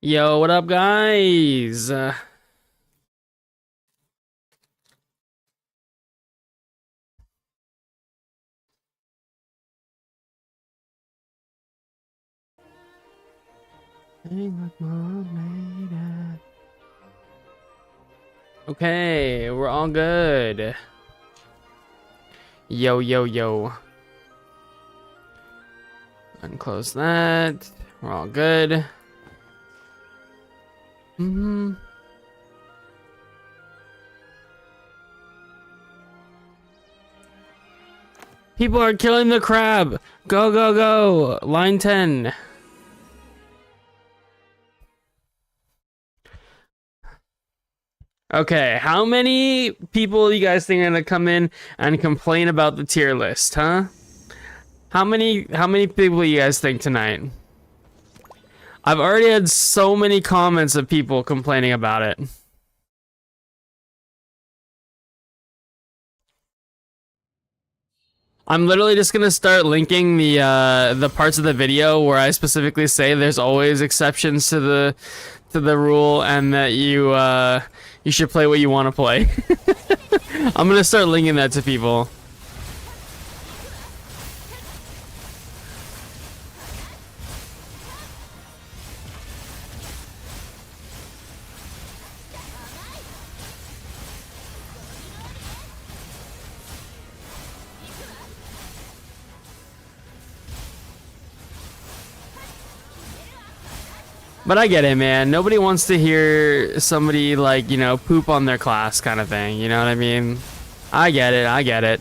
Yo, what up, guys? Okay, we're all good. Yo, yo, yo. Unclose that. We're all good. Hmm. People are killing the crab. Go, go, go. Line 10. Okay, how many people you guys think are gonna come in and complain about the tier list, huh? How many people you guys think tonight? I've already had so many comments of people complaining about it. I'm literally just gonna start linking the parts of the video where I specifically say there's always exceptions to the rule and that you should play what you want to play. I'm gonna start linking that to people. But I get it, man. Nobody wants to hear somebody like, poop on their class kind of thing. You know what I mean? I get it. I get it.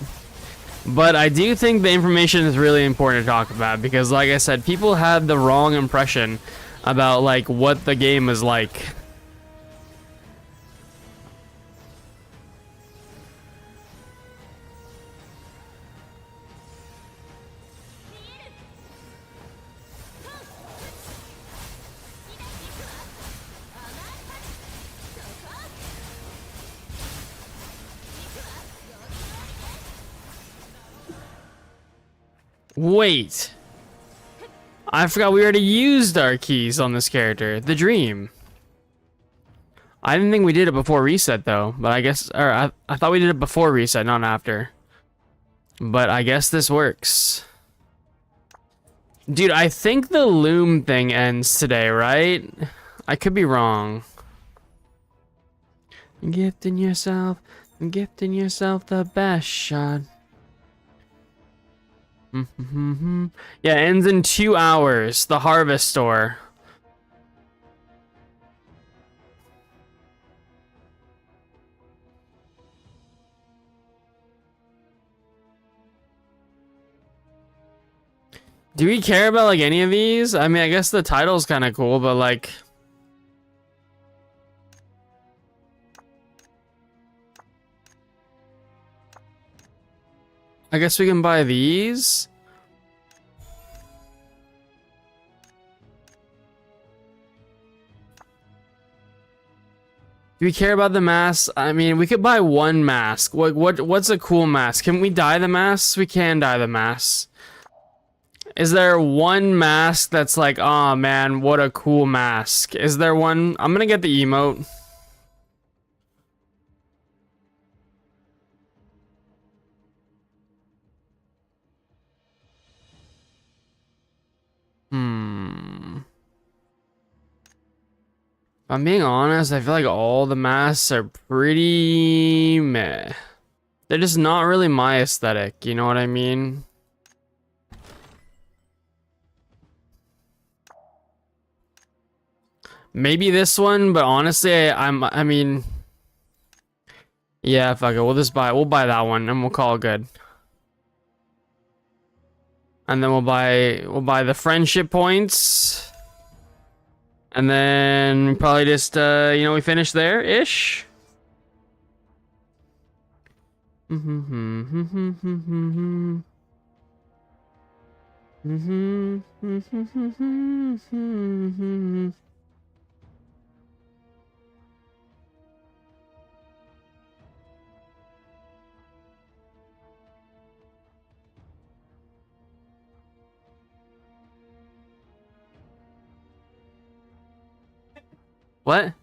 But I do think the information is really important to talk about because, like I said, people had the wrong impression about like what the game is like. Wait. I forgot we already used our keys on this character. The Dream. I didn't think we did it before reset though, but I guess, or I thought we did it before reset, not after. But I guess this works. Dude, I think the loom thing ends today, right? I could be wrong. Gifting yourself the best shot. Yeah, it ends in 2 hours. The Harvest Store. Do we care about like any of these? I mean, I guess the title's kind of cool, but like, I guess we can buy these. Do we care about the mask? I mean, we could buy one mask. What's a cool mask? Can we dye the masks? We can dye the masks. Is there one mask that's like, oh man, what a cool mask? Is there one? I'm gonna get the emote. Hmm. If I'm being honest, I feel like all the masks are pretty meh. They're just not really my aesthetic, you know what I mean? Maybe this one, but honestly, I mean, yeah, fuck it. We'll buy that one and we'll call it good. And then we'll buy the friendship points. And then probably just we finish there ish. What?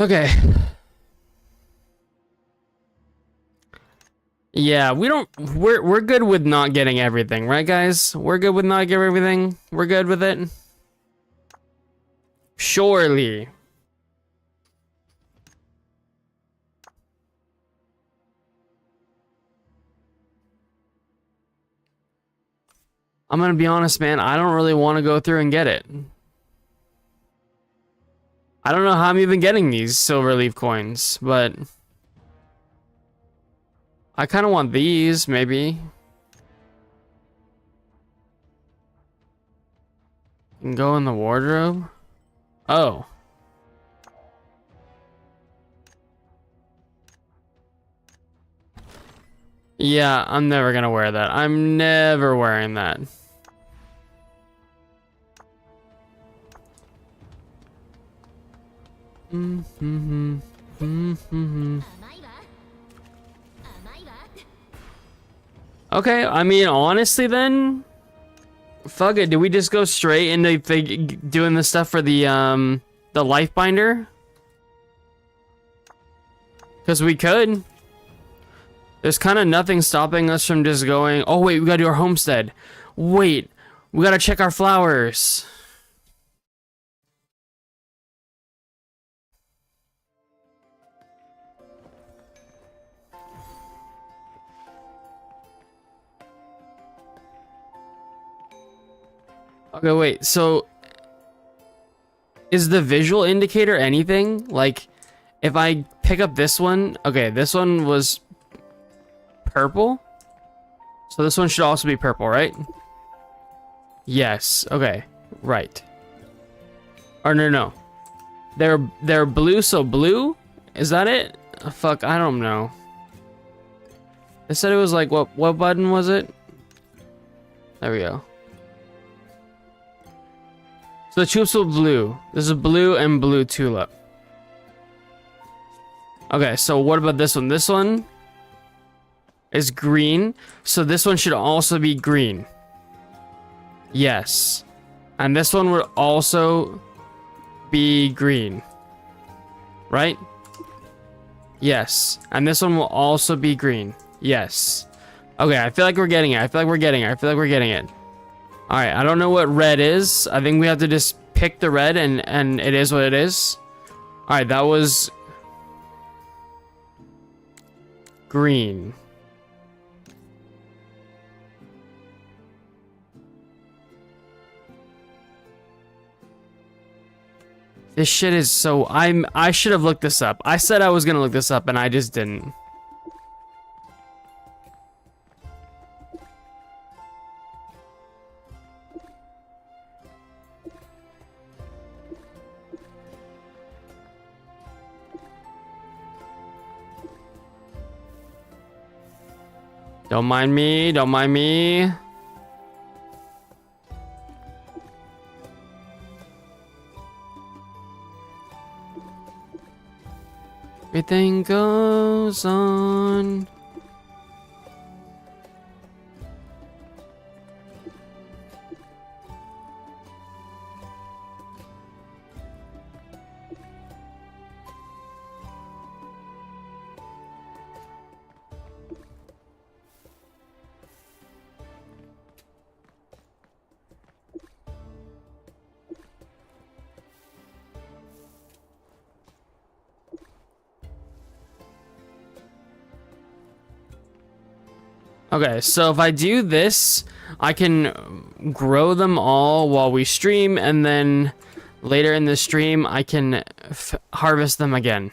Okay. Yeah, we're good with not getting everything, right guys? We're good with not getting everything. We're good with it. Surely. I'm gonna be honest, man. I don't really want to go through and get it. I don't know how I'm even getting these silver leaf coins, but I kind of want these, maybe. Can go in the wardrobe. Oh. Yeah, I'm never gonna wear that. I'm never wearing that. Okay, I mean, honestly then, fuck it. Do we just go straight into doing the stuff for the life binder? Because we could. There's kind of nothing stopping us from just going, oh wait, we gotta do our homestead. Wait, we gotta check our flowers. Okay, wait, so is the visual indicator anything? Like, if I pick up this one, okay, this one was purple. So this one should also be purple, right? Yes, okay, right. Or no. They're blue, so blue? Is that it? Fuck, I don't know. They said it was like, what button was it? There we go. So the tulips are blue. This is blue and blue tulip. Okay, so what about this one? This one is green. So this one should also be green. Yes. And this one would also be green. Right? Yes. And this one will also be green. Yes. Okay, I feel like we're getting it. I feel like we're getting it. I feel like we're getting it. Alright, I don't know what red is. I think we have to just pick the red and it is what it is. Alright, that was green. This shit is so... I should have looked this up. I said I was gonna look this up and I just didn't. Don't mind me, don't mind me. Everything goes on. Okay, so if I do this, I can grow them all while we stream, and then later in the stream, I can harvest them again.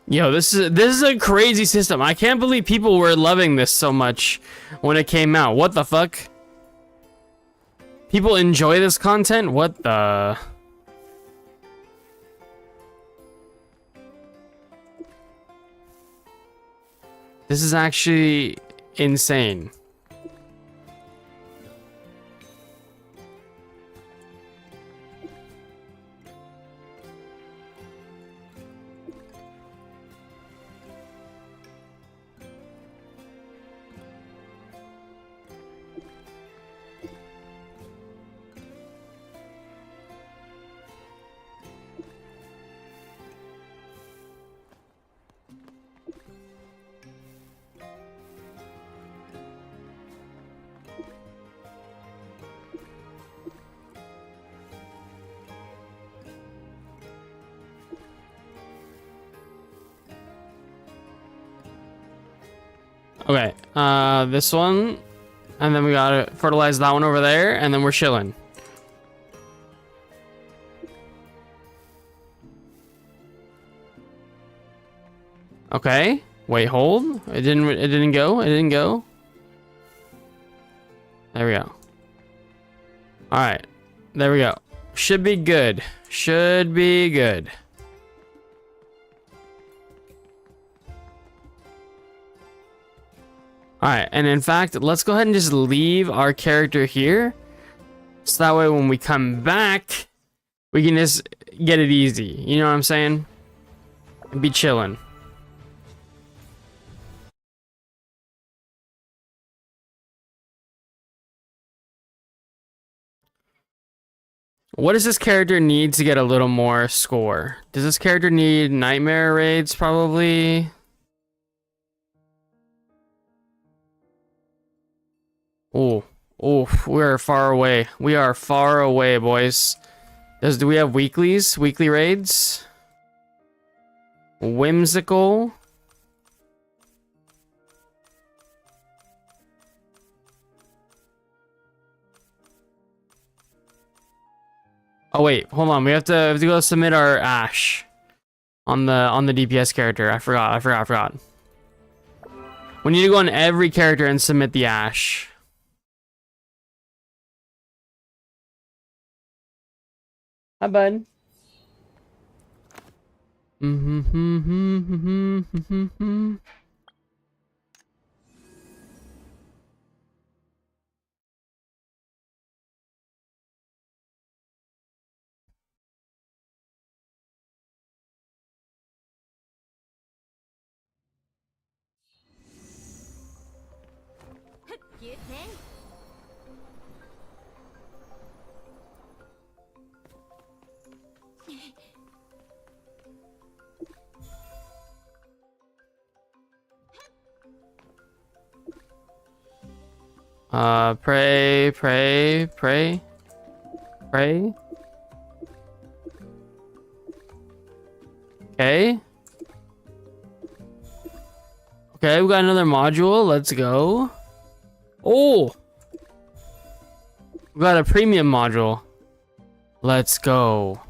Yo, this is a crazy system. I can't believe people were loving this so much when it came out. What the fuck? People enjoy this content? What the... This is actually insane. Okay, this one, and then we gotta fertilize that one over there, and then we're chilling. Okay, wait, hold. It didn't go. There we go. All right, there we go. Should be good. Should be good. Alright, and in fact, let's go ahead and just leave our character here. So that way when we come back, we can just get it easy. You know what I'm saying? Be chilling. What does this character need to get a little more score? Does this character need nightmare raids, probably? Oh, we are far away. We are far away, boys. Do we have weeklies? Weekly raids? Whimsical? Oh wait, hold on. We have to go submit our Ash on the DPS character. I forgot. We need to go on every character and submit the Ash. Hi, bud. Pray, pray, pray, pray. Okay. Okay, we got another module. Let's go. Oh! We got a premium module. Let's go.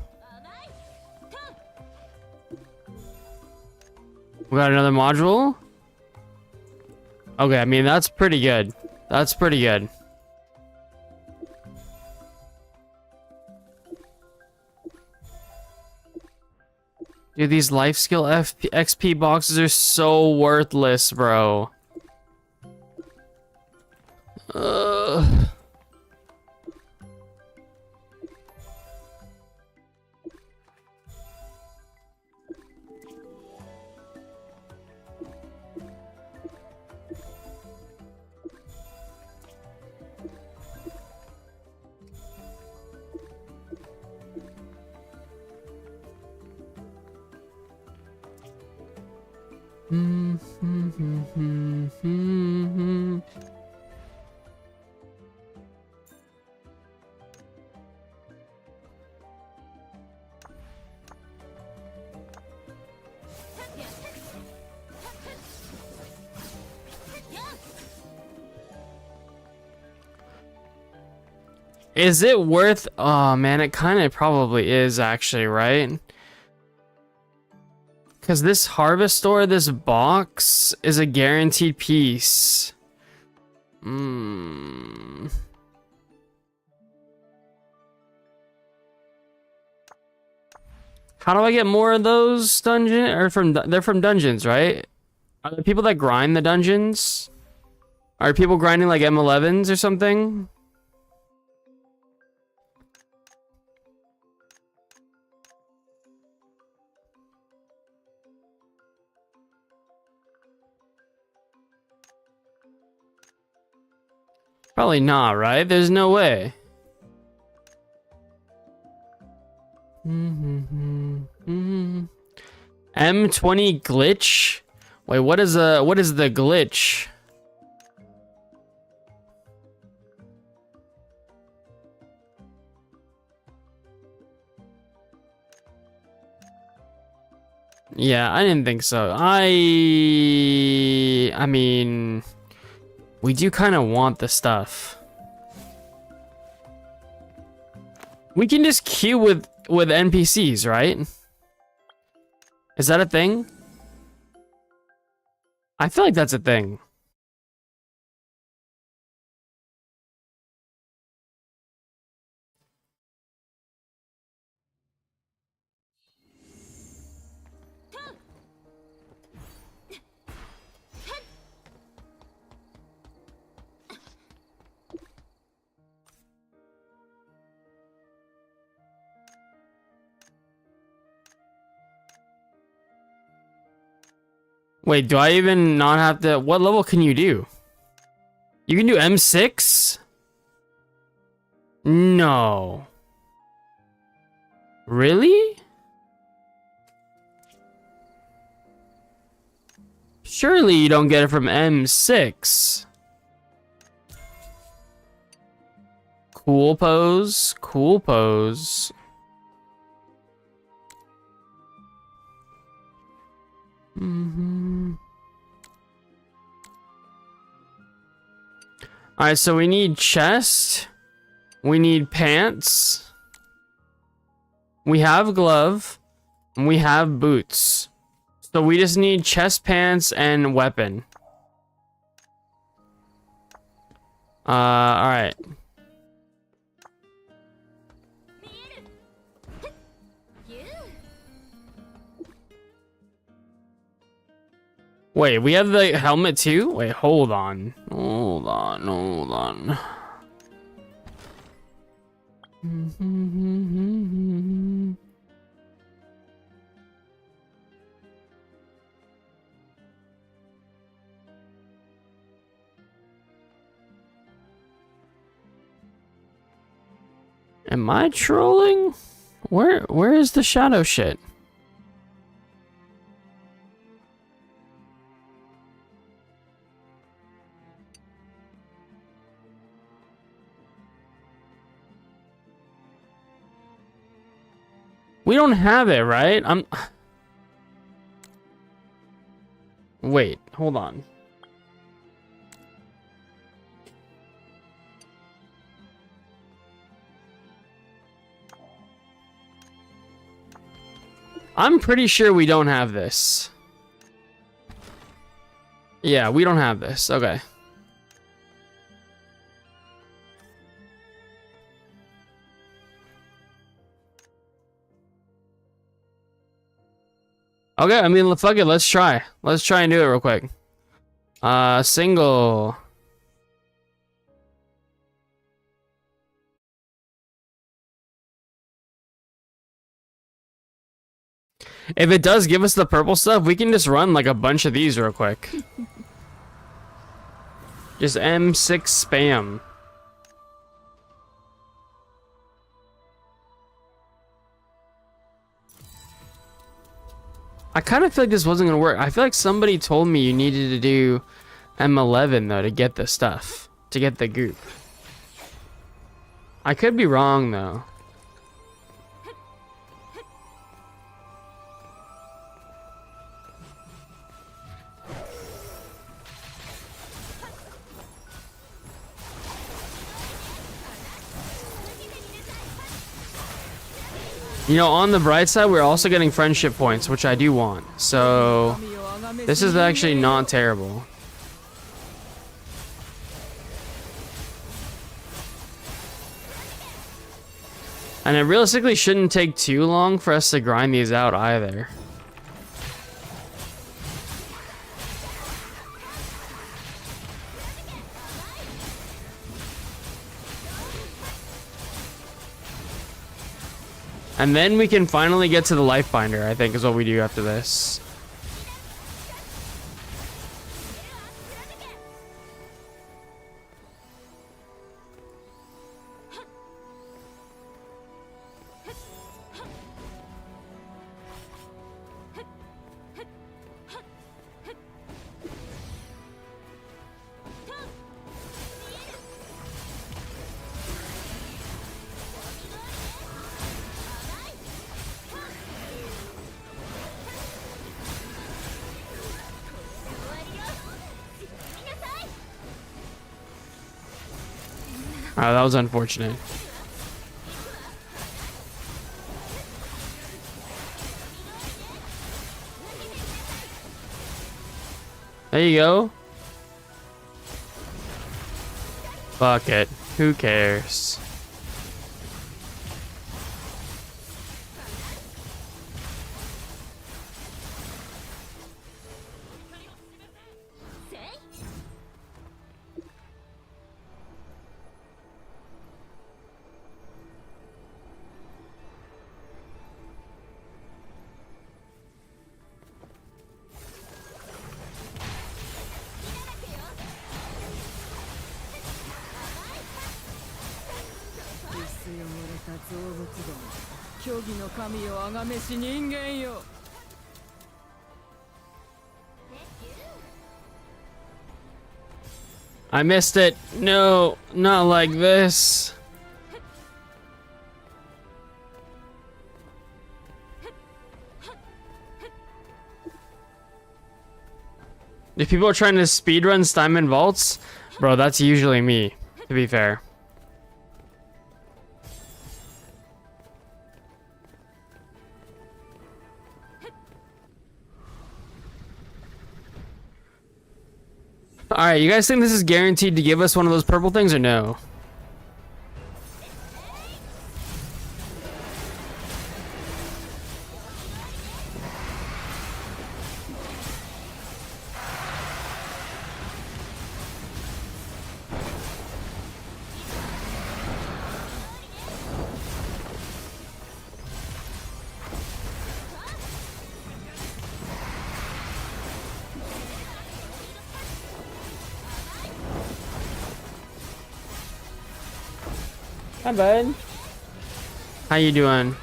We got another module. Okay, I mean, that's pretty good. That's pretty good. Dude, these life skill XP boxes are so worthless, bro. Ugh. Is it worth? Oh man, it kind of probably is actually, right? Because this harvest store, this box is a guaranteed piece. Hmm. How do I get more of those dungeon? Or they're from dungeons, right? Are there people that grind the dungeons? Are people grinding like M11s or something? Probably not, right? There's no way. M20 glitch? Wait, what is the glitch? Yeah, I didn't think so. I mean, we do kind of want the stuff. We can just queue with NPCs, right? Is that a thing? I feel like that's a thing. Wait, do I even not have to? What level can you do? You can do M6? No. Really? Surely you don't get it from M6. Cool pose, cool pose. Alright, so we need chest. We need pants. We have glove. And we have boots. So we just need chest, pants, and weapon. Alright. Wait, we have the helmet too? Wait, hold on. Hold on, hold on. Am I trolling? Where is the shadow shit? We don't have it, right? Wait, hold on. I'm pretty sure we don't have this. Yeah, we don't have this. Okay. Okay, I mean, fuck it, let's try. Let's try and do it real quick. Single. If it does give us the purple stuff, we can just run like a bunch of these real quick. Just M6 spam. I kind of feel like this wasn't gonna work. I feel like somebody told me you needed to do M11 though to get the stuff, to get the goop. I could be wrong though. You know, on the bright side, we're also getting friendship points, which I do want. So, this is actually not terrible. And it realistically shouldn't take too long for us to grind these out either. And then we can finally get to the life binder, I think is what we do after this. Oh, that was unfortunate. There you go. Fuck it. Who cares? I missed it. No, not like this. If people are trying to speedrun Steinman Vaults, bro, that's usually me, to be fair. Alright, you guys think this is guaranteed to give us one of those purple things or no? Hi, bud. How you doing?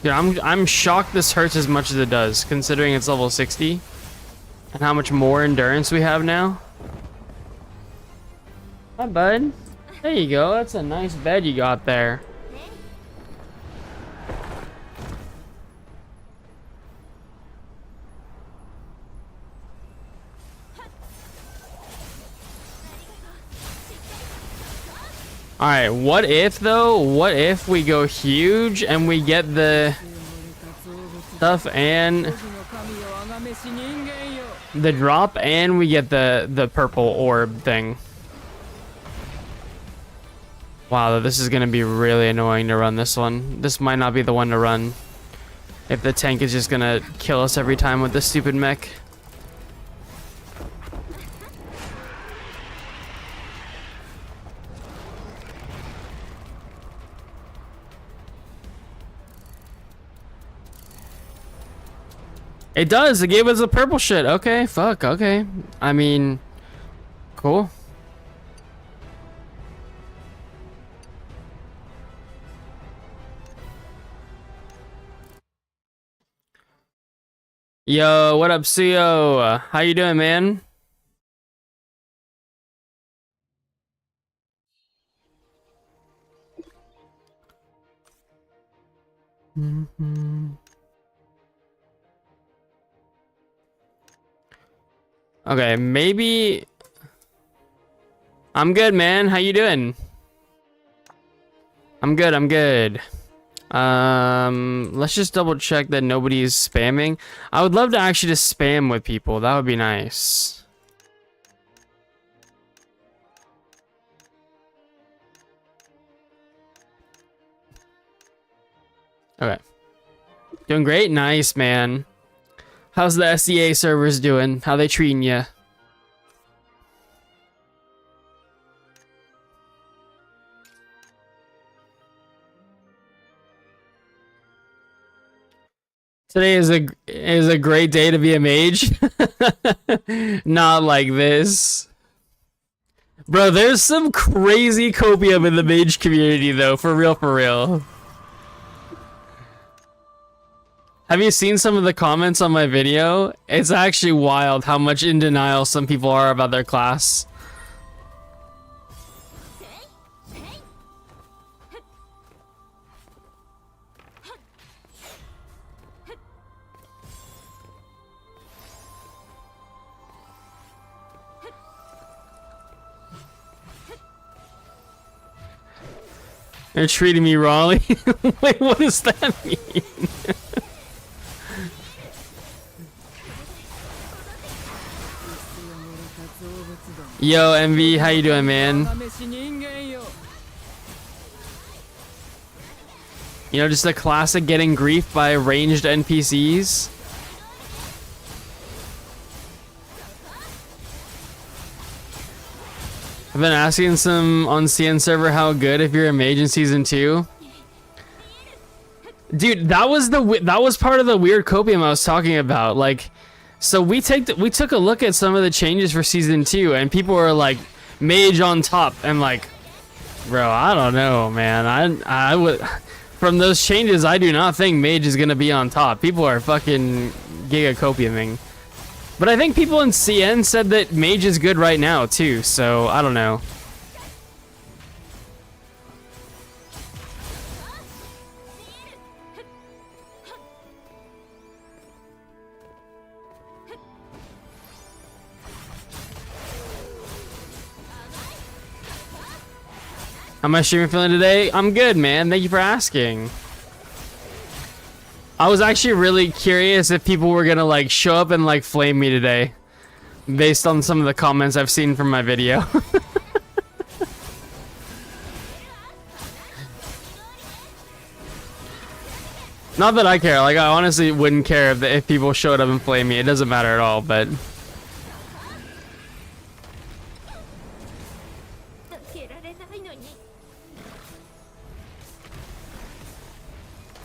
Dude, I'm shocked this hurts as much as it does, considering it's level 60 and how much more endurance we have now. Hi, bud. There you go. That's a nice bed you got there. Alright, what if though? What if we go huge and we get the stuff and the drop and we get the purple orb thing? Wow, this is gonna be really annoying to run this one. This might not be the one to run if the tank is just gonna kill us every time with this stupid mech. It does. It gave us the purple shit. Okay, fuck. Okay. I mean, cool. Yo, what up, CEO? How you doing, man? Okay, maybe I'm good, man. How you doing? I'm good, I'm good. Let's just double check that nobody's spamming. I would love to actually just spam with people. That would be nice. Okay. Doing great? Nice, man. How's the SEA servers doing? How they treating you? Today is a great day to be a mage. Not like this. Bro, there's some crazy copium in the mage community though, for real, for real. Have you seen some of the comments on my video? It's actually wild how much in denial some people are about their class. They're treating me wrongly. Wait, what does that mean? Yo, MV, how you doing, man? You know, just a classic getting grief by ranged NPCs. I've been asking some on CN server how good if you're a mage in season 2. Dude, that was part of the weird copium I was talking about. Like, so we took a look at some of the changes for season 2, and people were like, mage on top, and like, bro, I don't know, man. I would, from those changes, I do not think mage is gonna be on top. People are fucking giga copiuming. But I think people in CN said that mage is good right now too, so I don't know. How am I streaming feeling today? I'm good, man. Thank you for asking. I was actually really curious if people were gonna like show up and like flame me today, based on some of the comments I've seen from my video. Not that I care. Like, I honestly wouldn't care if people showed up and flamed me. It doesn't matter at all. But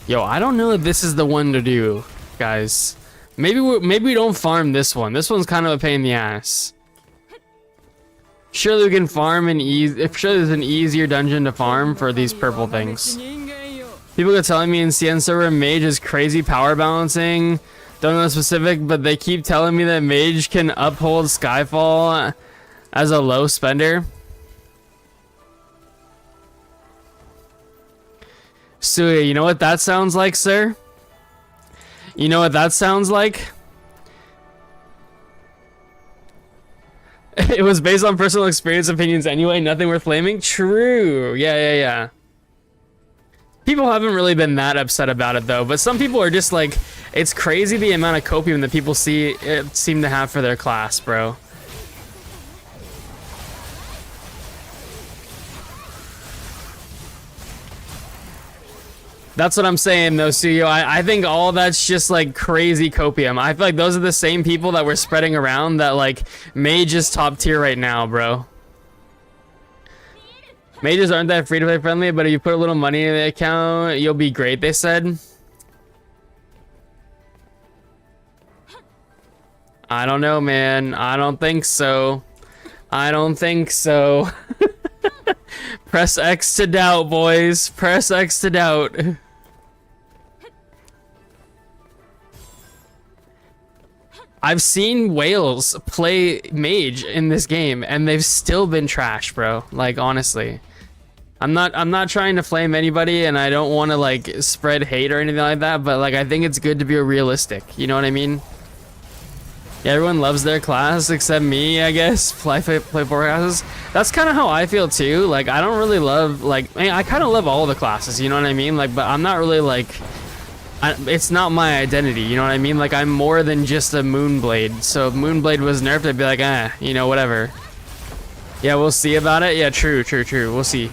yo, I don't know if this is the one to do, guys. Maybe we don't farm this one. This one's kind of a pain in the ass. Surely we can farm an surely there's an easier dungeon to farm for these purple things. People are telling me in CN server Mage is crazy power balancing. Don't know specific, but they keep telling me that Mage can uphold Skyfall as a low spender. Suya, you know what that sounds like, sir? You know what that sounds like? It was based on personal experience opinions anyway, nothing worth blaming. True. Yeah. People haven't really been that upset about it though, but some people are just like, it's crazy the amount of copium that people seem to have for their class, bro. That's what I'm saying though, Suyo. I think all that's just like crazy copium. I feel like those are the same people that we're spreading around that like Mage is top tier right now, bro. Mages aren't that free-to-play friendly, but if you put a little money in the account, you'll be great, they said. I don't know, man. I don't think so. I don't think so. Press X to doubt, boys. Press X to doubt. I've seen whales play Mage in this game, and they've still been trash, bro. Like, honestly. I'm not trying to flame anybody, and I don't want to, like, spread hate or anything like that, but, like, I think it's good to be realistic. You know what I mean? Yeah, everyone loves their class except me, I guess. Play four classes. That's kind of how I feel, too. Like, I don't really love, like... I kind of love all the classes, you know what I mean? Like, but I'm not really, like... it's not my identity, you know what I mean? Like, I'm more than just a Moonblade. So if Moonblade was nerfed, I'd be like, you know, whatever. Yeah, we'll see about it. Yeah, true. We'll see.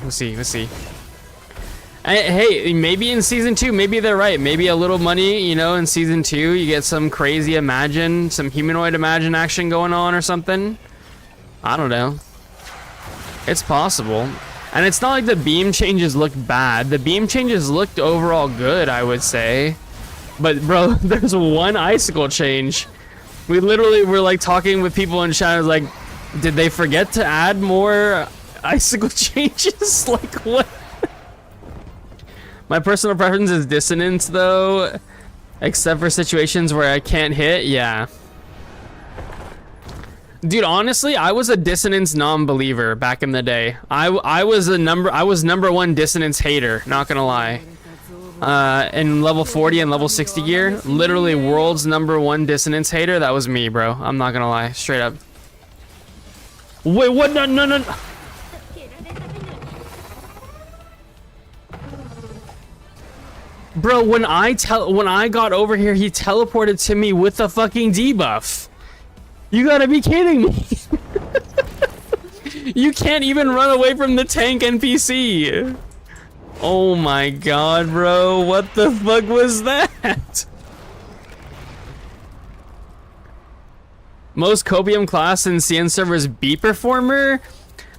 Hey, maybe in season 2, maybe they're right. Maybe a little money, you know, in season 2, you get some crazy some humanoid Imagine action going on or something. I don't know. It's possible. And it's not like the beam changes looked bad. The beam changes looked overall good, I would say. But bro, there's one icicle change. We literally were like talking with people in chat, like, did they forget to add more icicle changes? Like, what? My personal preference is Dissonance, though. Except for situations where I can't hit, yeah. Dude, honestly, I was a Dissonance non-believer back in the day. I was number 1 Dissonance hater, not gonna lie. In level 40 and level 60 gear, literally world's number 1 Dissonance hater, that was me, bro. I'm not gonna lie, straight up. Wait, what? No. Bro, when I got over here, he teleported to me with a fucking debuff. You gotta be kidding me. You can't even run away from the tank NPC. Oh my god, bro. What the fuck was that? Most copium class in CN servers B performer.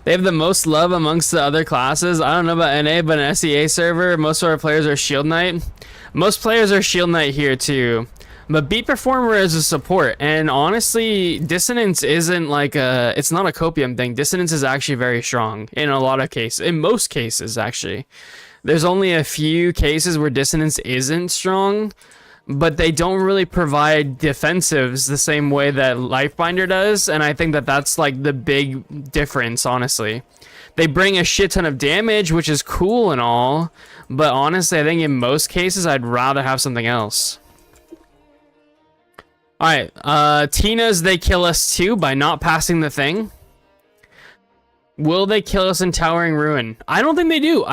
They have the most love amongst the other classes. I don't know about NA, but an SEA server, most of our players are Shield Knight. Most players are Shield Knight here too. But B performer is a support, and honestly, Dissonance isn't like it's not a copium thing. Dissonance is actually very strong in a lot of cases. In most cases, actually. There's only a few cases where Dissonance isn't strong, but they don't really provide defensives the same way that Lifebinder does, and I think that that's like the big difference, honestly. They bring a shit ton of damage, which is cool and all, but honestly, I think in most cases, I'd rather have something else. Alright, Tina's they kill us too by not passing the thing. Will they kill us in Towering Ruin? I don't think they do.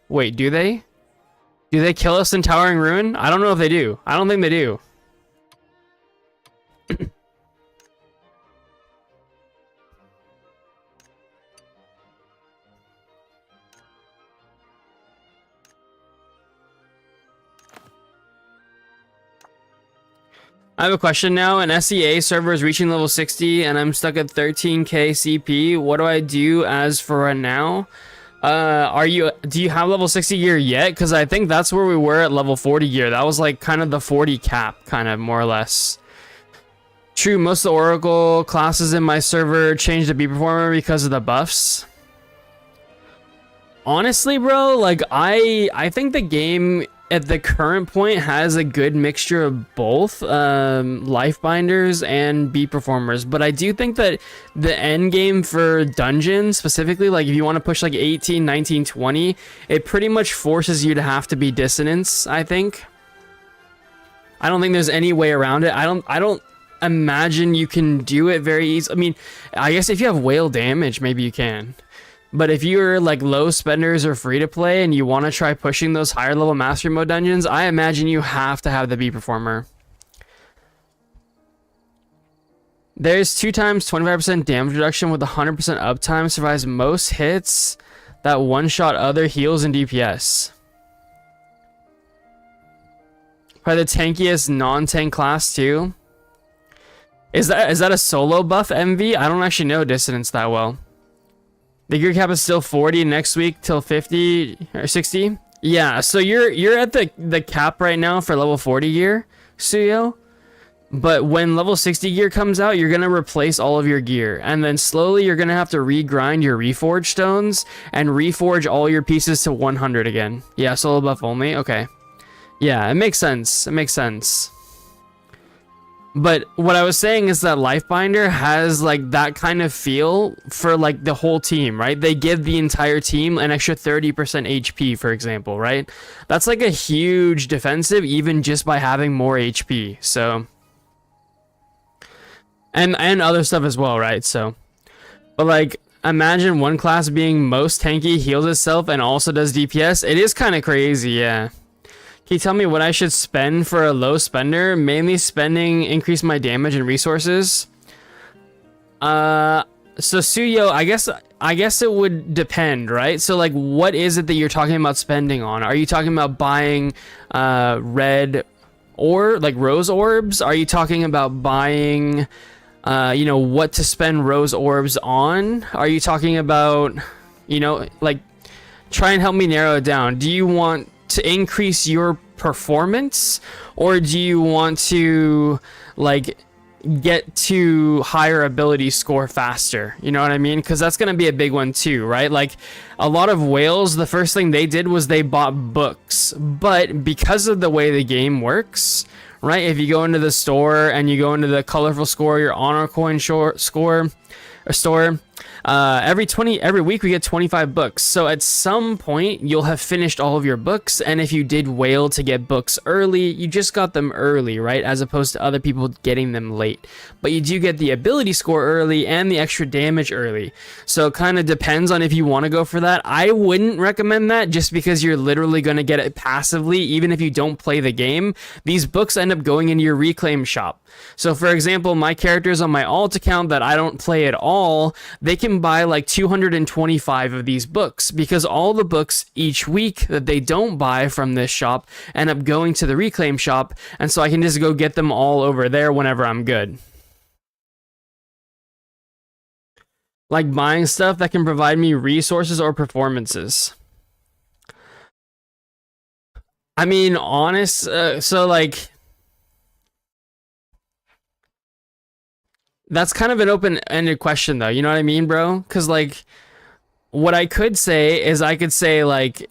Wait, do they? Do they kill us in Towering Ruin? I don't know if they do. I don't think they do. I have a question now. An SEA server is reaching level 60 and I'm stuck at 13k CP. What do I do as for right now? Do you have level 60 gear yet? Because I think that's where we were at level 40 gear. That was like kind of the 40 cap, kind of more or less. True, most of the Oracle classes in my server changed to B performer because of the buffs. Honestly, bro, like I think the game at the current point has a good mixture of both life binders and beat performers, but I do think that the end game for dungeons specifically, like if you want to push like 18, 19, 20, it pretty much forces you to have to be dissonance, I think. I don't think there's any way around it. I don't imagine you can do it very easy. I mean, I guess if you have whale damage, maybe you can. But if you're like low spenders or free to play and you want to try pushing those higher level mastery mode dungeons, I imagine you have to have the beat performer. There's 2 times 25% damage reduction with 100% uptime, survives most hits that one-shot other heals and DPS. Probably the tankiest non-tank class too. Is that a solo buff MV? I don't actually know Dissonance that well. The gear cap is still 40 next week till 50 or 60. Yeah, so you're at the cap right now for level 40 gear, Suyo. But when level 60 gear comes out, you're gonna replace all of your gear, and then slowly you're gonna have to regrind your reforge stones and reforge all your pieces to 100 again. Yeah, solo buff only. Okay. Yeah, it makes sense. It makes sense. But what I was saying is that Lifebinder has like that kind of feel for like the whole team, right? They give the entire team an extra 30% HP, for example, right? That's like a huge defensive even just by having more HP. So and other stuff as well, right? So but like imagine one class being most tanky, heals itself and also does DPS. It is kind of crazy, yeah. Can you tell me what I should spend for a low spender? Mainly spending increase my damage and resources. So Suyo, I guess it would depend, right? So like what is it that you're talking about spending on? Are you talking about buying red or like rose orbs? Are you talking about buying you know, what to spend rose orbs on? Are you talking about, you know, like try and help me narrow it down. Do you want to increase your performance, or do you want to like get to higher ability score faster? You know what I mean? Because that's going to be a big one too, right? Like a lot of whales, the first thing they did was they bought books, but because of the way the game works, right? If you go into the store and you go into the colorful score, your honor coin store, every week we get 25 books. So at some point you'll have finished all of your books, and if you did whale to get books early, you just got them early, right? As opposed to other people getting them late. But you do get the ability score early and the extra damage early. So it kind of depends on if you want to go for that. I wouldn't recommend that just because you're literally going to get it passively even if you don't play the game. These books end up going into your reclaim shop. So for example, my characters on my alt account that I don't play at all, they can buy like 225 of these books because all the books each week that they don't buy from this shop end up going to the reclaim shop, and so I can just go get them all over there whenever I'm good. Like buying stuff that can provide me resources or performances. I mean, so like that's kind of an open-ended question though, you know what I mean, bro? Because like what I could say is I could say like,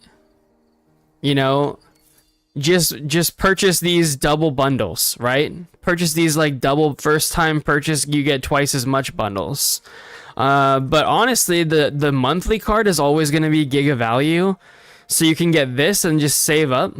you know, just purchase these double bundles, right? Purchase these like double first time purchase, you get twice as much bundles. But honestly, the monthly card is always going to be giga value, so you can get this and just save up.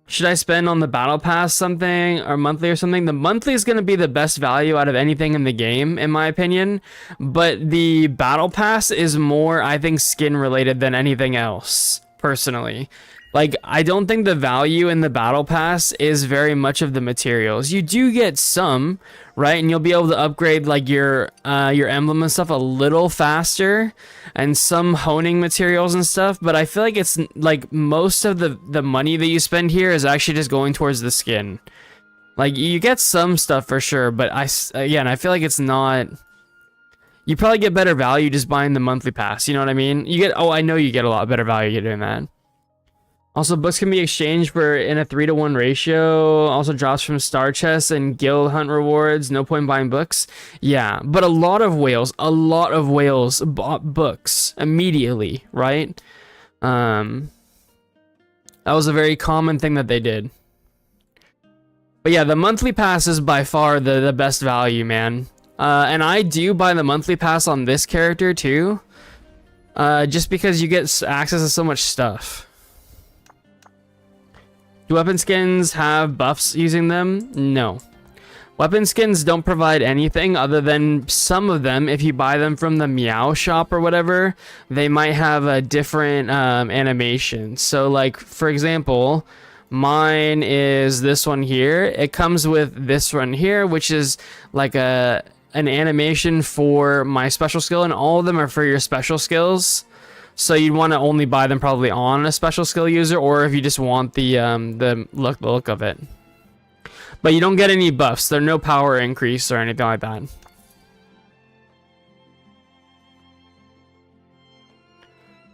Should I spend on the battle pass something or monthly or something? The monthly is going to be the best value out of anything in the game, in my opinion. But the battle pass is more, I think, skin related than anything else, personally. Like, I don't think the value in the battle pass is very much of the materials. You do get some, right? And you'll be able to upgrade like your emblem and stuff a little faster, and some honing materials and stuff. But I feel like it's like most of the money that you spend here is actually just going towards the skin. Like you get some stuff for sure, but I feel like it's not. You probably get better value just buying the monthly pass. You know what I mean? I know you get a lot better value doing that. Also, books can be exchanged for in a 3-to-1 ratio. Also drops from star chests and guild hunt rewards. No point buying books. Yeah, but a lot of whales bought books immediately, right? That was a very common thing that they did. But yeah, the monthly pass is by far the best value, man. And I do buy the monthly pass on this character too. Just because you get access to so much stuff. Do weapon skins have buffs using them? No. Weapon skins don't provide anything other than some of them, if you buy them from the Meow shop or whatever, they might have a different animation. So like, for example, mine is this one here. It comes with this one here, which is like an animation for my special skill, and all of them are for your special skills. So you'd want to only buy them probably on a special skill user, or if you just want the look of it. But you don't get any buffs. There's no power increase or anything like that.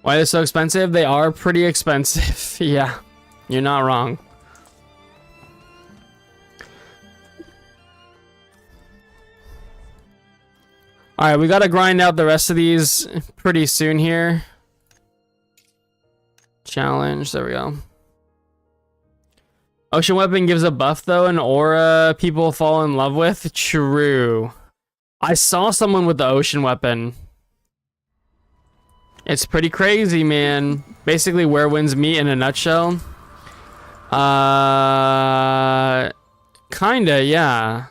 Why are they so expensive? They are pretty expensive. Yeah, you're not wrong. All right, we got to grind out the rest of these pretty soon here. Challenge, there we go. Ocean weapon gives a buff though, an aura people fall in love with. True. I saw someone with the ocean weapon. It's pretty crazy, man. Basically where winds meet in a nutshell. Kinda, yeah.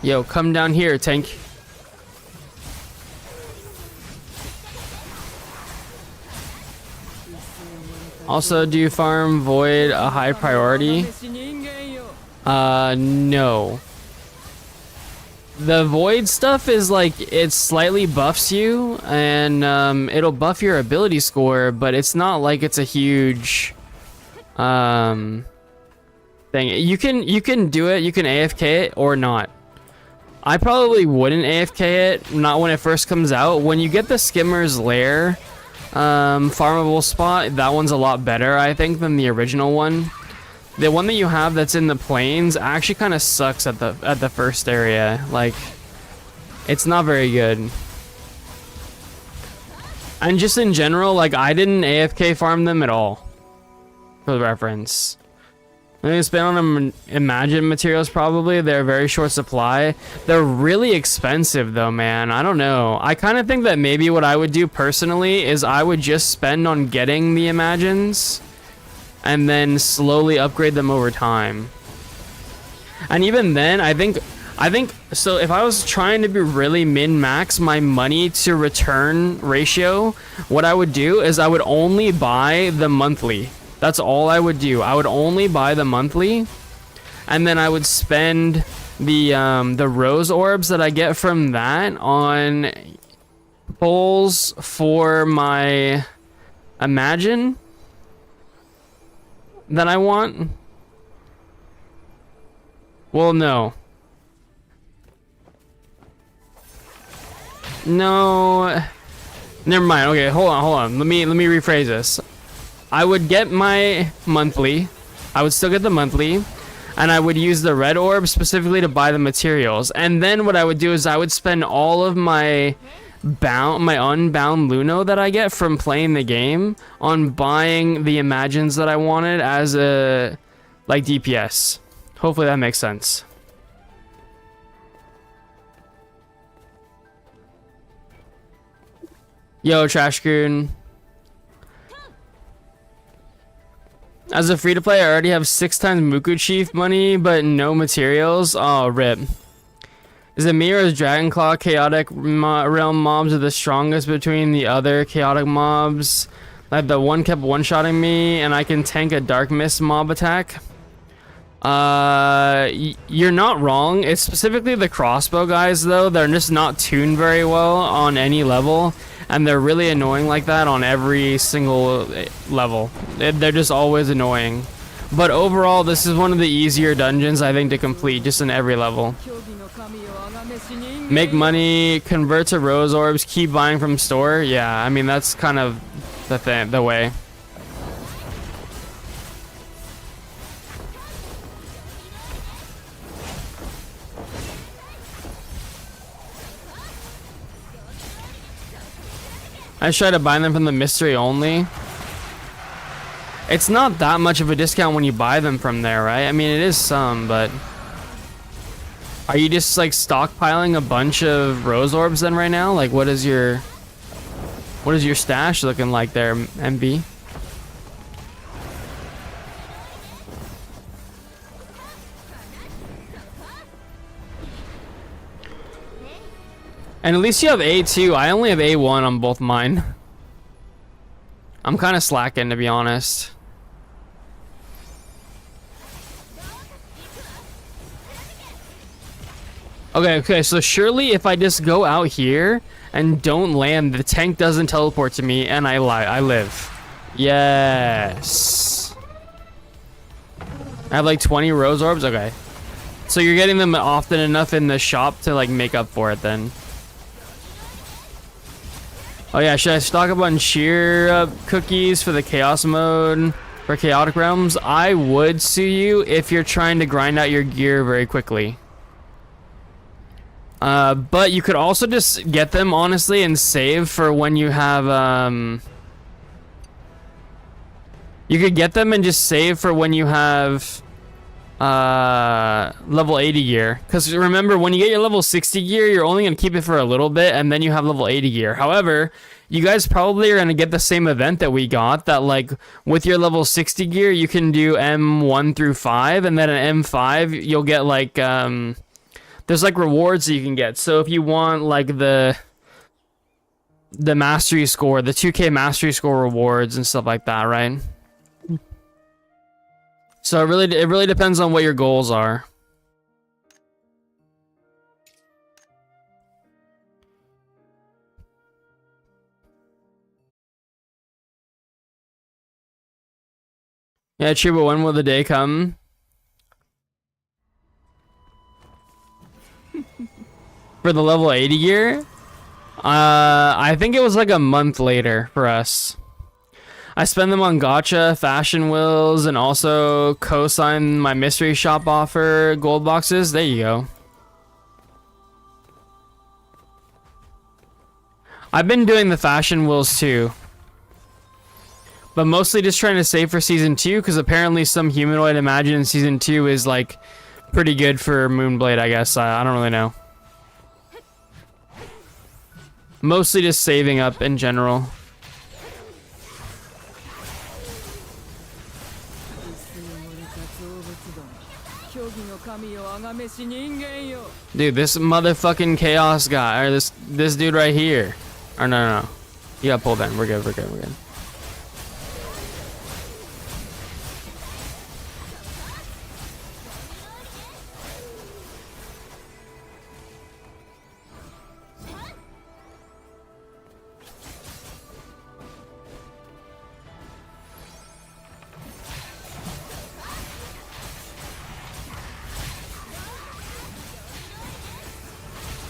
Yo, come down here, tank. Also, do you farm void a high priority? No. The void stuff is like, it slightly buffs you, and it'll buff your ability score, but it's not like it's a huge thing. You can do it, you can AFK it or not. I probably wouldn't AFK it, not when it first comes out. When you get the Skimmer's Lair farmable spot, that one's a lot better, I think, than the original one. The one that you have that's in the plains actually kind of sucks at the first area. Like, it's not very good. And just in general, like, I didn't AFK farm them at all, for the reference. I'm gonna spend on them Imagine materials probably. They're very short supply. They're really expensive though, man. I don't know. I kind of think that maybe what I would do personally is I would just spend on getting the Imagines and then slowly upgrade them over time. And even then, I think so if I was trying to be really min-max my money to return ratio, what I would do is I would only buy the monthly. That's all I would do. I would only buy the monthly, and then I would spend the rose orbs that I get from that on pulls for my Imagine that I want. Well, no. No. Never mind. Okay, hold on. Let me rephrase this. I would get my monthly. I would still get the monthly, and I would use the red orb specifically to buy the materials. And then what I would do is I would spend all of my unbound Luno that I get from playing the game on buying the Imagines that I wanted as a like DPS. Hopefully that makes sense. Yo, Trashcoon. As a free-to-play, I already have 6 times Muku Chief money, but no materials. Oh, rip. Is it me or is Dragonclaw chaotic realm mobs are the strongest between the other chaotic mobs? Like the one kept one-shotting me, and I can tank a Dark Mist mob attack? You're not wrong. It's specifically the crossbow guys, though. They're just not tuned very well on any level, and they're really annoying like that on every single level. They're just always annoying. But overall, this is one of the easier dungeons, I think, to complete, just in every level. Make money, convert to rose orbs, keep buying from store. Yeah, I mean, that's kind of the way. I try to buy them from the mystery only. It's not that much of a discount when you buy them from there, right? I mean, it is some, but... Are you just, like, stockpiling a bunch of rose orbs then right now? Like, what is your stash looking like there, MB? And at least you have A2. I only have A1 on both mine. I'm kind of slacking, to be honest. Okay, so surely if I just go out here and don't land, the tank doesn't teleport to me and I live. Yes. I have like 20 rose orbs? Okay. So you're getting them often enough in the shop to like make up for it then. Oh yeah, should I stock up on cheer cookies for the chaos mode for chaotic realms? I would sue you if you're trying to grind out your gear very quickly. But you could also just get them honestly and save for when you have you could get them and just save for when you have level 80 gear, because remember, when you get your level 60 gear, you're only going to keep it for a little bit and then you have level 80 gear. However, you guys probably are going to get the same event that we got, that like with your level 60 gear you can do M1 through 5, and then at M5 you'll get like there's like rewards that you can get. So if you want like the mastery score, the 2k mastery score rewards and stuff like that, right? So it really depends on what your goals are. Yeah, true, but when will the day come? For the level 80 gear? I think it was like a month later for us. I spend them on gacha, fashion wheels, and also co-sign my mystery shop offer gold boxes. There you go. I've been doing the fashion wheels too, but mostly just trying to save for season 2, because apparently some humanoid Imagine in season 2 is like pretty good for Moonblade, I guess. I don't really know. Mostly just saving up in general. Dude, this motherfucking chaos guy, or this dude right here. Or no. You got pulled in. We're good.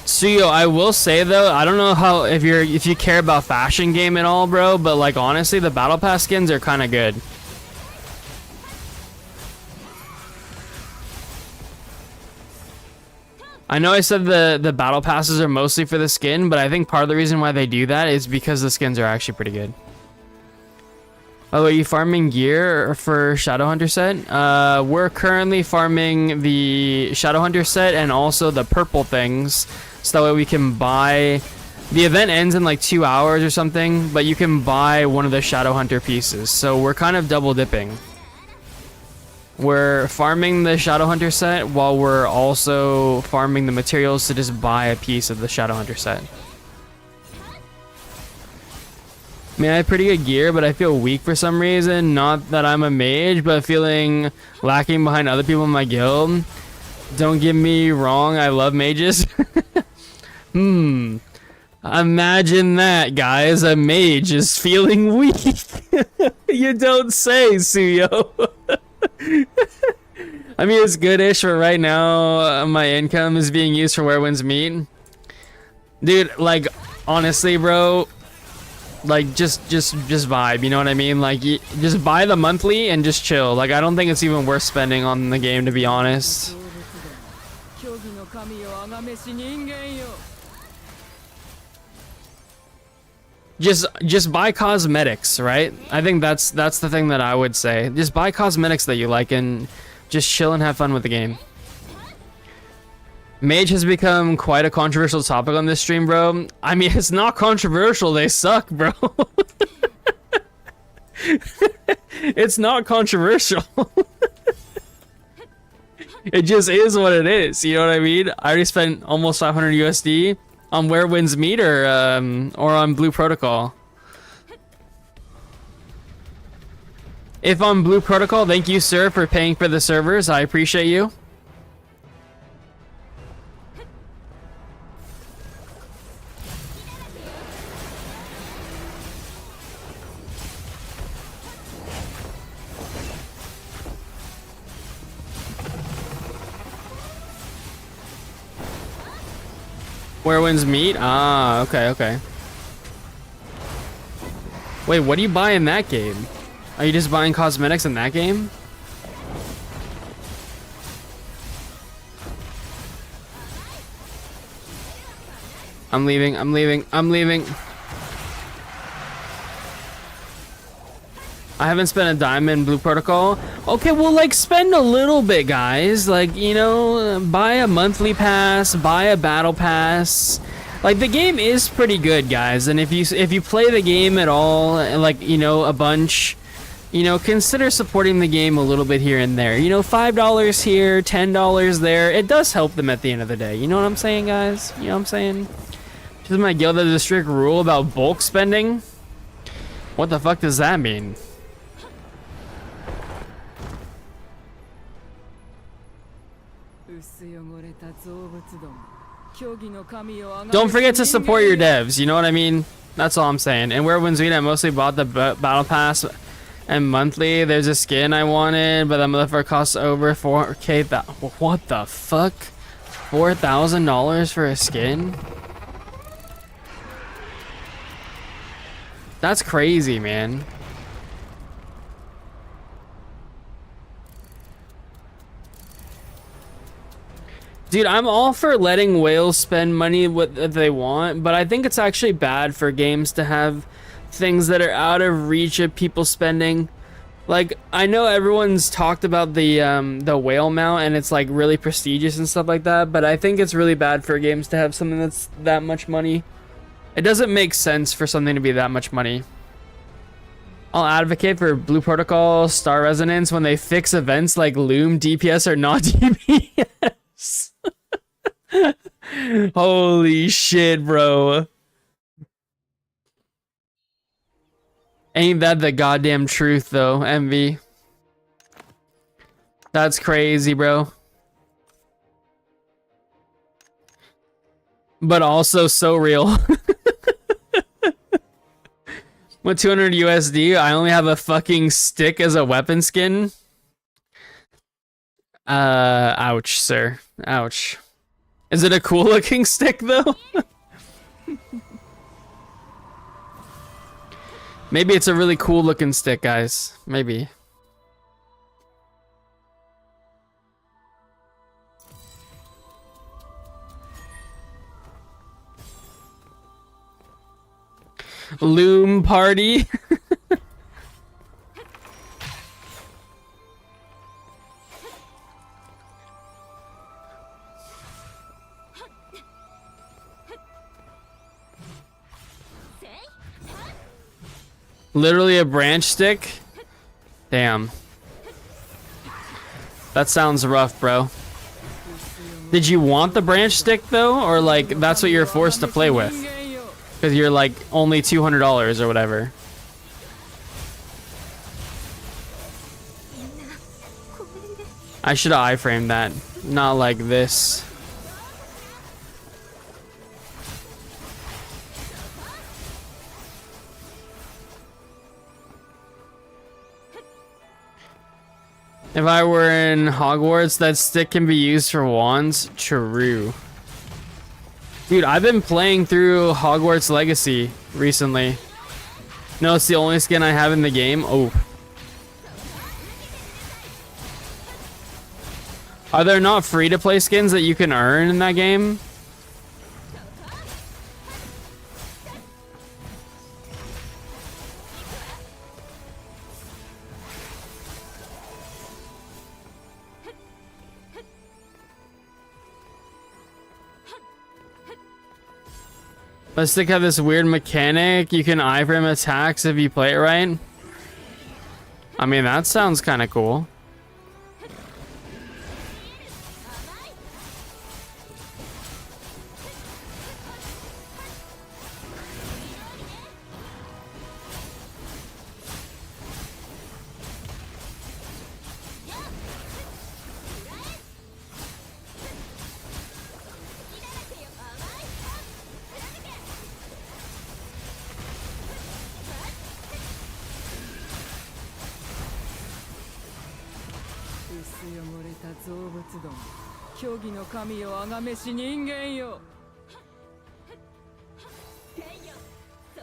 Suyo, I will say though, I don't know how if you care about fashion game at all, bro, but like honestly, the battle pass skins are kind of good. I know I said the battle passes are mostly for the skin, but I think part of the reason why they do that is because the skins are actually pretty good. Oh, are you farming gear for Shadowhunter set? We're currently farming the Shadowhunter set and also the purple things, so that way we can buy... The event ends in like 2 hours or something, but you can buy one of the Shadowhunter pieces, so we're kind of double dipping. We're farming the Shadowhunter set while we're also farming the materials to just buy a piece of the Shadowhunter set. I mean, I have pretty good gear, but I feel weak for some reason. Not that I'm a mage, but feeling lacking behind other people in my guild. Don't get me wrong, I love mages. Imagine that, guys. A mage is feeling weak. You don't say, Suyo. I mean, it's goodish, but right now, my income is being used for Where Winds Meet. Dude, like, honestly, bro, like, just vibe, you know what I mean? Like, just buy the monthly and just chill. Like, I don't think it's even worth spending on the game, to be honest. Just buy cosmetics, right? I think that's the thing that I would say. Just buy cosmetics that you like and just chill and have fun with the game. Mage has become quite a controversial topic on this stream, bro. I mean, it's not controversial, they suck, bro. It's not controversial. It just is what it is, you know what I mean? I already spent almost 500 USD on Where Winds Meet or on Blue Protocol. If on Blue Protocol, thank you, sir, for paying for the servers. I appreciate you. Where Winds Meet? Ah, okay. Wait, what do you buy in that game? Are you just buying cosmetics in that game? I'm leaving. I haven't spent a dime in Blue Protocol. Okay, well, like, spend a little bit, guys. Like, you know, buy a monthly pass, buy a battle pass. Like, the game is pretty good, guys. And if you play the game at all, like, you know, a bunch, you know, consider supporting the game a little bit here and there. You know, $5 here, $10 there. It does help them at the end of the day. You know what I'm saying, guys? You know what I'm saying? Just my guild has a strict rule about bulk spending. What the fuck does that mean? Don't forget to support your devs, you know what I mean? That's all I'm saying. And Where Winds Meet, I mostly bought the battle pass and monthly. There's a skin I wanted, but that motherfucker costs over 4K. What the fuck? $4,000 for a skin? That's crazy, man. Dude, I'm all for letting whales spend money what they want, but I think it's actually bad for games to have things that are out of reach of people spending. Like, I know everyone's talked about the whale mount and it's like really prestigious and stuff like that, but I think it's really bad for games to have something that's that much money. It doesn't make sense for something to be that much money. I'll advocate for Blue Protocol Star Resonance when they fix events like Loom, DPS, or not DPS. Holy shit, bro. Ain't that the goddamn truth, though, MV? That's crazy, bro. But also so real. With 200 USD, I only have a fucking stick as a weapon skin. Ouch, sir. Ouch. Is it a cool looking stick, though? Maybe it's a really cool looking stick, guys. Maybe. Loom party. Literally a branch stick? Damn. That sounds rough, bro. Did you want the branch stick, though? Or, like, that's what you're forced to play with? Because you're, like, only $200 or whatever. I should have iframed that. Not like this. If I were in Hogwarts, that stick can be used for wands. True. Dude, I've been playing through Hogwarts Legacy recently. No, it's the only skin I have in the game. Oh. Are there not free-to-play skins that you can earn in that game? Let's stick have this weird mechanic. You can iframe attacks if you play it right. I mean, that sounds kind of cool.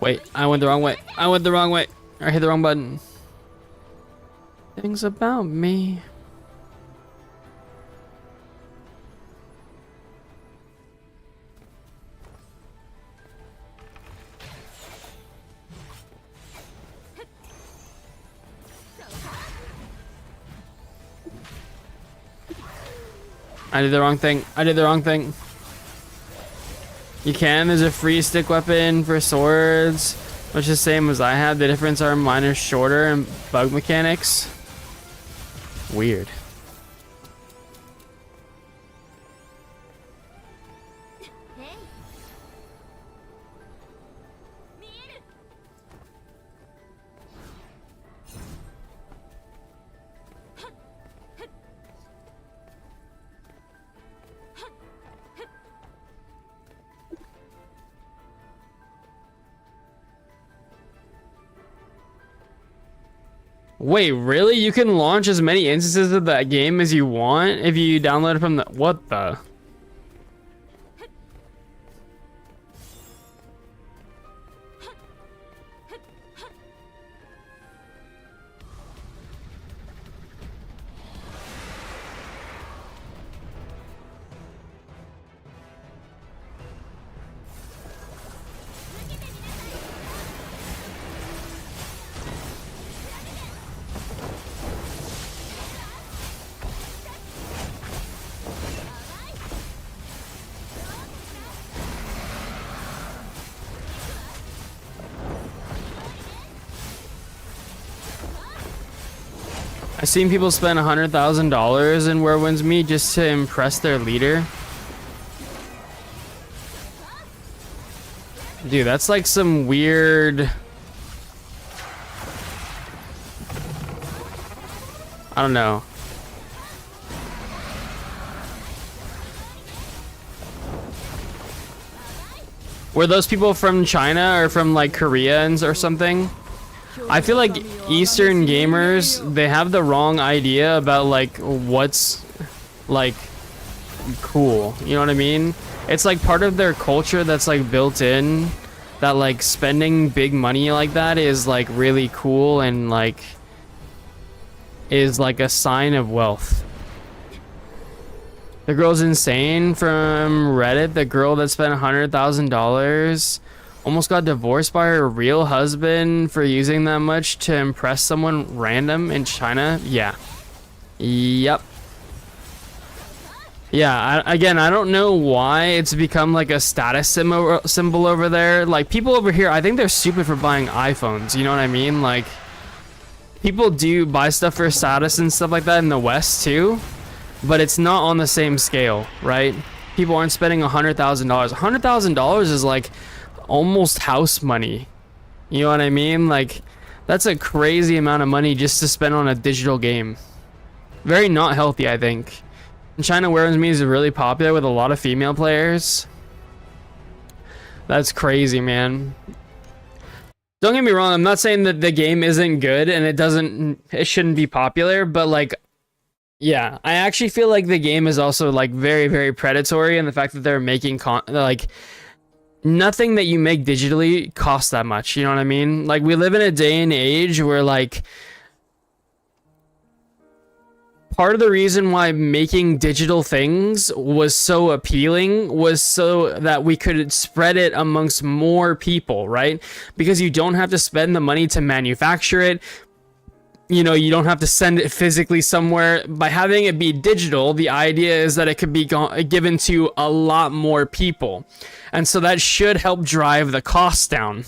Wait, I went the wrong way. I went the wrong way. I hit the wrong button. Things about me. I did the wrong thing. I did the wrong thing. You can. There's a free stick weapon for swords, which is the same as I have. The difference are mine are shorter and bug mechanics. Weird. Wait, really? You can launch as many instances of that game as you want if you download it from the... What the... I've seen people spend $100,000 in Where Winds Meet just to impress their leader. Dude, that's like some weird... I don't know. Were those people from China or from like Koreans or something? I feel like Eastern gamers, they have the wrong idea about like what's like cool. You know what I mean? It's like part of their culture that's like built in, that like spending big money like that is like really cool and like is like a sign of wealth. The girl's insane from Reddit. The girl that spent $100,000 almost got divorced by her real husband for using that much to impress someone random in China. Yeah. Yep. Yeah, again, I don't know why it's become like a status symbol over there. Like, people over here, I think they're stupid for buying iPhones. You know what I mean? Like, people do buy stuff for status and stuff like that in the West too, but it's not on the same scale, right? People aren't spending $100,000. $100,000 is like almost house money. You know what I mean? Like, that's a crazy amount of money just to spend on a digital game. Very not healthy, I think. In China, Where Me is really popular with a lot of female players. That's crazy, man. Don't get me wrong, I'm not saying that the game isn't good and it shouldn't be popular, but like, yeah, I actually feel like the game is also like very, very predatory, and the fact that they're making like nothing that you make digitally costs that much, you know what I mean? Like, we live in a day and age where like part of the reason why making digital things was so appealing was so that we could spread it amongst more people, right? Because you don't have to spend the money to manufacture it. You know, you don't have to send it physically somewhere. By having it be digital, the idea is that it could be given to a lot more people. And so that should help drive the cost down.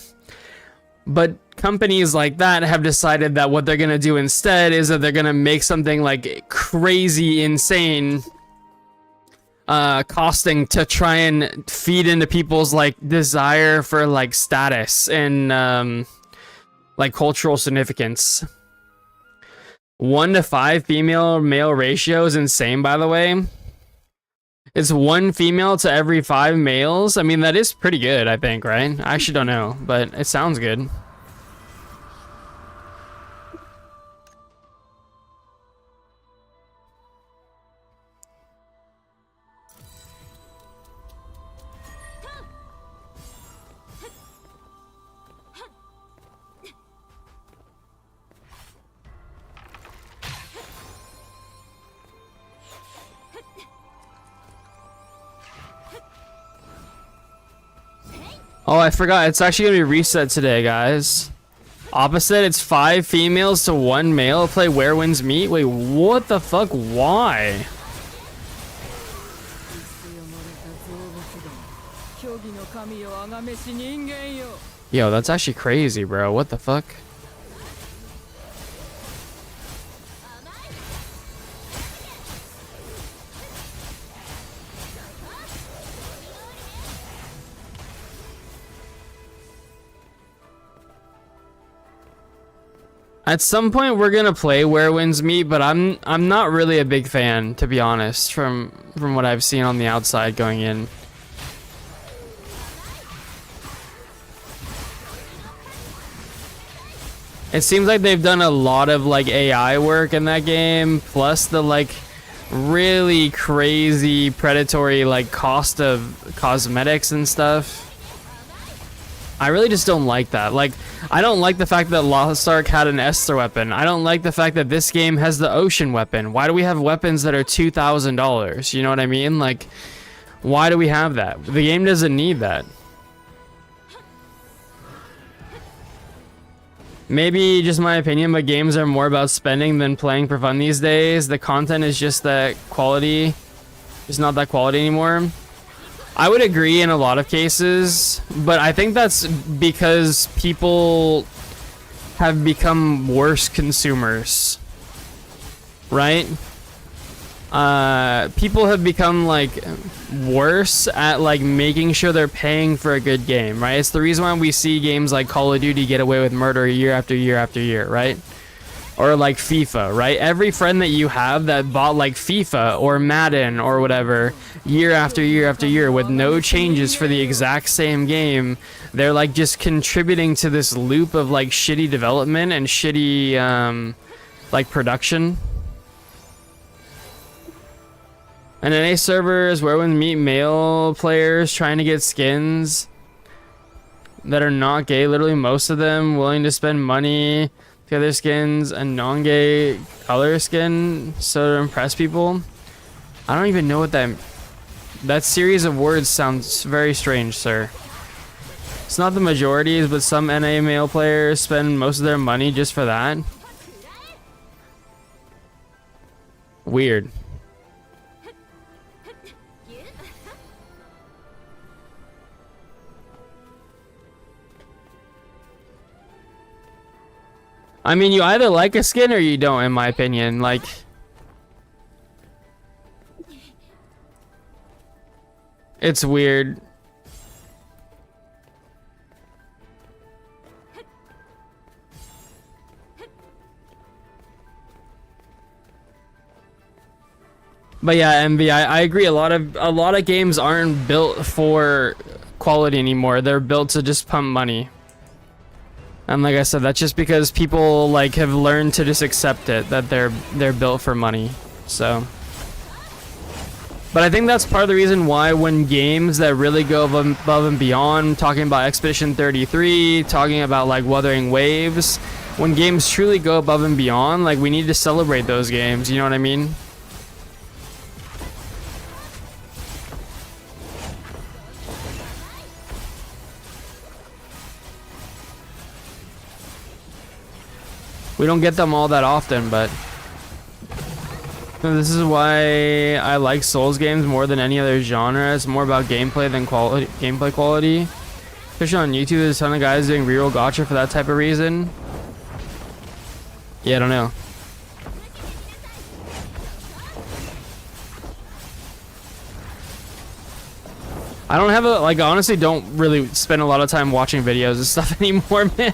But companies like that have decided that what they're going to do instead is that they're going to make something like crazy, insane costing to try and feed into people's like desire for like status and like cultural significance. 1 to 5 female male ratio is insane, by the way. It's 1 female to every 5 males. I mean, that is pretty good, I think, right? I actually don't know, but it sounds good. Oh, I forgot. It's actually going to be reset today, guys. Opposite, it's 5 females to 1 male. Play Where Winds Meet? Wait, what the fuck? Why? Yo, that's actually crazy, bro. What the fuck? At some point we're gonna play Where Winds Meet, but I'm not really a big fan, to be honest, from what I've seen on the outside going in. It seems like they've done a lot of like AI work in that game, plus the like really crazy predatory like cost of cosmetics and stuff. I really just don't like that. Like, I don't like the fact that Lost Ark had an Esther weapon. I don't like the fact that this game has the ocean weapon. Why do we have weapons that are $2,000? You know what I mean? Like, why do we have that? The game doesn't need that. Maybe just my opinion, but games are more about spending than playing for fun these days. The content is just that quality. It's not that quality anymore. I would agree in a lot of cases, but I think that's because people have become worse consumers, right? People have become like worse at like making sure they're paying for a good game, right? It's the reason why we see games like Call of Duty get away with murder year after year after year, right? Or like FIFA, right? Every friend that you have that bought like FIFA or Madden or whatever year after year after year with no changes for the exact same game, they're like just contributing to this loop of like shitty development and shitty like production. And NA servers where we meet male players trying to get skins that are not gay, literally most of them willing to spend money to other skins and non-gay color skin so to impress people. I don't even know what that series of words sounds very strange, sir. It's not the majorities, but some NA male players spend most of their money just for that. Weird. I mean, you either like a skin or you don't, in my opinion. Like, it's weird. But yeah, MV, I agree. A lot of games aren't built for quality anymore. They're built to just pump money. And like I said, that's just because people like have learned to just accept it, that they're built for money. So, but I think that's part of the reason why when games that really go above and beyond, talking about Expedition 33, talking about like Wuthering Waves, when games truly go above and beyond, like we need to celebrate those games, you know what I mean? We don't get them all that often, but this is why I like Souls games more than any other genre. It's more about gameplay than gameplay quality. Especially on YouTube, there's a ton of guys doing reroll gacha for that type of reason. Yeah, I don't know. I don't have a, like, I honestly don't really spend a lot of time watching videos and stuff anymore, man.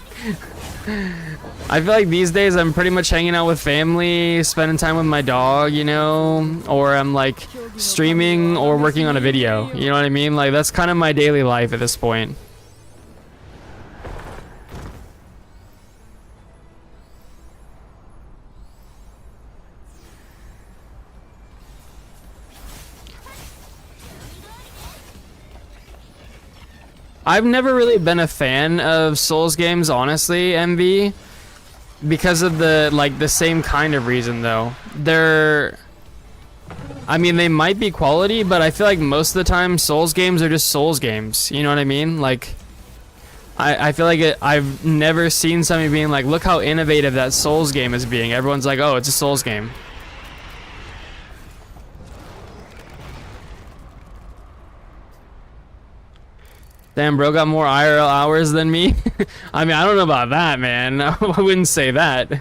I feel like these days I'm pretty much hanging out with family, spending time with my dog, you know, or I'm like streaming or working on a video, you know what I mean? Like that's kind of my daily life at this point. I've never really been a fan of Souls games, honestly, MV. Because of the same kind of reason though. I mean, they might be quality, but I feel like most of the time Souls games are just Souls games. You know what I mean? Like, I feel like I've never seen somebody being like, look how innovative that Souls game is being. Everyone's like, oh, it's a Souls game. Damn, bro got more IRL hours than me. I mean, I don't know about that, man. I wouldn't say that.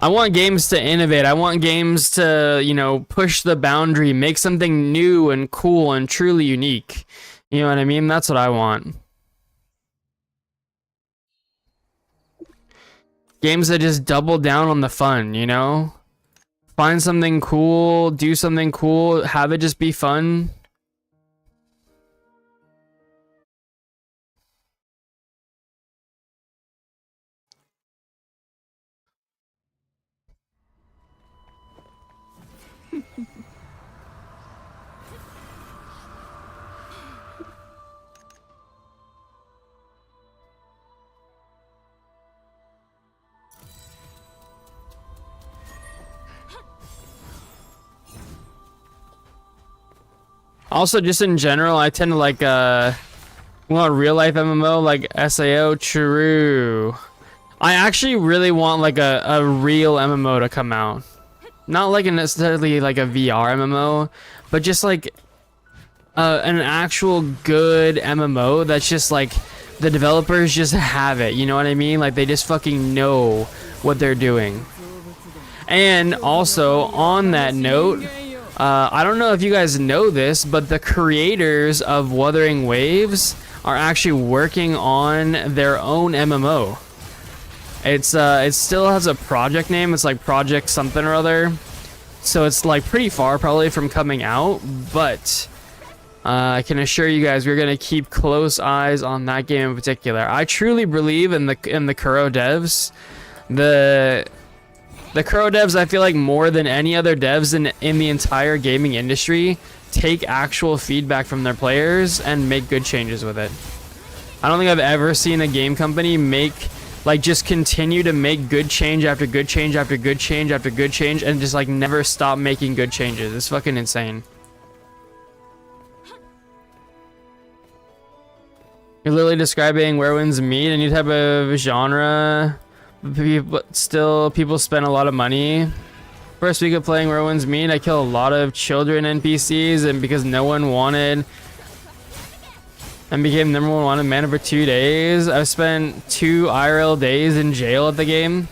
I want games to innovate. I want games to, you know, push the boundary, make something new and cool and truly unique. You know what I mean? That's what I want. Games that just double down on the fun, you know? Find something cool, do something cool, have it just be fun. Also, just in general, I tend to like, well, real life MMO, like SAO, true. I actually really want like a real MMO to come out. Not like necessarily like a VR MMO, but just like an actual good MMO that's just like the developers just have it, you know what I mean? Like they just fucking know what they're doing. And also, on that note, I don't know if you guys know this, but the creators of Wuthering Waves are actually working on their own MMO. It still has a project name. It's like Project something or other. So it's like pretty far probably from coming out, but I can assure you guys we're gonna keep close eyes on that game in particular. I truly believe in the Kuro devs. The Kuro devs, I feel like more than any other devs in the entire gaming industry, take actual feedback from their players and make good changes with it. I don't think I've ever seen a game company just continue to make good change after good change after good change after good change and just like never stop making good changes. It's fucking insane. You're literally describing Where Winds Meet, a new type of genre. People spend a lot of money. First week of playing Where Winds Meet, I killed a lot of children NPCs, and because no one wanted, and became number one wanted man for 2 days. I've spent 2 IRL days in jail at the game.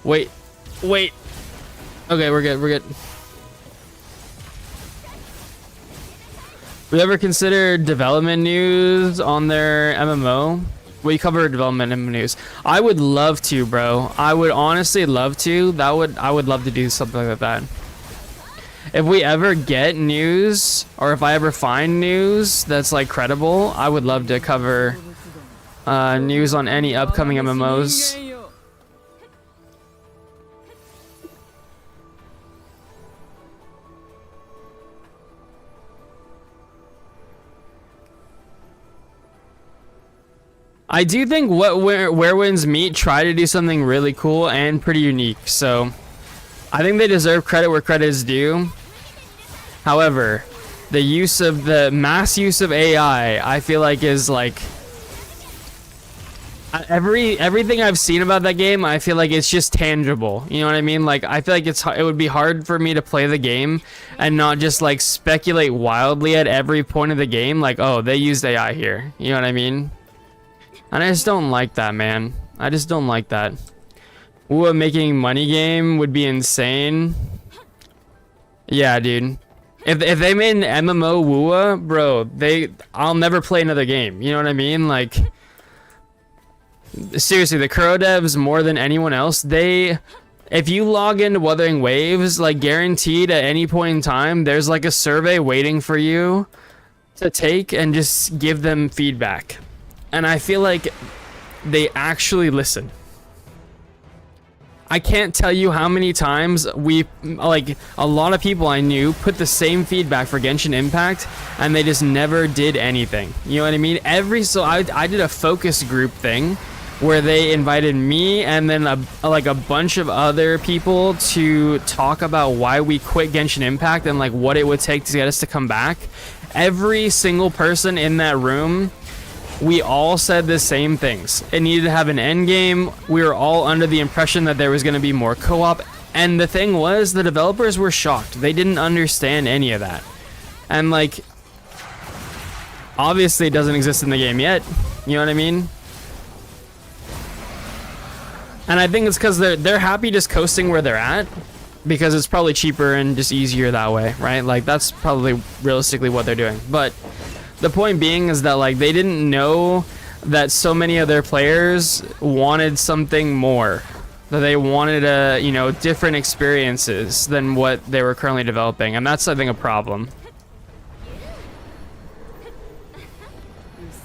Wait. Okay, we're good. We ever consider development news on their MMO? We cover development MMO news. I would love to, bro. I would honestly love to. I would love to do something like that. If we ever get news, or if I ever find news that's like credible, I would love to cover news on any upcoming MMOs. I do think Where Winds Meet try to do something really cool and pretty unique, so I think they deserve credit where credit is due. However, the mass use of AI, I feel like is like everything I've seen about that game, I feel like it's just tangible. You know what I mean? Like I feel like it would be hard for me to play the game and not just like speculate wildly at every point of the game, like, oh, they used AI here. You know what I mean? And I just don't like that, man. I just don't like that. Ooh, a making money game would be insane. Yeah, dude. If they made an MMO WUA, bro, I'll never play another game. You know what I mean? Like, seriously, the Kuro devs more than anyone else, if you log into Wuthering Waves, like guaranteed at any point in time, there's like a survey waiting for you to take and just give them feedback. And I feel like they actually listen. I can't tell you how many times like a lot of people I knew put the same feedback for Genshin Impact and they just never did anything. You know what I mean? I did a focus group thing where they invited me and then a bunch of other people to talk about why we quit Genshin Impact and like what it would take to get us to come back. Every single person in that room, we all said the same things. It needed to have an end game. We were all under the impression that there was going to be more co-op. And the thing was, the developers were shocked. They didn't understand any of that. And like, obviously it doesn't exist in the game yet. You know what I mean? And I think it's because they're happy just coasting where they're at, because it's probably cheaper and just easier that way, right? Like that's probably realistically what they're doing. But the point being is that like they didn't know that so many of their players wanted something more, that they wanted different experiences than what they were currently developing, and that's I think a problem.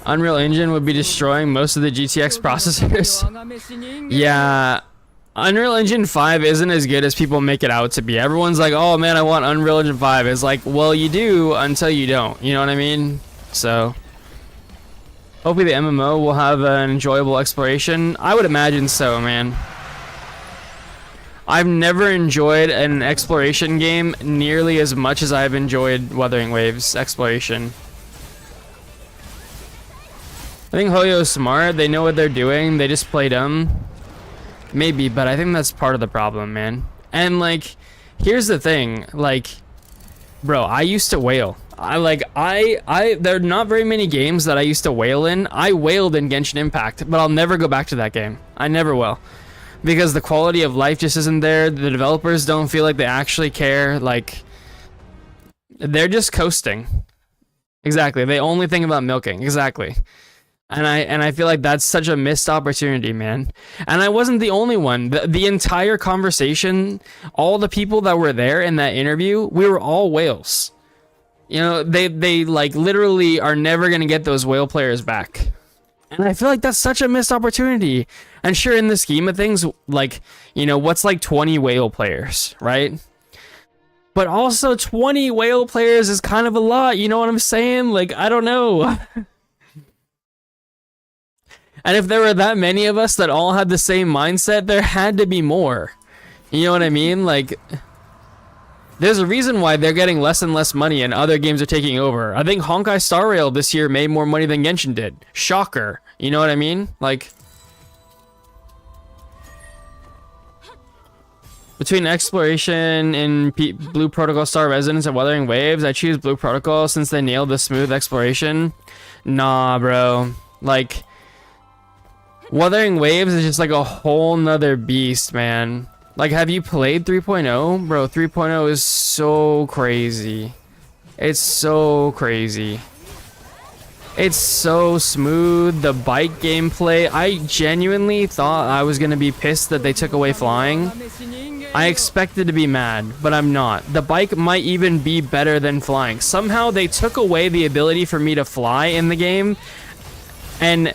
Unreal Engine would be destroying most of the GTX processors. Yeah, Unreal Engine 5 isn't as good as people make it out to be. Everyone's like, oh man, I want Unreal Engine 5. It's like, well, you do until you don't. You know what I mean? So hopefully the MMO will have an enjoyable exploration. I would imagine so, man. I've never enjoyed an exploration game nearly as much as I've enjoyed Wuthering Waves exploration. I think Hoyo's smart. They know what they're doing. They just play dumb. Maybe, but I think that's part of the problem, man. And like, here's the thing. Like, bro, I used to whale. There are not very many games that I used to whale in. I whaled in Genshin Impact, but I'll never go back to that game. I never will. Because the quality of life just isn't there. The developers don't feel like they actually care. Like, they're just coasting. Exactly. They only think about milking. Exactly. And I feel like that's such a missed opportunity, man. And I wasn't the only one. The entire conversation, all the people that were there in that interview, we were all whales. You know, they like literally are never going to get those whale players back. And I feel like that's such a missed opportunity. And sure, in the scheme of things, like, you know, what's like 20 whale players, right? But also 20 whale players is kind of a lot. You know what I'm saying? Like, I don't know. And if there were that many of us that all had the same mindset, there had to be more. You know what I mean? Like, there's a reason why they're getting less and less money and other games are taking over. I think Honkai Star Rail this year made more money than Genshin did. Shocker. You know what I mean? Like, between exploration in Blue Protocol Star Residence and Wuthering Waves, I choose Blue Protocol since they nailed the smooth exploration. Nah, bro. Like, Wuthering Waves is just like a whole nother beast, man. Like, have you played 3.0? Bro, 3.0 is so crazy. It's so crazy. It's so smooth. The bike gameplay, I genuinely thought I was gonna be pissed that they took away flying. I expected to be mad, but I'm not. The bike might even be better than flying. Somehow they took away the ability for me to fly in the game and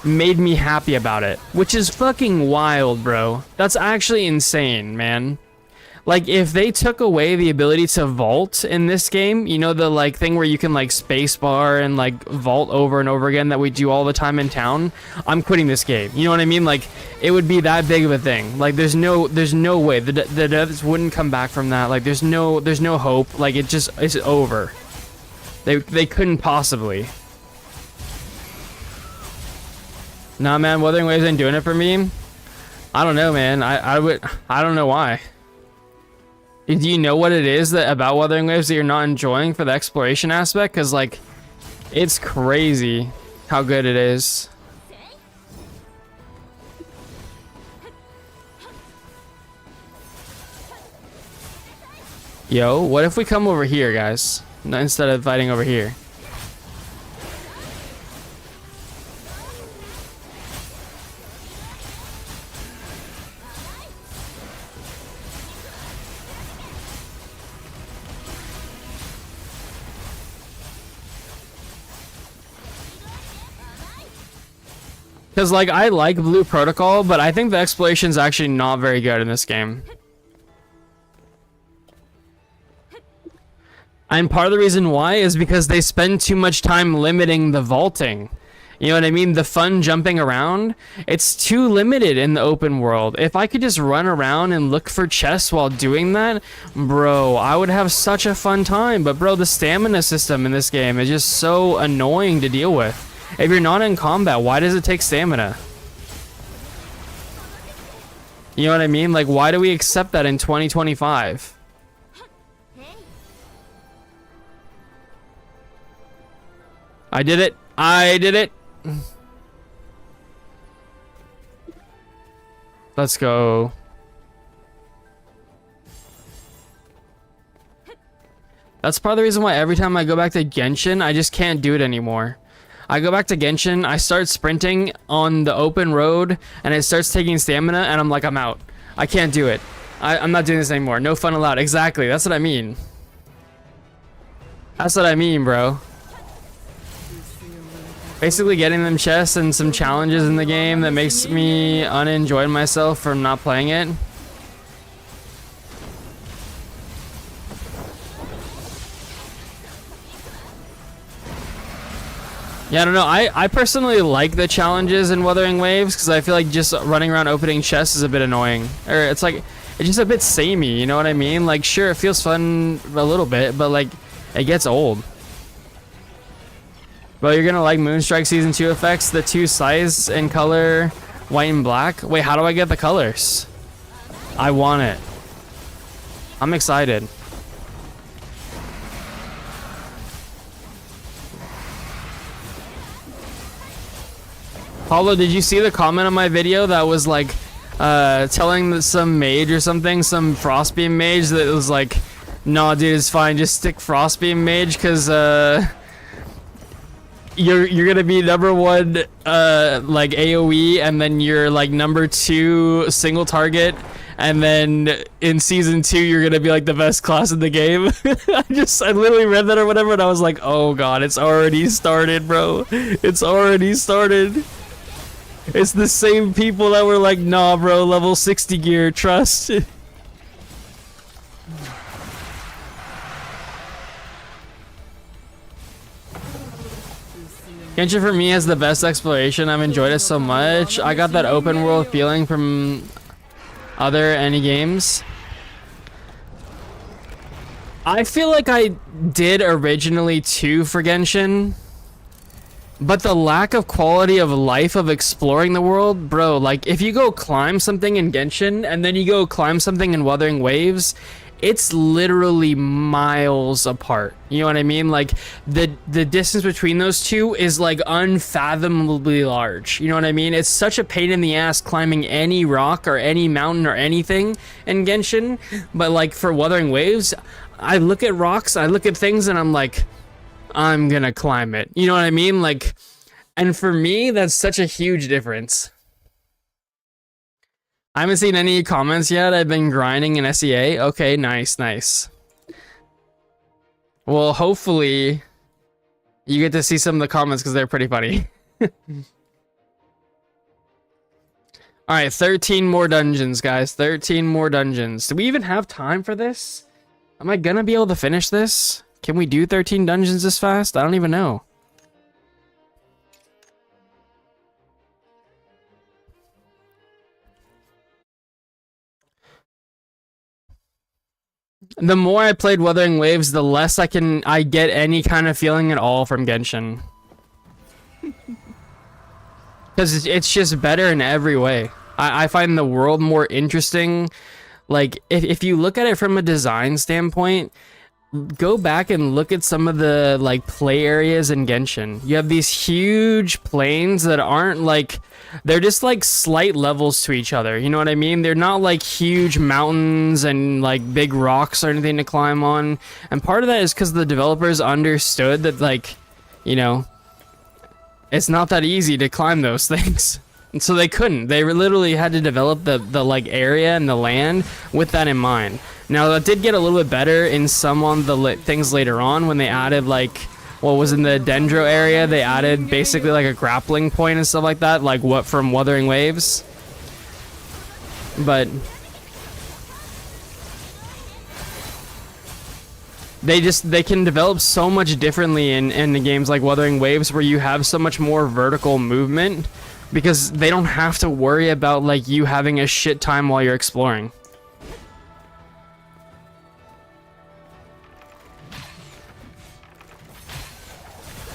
made me happy about it, which is fucking wild, bro. That's actually insane, man. Like, if they took away the ability to vault in this game, you know, the like thing where you can like spacebar and like vault over and over again that we do all the time in town, I'm quitting this game. You know what I mean? Like, it would be that big of a thing. Like, there's no way the devs wouldn't come back from that. Like, there's no hope. Like, it's over. They couldn't possibly. Nah, man, Wuthering Waves ain't doing it for me. I don't know, man. I don't know why. Do you know what it is that about Wuthering Waves that you're not enjoying for the exploration aspect? Because, like, it's crazy how good it is. Yo, what if we come over here, guys? Instead of fighting over here. Because, like, I like Blue Protocol, but I think the exploration's actually not very good in this game. And part of the reason why is because they spend too much time limiting the vaulting. You know what I mean? The fun jumping around, it's too limited in the open world. If I could just run around and look for chests while doing that, bro, I would have such a fun time. But, bro, the stamina system in this game is just so annoying to deal with. If you're not in combat, why does it take stamina? You know what I mean? Like, why do we accept that in 2025? I did it. I did it. Let's go. That's part of the reason why every time I go back to Genshin, I just can't do it anymore. I go back to Genshin, I start sprinting on the open road, and it starts taking stamina, and I'm like, I'm out. I can't do it. I'm not doing this anymore. No fun allowed. Exactly, that's what I mean. That's what I mean, bro. Basically getting them chests and some challenges in the game that makes me unenjoy myself from not playing it. Yeah, I don't know. I personally like the challenges in Wuthering Waves because I feel like just running around opening chests is a bit annoying. Or it's like, it's just a bit samey, you know what I mean? Like, sure, it feels fun a little bit, but like, it gets old. But you're gonna like Moonstrike Season 2 effects, the two size and color, white and black. Wait, how do I get the colors? I want it. I'm excited. Paulo, did you see the comment on my video that was like telling some mage or something, some Frostbeam mage, that it was like, nah dude, it's fine, just stick Frostbeam mage because you're gonna be number one like AoE, and then you're like number 2 single target, and then in season 2 you're gonna be like the best class in the game. I literally read that or whatever, and I was like, oh god, it's already started, bro. It's already started. It's the same people that were like, nah bro, level 60 gear, trust. Genshin for me has the best exploration. I've enjoyed it so much. I got that open world feeling from other any games. I feel like I did originally too for Genshin. But the lack of quality of life of exploring the world, bro, like if you go climb something in Genshin and then you go climb something in Wuthering Waves, it's literally miles apart. You know what I mean? Like the distance between those two is like unfathomably large. You know what I mean? It's such a pain in the ass climbing any rock or any mountain or anything in Genshin, but like for Wuthering Waves, I look at rocks, I look at things, and I'm like, I'm gonna climb it. You know what I mean? Like, and for me, that's such a huge difference. I haven't seen any comments yet. I've been grinding in SEA. Okay, nice, nice. Well, hopefully you get to see some of the comments because they're pretty funny. Alright, 13 more dungeons, guys. 13 more dungeons. Do we even have time for this? Am I gonna be able to finish this? Can we do 13 dungeons this fast? I don't even know. The more I played Wuthering Waves, the less I get any kind of feeling at all from Genshin. Because it's just better in every way. I find the world more interesting. Like, if you look at it from a design standpoint, go back and look at some of the, like, play areas in Genshin. You have these huge plains that aren't, like... They're just, like, slight levels to each other. You know what I mean? They're not, like, huge mountains and, like, big rocks or anything to climb on. And part of that is because the developers understood that, like, you know... It's not that easy to climb those things. And so they couldn't. They literally had to develop the like area and the land with that in mind. Now that did get a little bit better in some on the things later on when they added like what was in the Dendro area. They added basically like a grappling point and stuff like that, like what from Wuthering Waves. But they can develop so much differently in the games like Wuthering Waves where you have so much more vertical movement because they don't have to worry about like you having a shit time while you're exploring.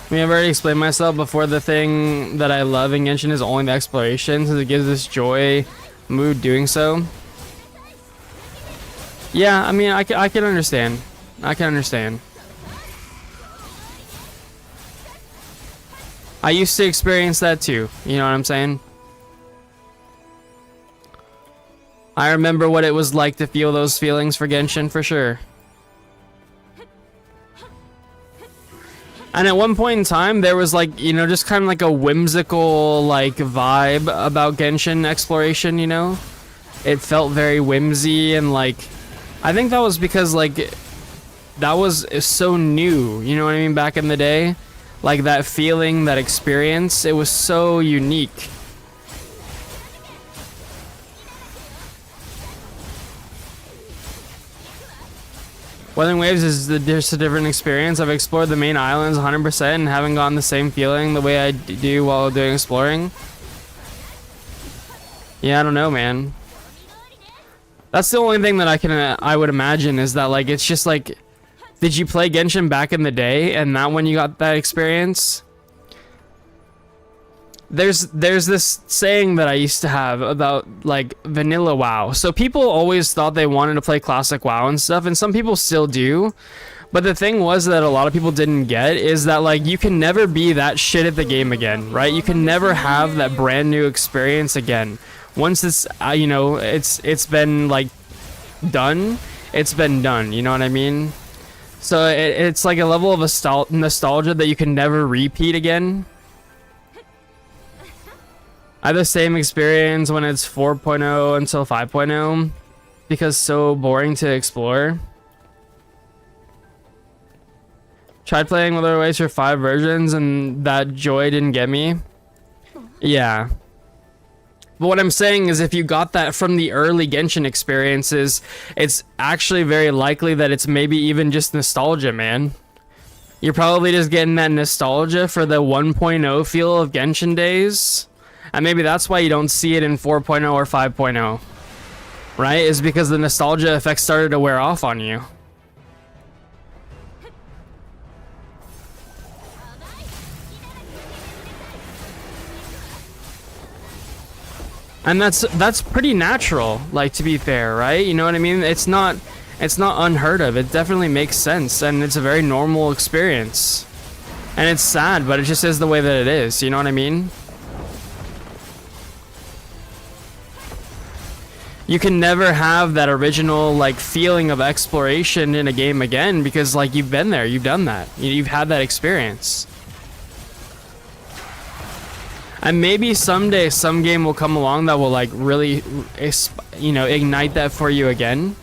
I mean, I've already explained myself before. The thing that I love in Genshin is only the exploration, since it gives this joy mood doing so. Yeah, I mean, I can understand. I can understand. I used to experience that too. You know what I'm saying? I remember what it was like to feel those feelings for Genshin for sure. And at one point in time, there was like, you know, just kind of like a whimsical like vibe about Genshin exploration, you know? It felt very whimsy and like, I think that was because like, that was so new, you know what I mean, back in the day? Like that feeling, that experience, it was so unique. Wuthering Waves is just a different experience. I've explored the main islands 100% and haven't gotten the same feeling the way I do while doing exploring. Yeah, I don't know, man. That's the only thing that I would imagine is that like it's just like, did you play Genshin back in the day and that when you got that experience? There's this saying that I used to have about like vanilla WoW. So people always thought they wanted to play classic WoW and stuff, and some people still do. But the thing was that a lot of people didn't get is that like you can never be that shit at the game again, right? You can never have that brand new experience again. Once it's you know, it's been like done, it's been done, you know what I mean? So it's like a level of nostalgia that you can never repeat again. I have the same experience when it's 4.0 until 5.0 because it's so boring to explore. Tried playing Wuthering Waves for 5 versions and that joy didn't get me. Yeah. But what I'm saying is if you got that from the early Genshin experiences, it's actually very likely that it's maybe even just nostalgia, man. You're probably just getting that nostalgia for the 1.0 feel of Genshin days. And maybe that's why you don't see it in 4.0 or 5.0. Right? Is because the nostalgia effect started to wear off on you. And that's pretty natural, like, to be fair, right? You know what I mean? It's not unheard of. It definitely makes sense, and it's a very normal experience. And it's sad, but it just is the way that it is, you know what I mean? you can never have that original like feeling of exploration in a game again, because like you've been there, you've done that, you've had that experience. And maybe someday some game will come along that will like really, you know, ignite that for you again.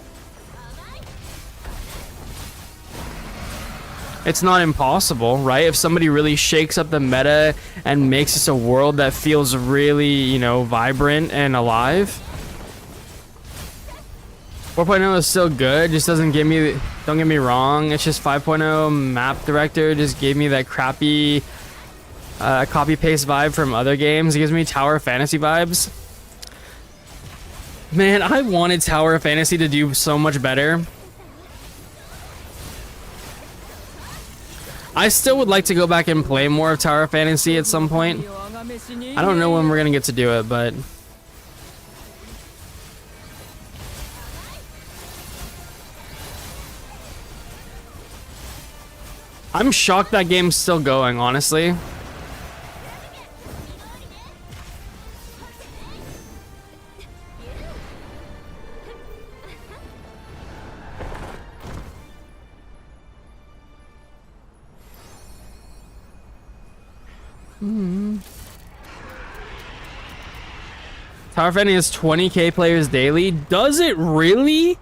It's not impossible, right? If somebody really shakes up the meta and makes this a world that feels really, you know, vibrant and alive. 4.0 is still good, just doesn't give me, don't get me wrong, it's just 5.0 map director just gave me that crappy copy paste vibe from other games. It gives me Tower of Fantasy vibes. Man, I wanted Tower of Fantasy to do so much better. I still would like to go back and play more of Tower of Fantasy at some point. I don't know when we're gonna get to do it, but I'm shocked that game's still going, honestly. Tower of Fantasy has 20k players daily. Does it really?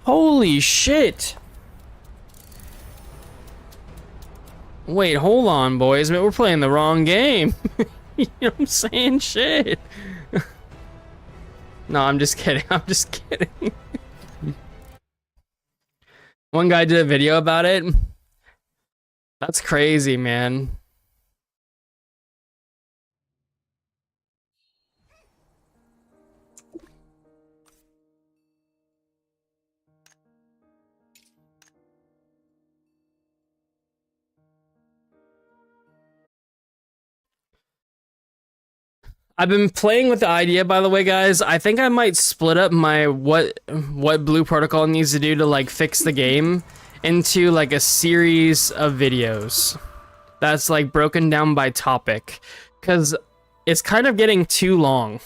Holy shit. Wait, hold on, boys. Man, we're playing the wrong game. You know what I'm saying? Shit. No, I'm just kidding. I'm just kidding. One guy did a video about it. That's crazy, man. I've been playing with the idea, by the way, guys. I think I might split up my what Blue Protocol needs to do to like fix the game into like a series of videos that's like broken down by topic, because it's kind of getting too long.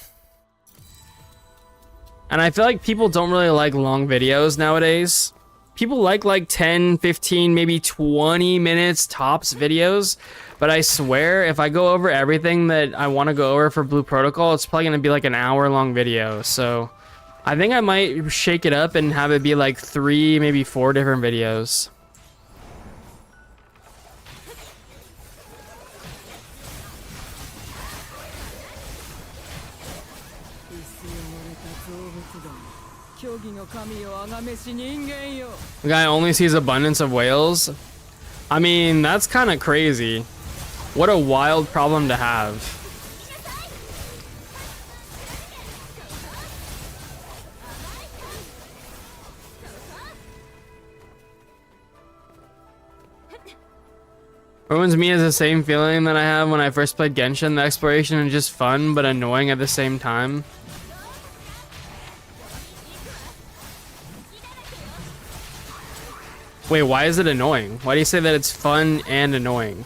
And I feel like people don't really like long videos nowadays. People like 10, 15, maybe 20 minutes tops videos. But I swear, if I go over everything that I want to go over for Blue Protocol, it's probably going to be like an hour-long video. So I think I might shake it up and have it be like 3, maybe 4 different videos. The guy only sees abundance of whales. I mean, that's kind of crazy. What a wild problem to have. Ruins Me has the same feeling that I have when I first played Genshin. The exploration is just fun, but annoying at the same time. Wait, why is it annoying? Why do you say that it's fun and annoying?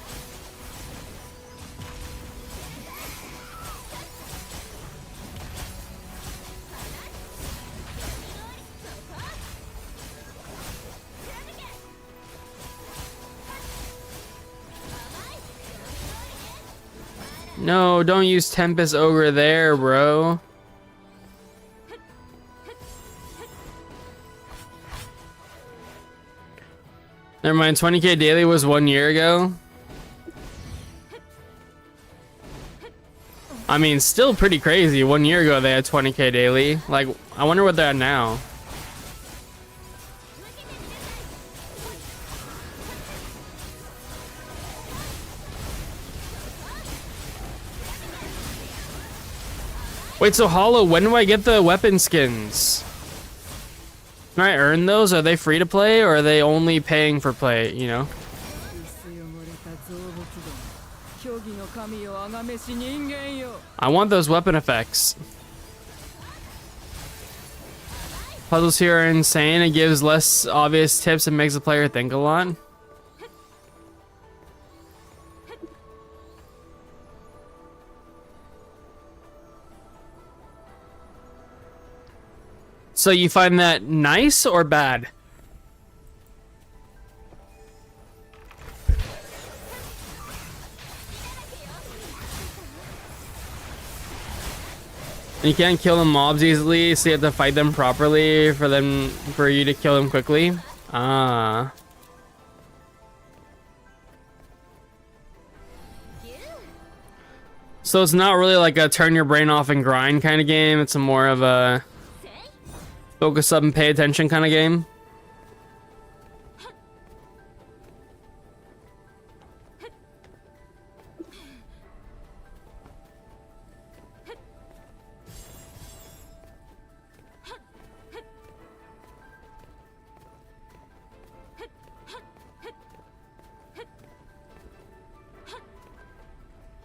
No, don't use Tempest Ogre there, bro. Never mind, 20k daily was 1 year ago. I mean, still pretty crazy. 1 year ago they had 20k daily. Like, I wonder what they're at now. Wait, so Hollow, when do I get the weapon skins? Can I earn those? Are they free to play, or are they only paying for play, you know? I want those weapon effects. Puzzles here are insane. It gives less obvious tips and makes the player think a lot. So you find that nice or bad? You can't kill the mobs easily, so you have to fight them properly for you to kill them quickly. Ah. So it's not really like a turn your brain off and grind kind of game. It's a more of a focus up and pay attention kind of game.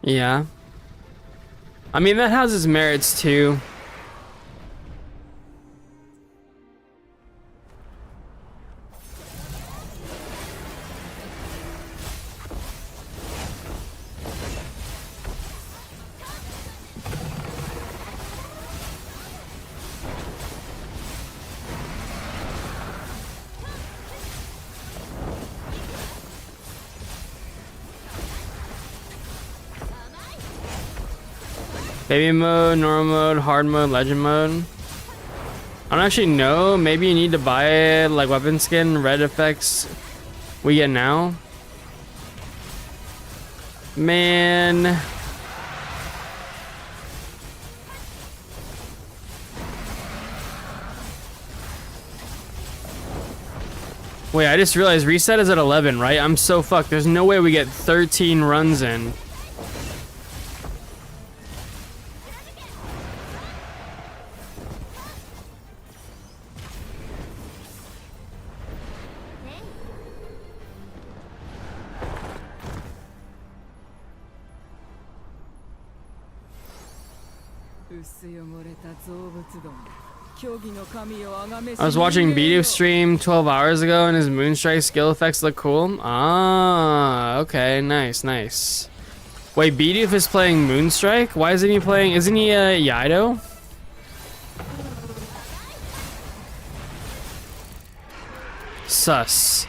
Yeah. I mean, that has its merits too. Baby mode, normal mode, hard mode, legend mode. I don't actually know. Maybe you need to buy it, like weapon skin, red effects we get now. Man. Wait, I just realized reset is at 11, right? I'm so fucked. There's no way we get 13 runs in. I was watching Bidoof stream 12 hours ago and his Moonstrike skill effects look cool. Ah, okay, nice, nice. Wait, Bidoof is playing Moonstrike? Why isn't he playing? Isn't he a Yaido? Sus.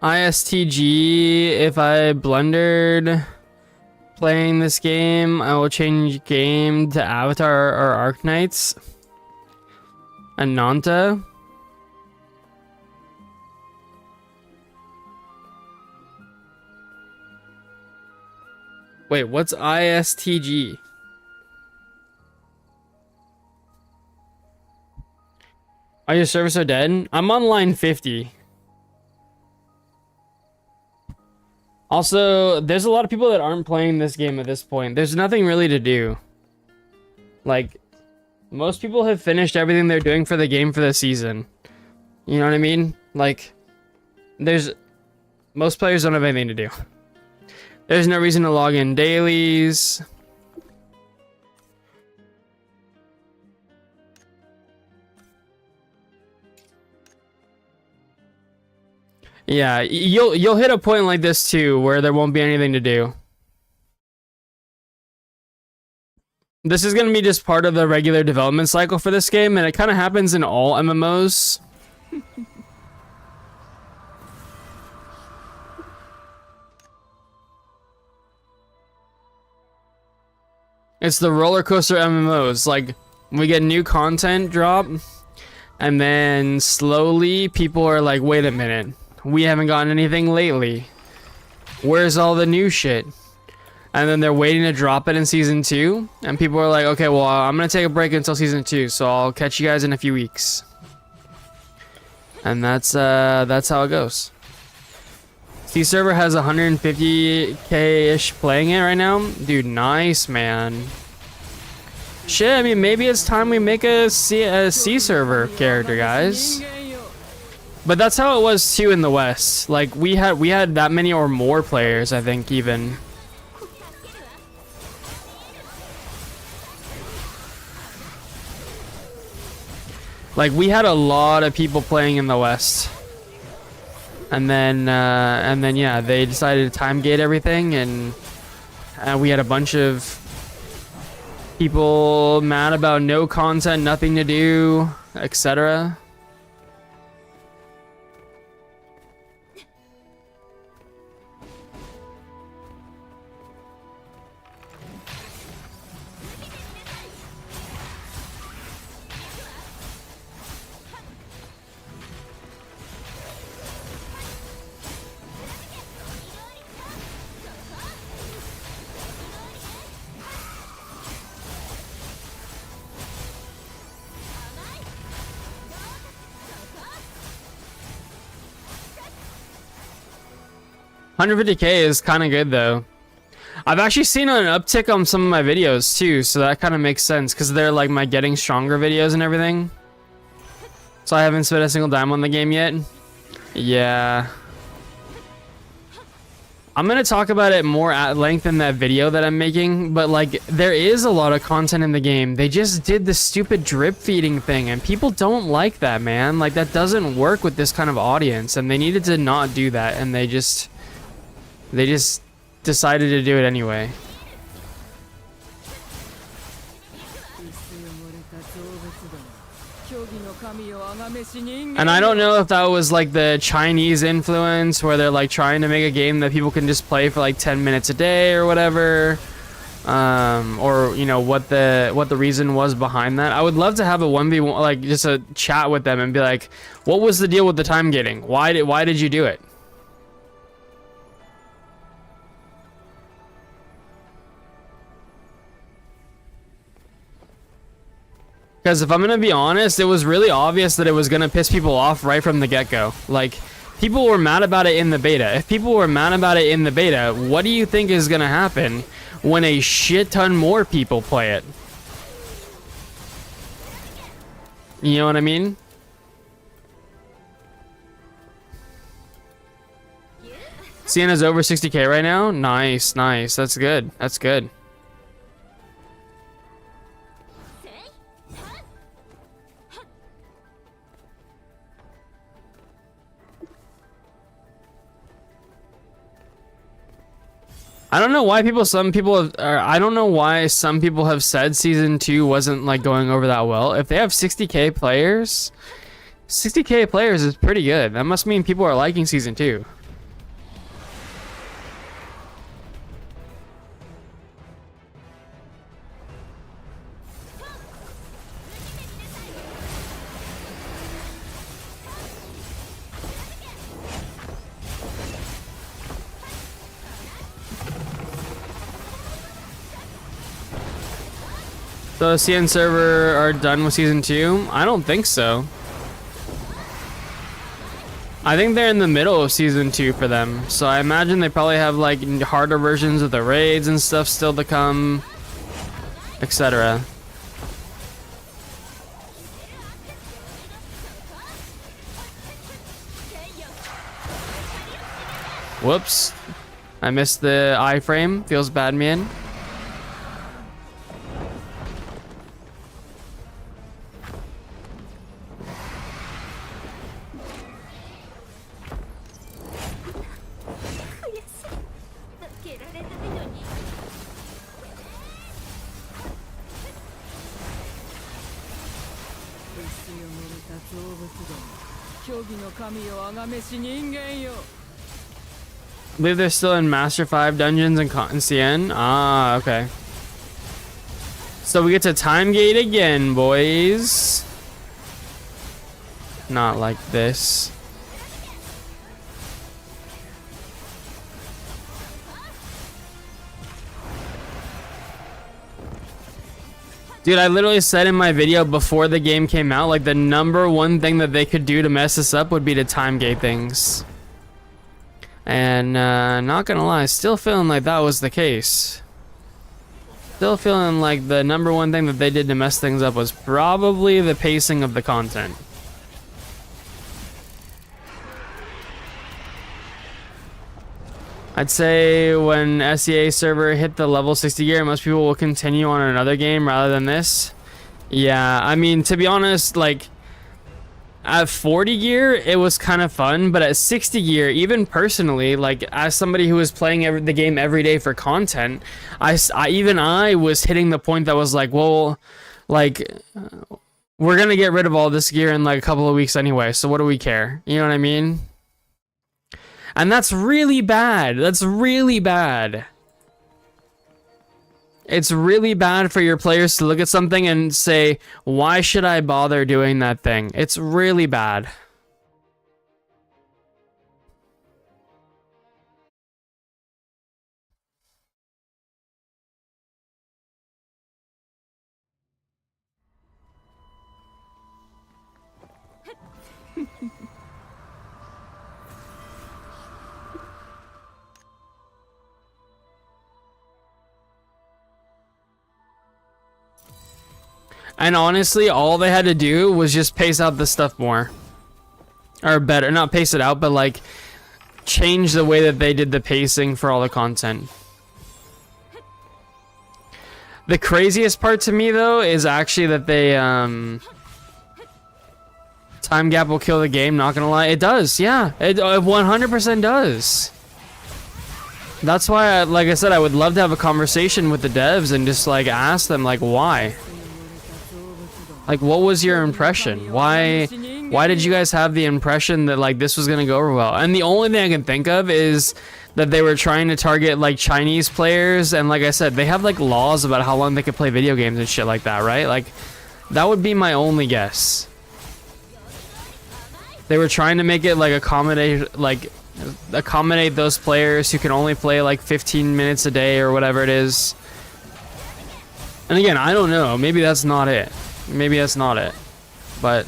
ISTG, if I blundered playing this game, I will change game to Avatar or Arknights. Ananta. Wait, what's ISTG? Are your servers so dead? I'm on line 50. Also, there's a lot of people that aren't playing this game at this point. There's nothing really to do. Like, most people have finished everything they're doing for the game for the season. You know what I mean? Like, most players don't have anything to do. There's no reason to log in dailies. Yeah, you'll hit a point like this too where there won't be anything to do. This is going to be just part of the regular development cycle for this game, and it kind of happens in all MMOs. It's the roller coaster MMOs. Like, we get new content drop, and then slowly people are like, wait a minute, we haven't gotten anything lately. Where's all the new shit? And then they're waiting to drop it in season 2, and people are like, okay, well, I'm gonna take a break until season 2, so I'll catch you guys in a few weeks. And that's how it goes. Sea server has 150k-ish playing it right now. Dude, nice, man. Shit, I mean, maybe it's time we make a sea server character, guys. But that's how it was too in the West. Like, we had that many or more players, I think, even. Like, we had a lot of people playing in the West. And then yeah, they decided to time gate everything, and we had a bunch of people mad about no content, nothing to do, etc. $150k is kind of good though. I've actually seen an uptick on some of my videos too, so that kind of makes sense because they're like my getting stronger videos and everything. So I haven't spent a single dime on the game yet. Yeah. I'm gonna talk about it more at length in that video that I'm making, but like, there is a lot of content in the game. They just did the stupid drip feeding thing, and people don't like that, man. Like, that doesn't work with this kind of audience, and they needed to not do that, and they just decided to do it anyway. And I don't know if that was like the Chinese influence where they're like trying to make a game that people can just play for like 10 minutes a day or whatever, or you know what the reason was behind that. I would love to have a 1v1, like just a chat with them and be like, what was the deal with the time gating? Why did you do it? Because if I'm gonna be honest, it was really obvious that it was gonna piss people off right from the get-go. Like, people were mad about it in the beta. If people were mad about it in the beta, what do you think is gonna happen when a shit ton more people play it? You know what I mean? Sienna's over 60k right now? Nice, nice. That's good. That's good. I don't know why some people have said season 2 wasn't like going over that well. If they have 60k players, 60k players is pretty good. That must mean people are liking season 2. So CN server are done with season 2? I don't think so. I think they're in the middle of season 2 for them. So I imagine they probably have like harder versions of the raids and stuff still to come, etc. Whoops. I missed the iframe. Feels bad, man. I believe they're still in Master 5 dungeons and CN. Ah, okay. So we get to time gate again, boys. Not like this. Dude, I literally said in my video before the game came out, like the #1 thing that they could do to mess us up would be to time gate things. And not gonna lie, still feeling like that was the case. Still feeling like the #1 thing that they did to mess things up was probably the pacing of the content. I'd say when SEA server hit the level 60 gear, most people will continue on another game rather than this. Yeah, I mean, to be honest, like, at 40 gear, it was kind of fun, but at 60 gear, even personally, like, as somebody who was playing the game every day for content, I was hitting the point that was like, well, like, we're gonna get rid of all this gear in like a couple of weeks anyway, so what do we care? You know what I mean? And that's really bad. That's really bad. It's really bad for your players to look at something and say, why should I bother doing that thing? It's really bad. And honestly, all they had to do was just pace out the stuff more. Or better, not pace it out, but like change the way that they did the pacing for all the content. The craziest part to me though is actually that they time gap will kill the game, not gonna lie. It does, yeah. It 100% does. That's why, like I said, I would love to have a conversation with the devs and just like ask them like why. Like, what was your impression? Why did you guys have the impression that like this was gonna go over well? And the only thing I can think of is that they were trying to target like Chinese players, and like I said, they have like laws about how long they could play video games and shit like that, right? Like, that would be my only guess. They were trying to make it like accommodate those players who can only play like 15 minutes a day or whatever it is. And again, I don't know. Maybe that's not it. Maybe that's not it. But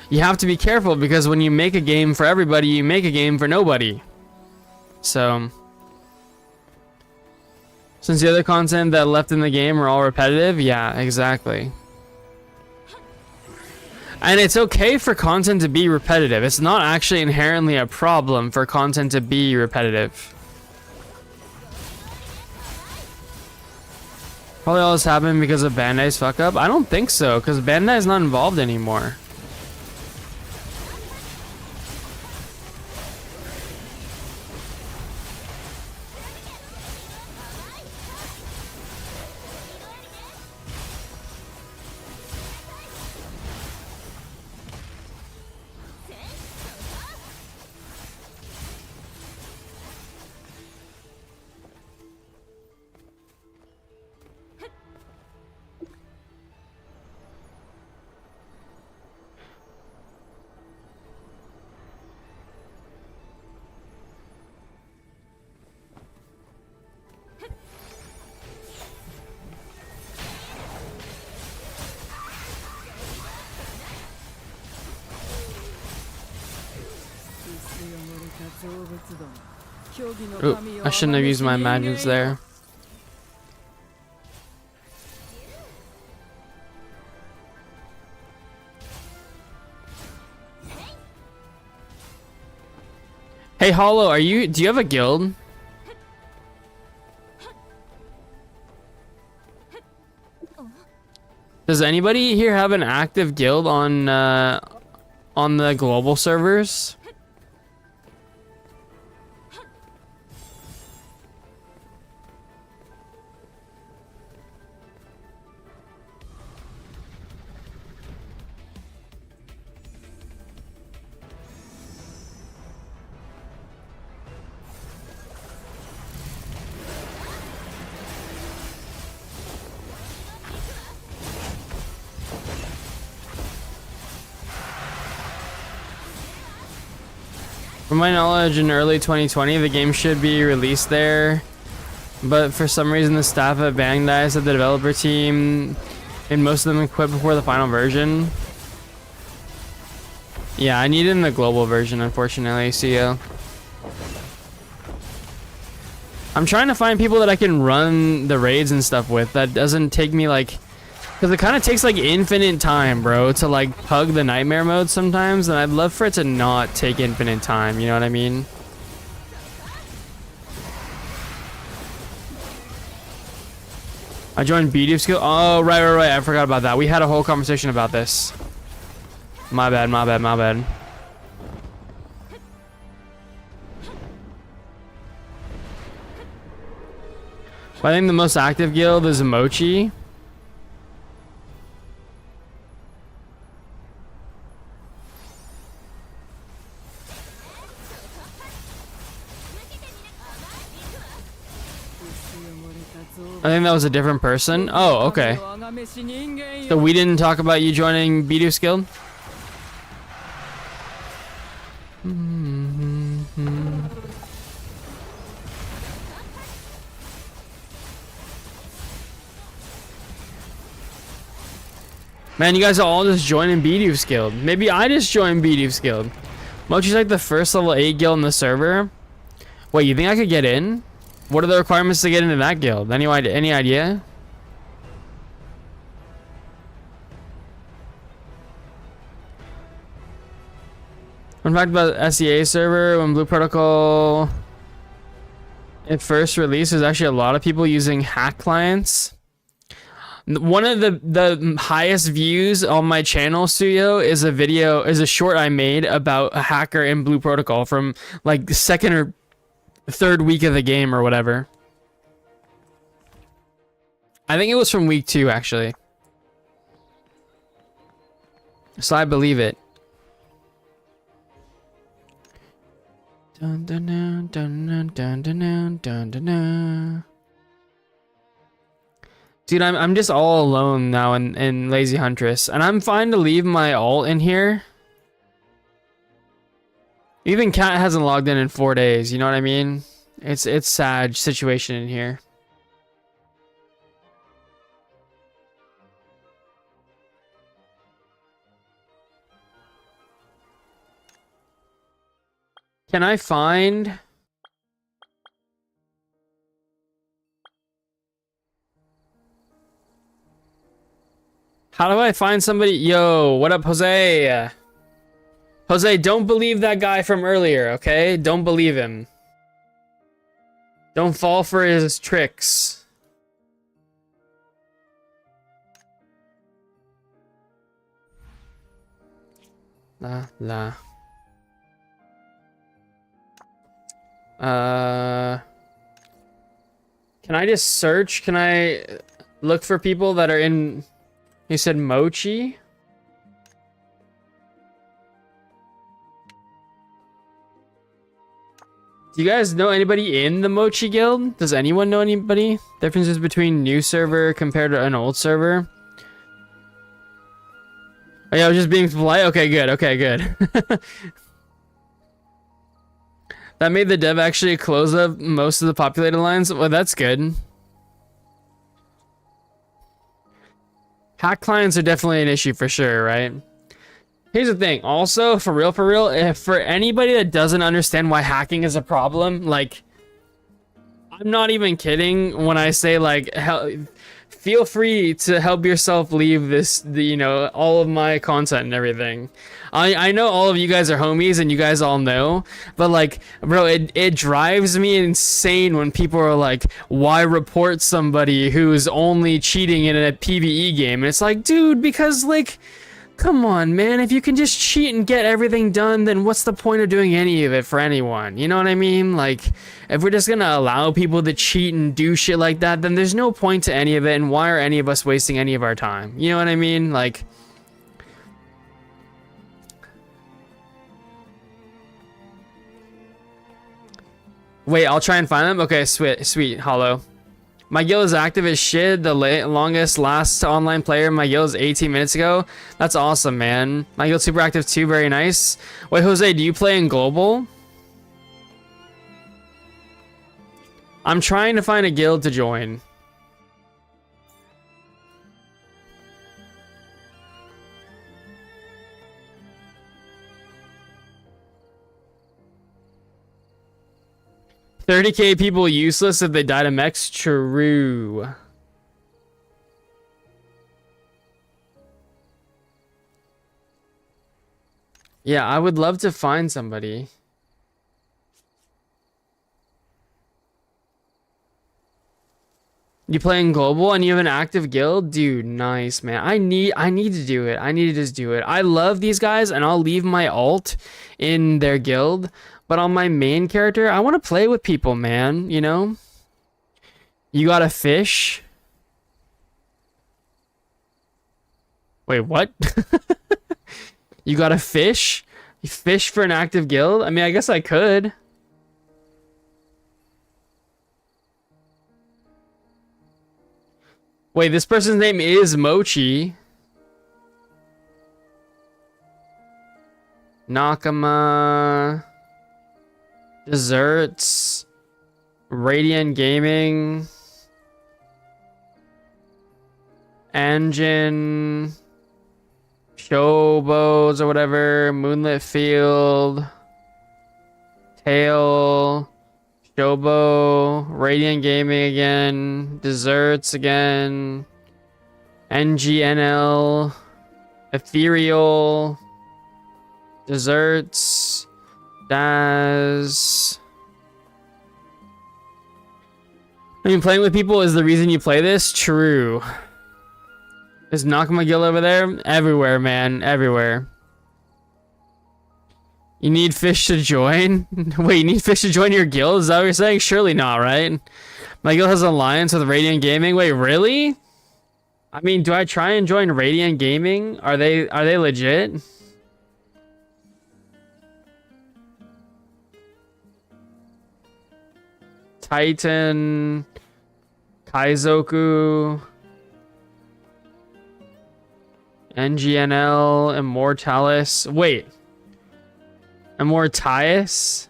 you have to be careful, because when you make a game for everybody, you make a game for nobody. So since the other content that left in the game are all repetitive, yeah, exactly. And it's okay for content to be repetitive. It's not actually inherently a problem for content to be repetitive. Probably all this happened because of Bandai's fuck up. I don't think so, because Bandai's not involved anymore. Ooh, I shouldn't have used my imagines there. Hey Hollow, do you have a guild? Does anybody here have an active guild on the global servers? From my knowledge, in early 2020, the game should be released there, but for some reason the staff at Bandai said the developer team and most of them quit before the final version. Yeah, I need it in the global version, unfortunately, CEO. I'm trying to find people that I can run the raids and stuff with that doesn't take me like... Because it kind of takes like infinite time, bro, to like pug the nightmare mode sometimes, and I'd love for it to not take infinite time, you know what I mean? I joined BDF skill. Oh, right. I forgot about that. We had a whole conversation about this. My bad. But I think the most active guild is Mochi. I think that was a different person. Oh, okay. So we didn't talk about you joining Bidoof Guild? Man, you guys are all just joining Bidoof's Guild. Maybe I just joined Bidoof's Guild. Mochi's like the first level 8 guild in the server. Wait, you think I could get in? What are the requirements to get into that guild? Any idea? Fun fact about SEA server, when Blue Protocol it first released, there's actually a lot of people using hack clients. One of the highest views on my channel, Suyo, is a short I made about a hacker in Blue Protocol from like the second or third week of the game or whatever. I think it was from week 2 actually. So I believe it. Dun dun dun dun dun dun dun dun dun dun. Dude, I'm just all alone now in Lazy Huntress, and I'm fine to leave my alt in here. Even Cat hasn't logged in 4 days, you know what I mean? It's sad situation in here. Can I find... How do I find somebody? Yo, what up, Jose? Jose, don't believe that guy from earlier, okay? Don't believe him. Don't fall for his tricks. La la. Can I just search? Can I look for people that are in... You said Mochi? Do you guys know anybody in the Mochi guild? Does anyone know anybody? Differences between new server compared to an old server? Oh yeah, I was just being polite? Okay, good. Okay, good. That made the dev actually close up most of the populated lines? Well, that's good. Hack clients are definitely an issue for sure, right? Here's the thing. Also, for real, if for anybody that doesn't understand why hacking is a problem, like, I'm not even kidding when I say, like, feel free to help yourself leave this, you know, all of my content and everything. I know all of you guys are homies and you guys all know, but like, bro, it drives me insane when people are like, why report somebody who's only cheating in a PvE game? And it's like, dude, because like, come on, man, if you can just cheat and get everything done, then what's the point of doing any of it for anyone? You know what I mean? Like, if we're just gonna allow people to cheat and do shit like that, then there's no point to any of it, and why are any of us wasting any of our time? You know what I mean? Like, wait, I'll try and find them? Okay, sweet, Hollow. My guild is active as shit. The longest last online player in my guild is 18 minutes ago. That's awesome, man. My guild's super active too, very nice. Wait, Jose, do you play in global? I'm trying to find a guild to join. $30K people useless if they die to mechs? True. Yeah, I would love to find somebody. You playing global and you have an active guild? Dude, nice, man. I need to do it. I need to just do it. I love these guys and I'll leave my alt in their guild, but on my main character, I want to play with people, man, you know? You got a fish? Wait, what? You got a fish? You fish for an active guild? I mean, I guess I could. Wait, this person's name is Mochi. Nakama. Desserts. Radiant Gaming. Engine. Showbows or whatever. Moonlit Field. Tail. Showbow, Radiant Gaming again, Desserts again, NGNL, Ethereal, Desserts, Daz. I mean, playing with people is the reason you play this? True. Is Nakama Guild over there? Everywhere, man. Everywhere. You need fish to join? Wait, you need fish to join your guild? Is that what you're saying? Surely not, right? My guild has an alliance with Radiant Gaming. Wait, really? I mean, do I try and join Radiant Gaming? Are they legit? Titan, Kaizoku, NGNL, Immortalis. Wait. Immortize?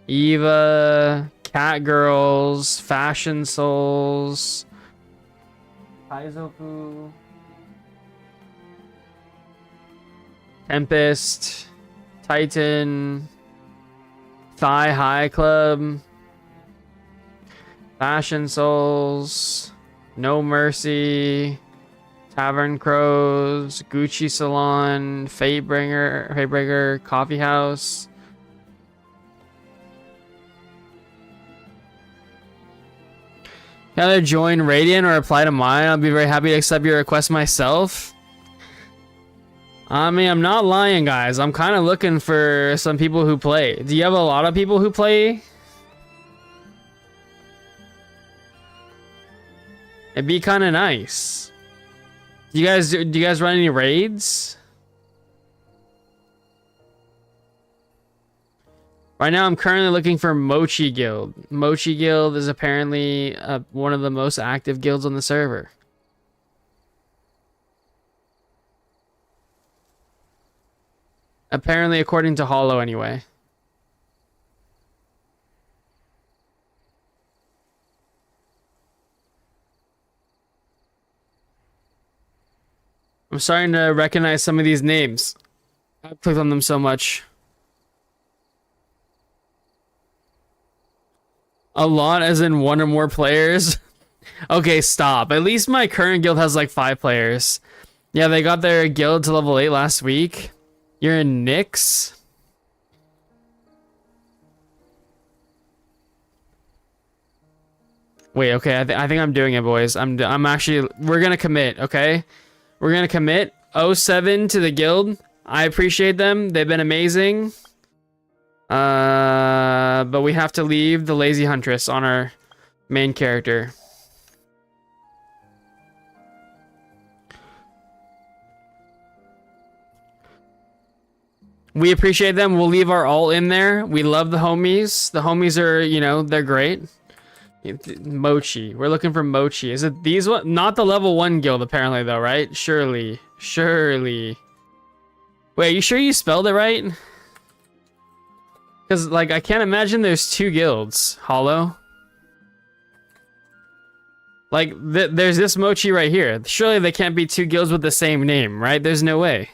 Eva, Cat Girls, Fashion Souls, Kaizoku, Tempest, Titan, Thigh High Club, Fashion Souls, No Mercy, Tavern Crows, Gucci Salon, Fatebringer, Coffee House. Can either join Radiant or apply to mine. I'll be very happy to accept your request myself. I mean, I'm not lying, guys. I'm kind of looking for some people who play. Do you have a lot of people who play? It'd be kind of nice. Do you guys run any raids? Right now, I'm currently looking for Mochi Guild. Mochi Guild is apparently one of the most active guilds on the server. Apparently, according to Hollow, anyway. I'm starting to recognize some of these names. I've clicked on them so much. A lot as in one or more players? Okay, stop. At least my current guild has like 5 players. Yeah, they got their guild to level 8 last week. You're in Nyx? Wait, okay, I think I'm doing it, boys. I'm actually... We're gonna commit, okay? We're gonna commit 07 to the guild. I appreciate them. They've been amazing. But we have to leave the Lazy Huntress on our main character. We appreciate them. We'll leave our all in there. We love the homies. The homies are, you know, they're great. Mochi. We're looking for Mochi. Is it these one? Not the level 1 guild, apparently, though, right? Surely. Wait, are you sure you spelled it right? Because, like, I can't imagine there's two guilds. Hollow. Like, there's this Mochi right here. Surely there can't be two guilds with the same name, right? There's no way.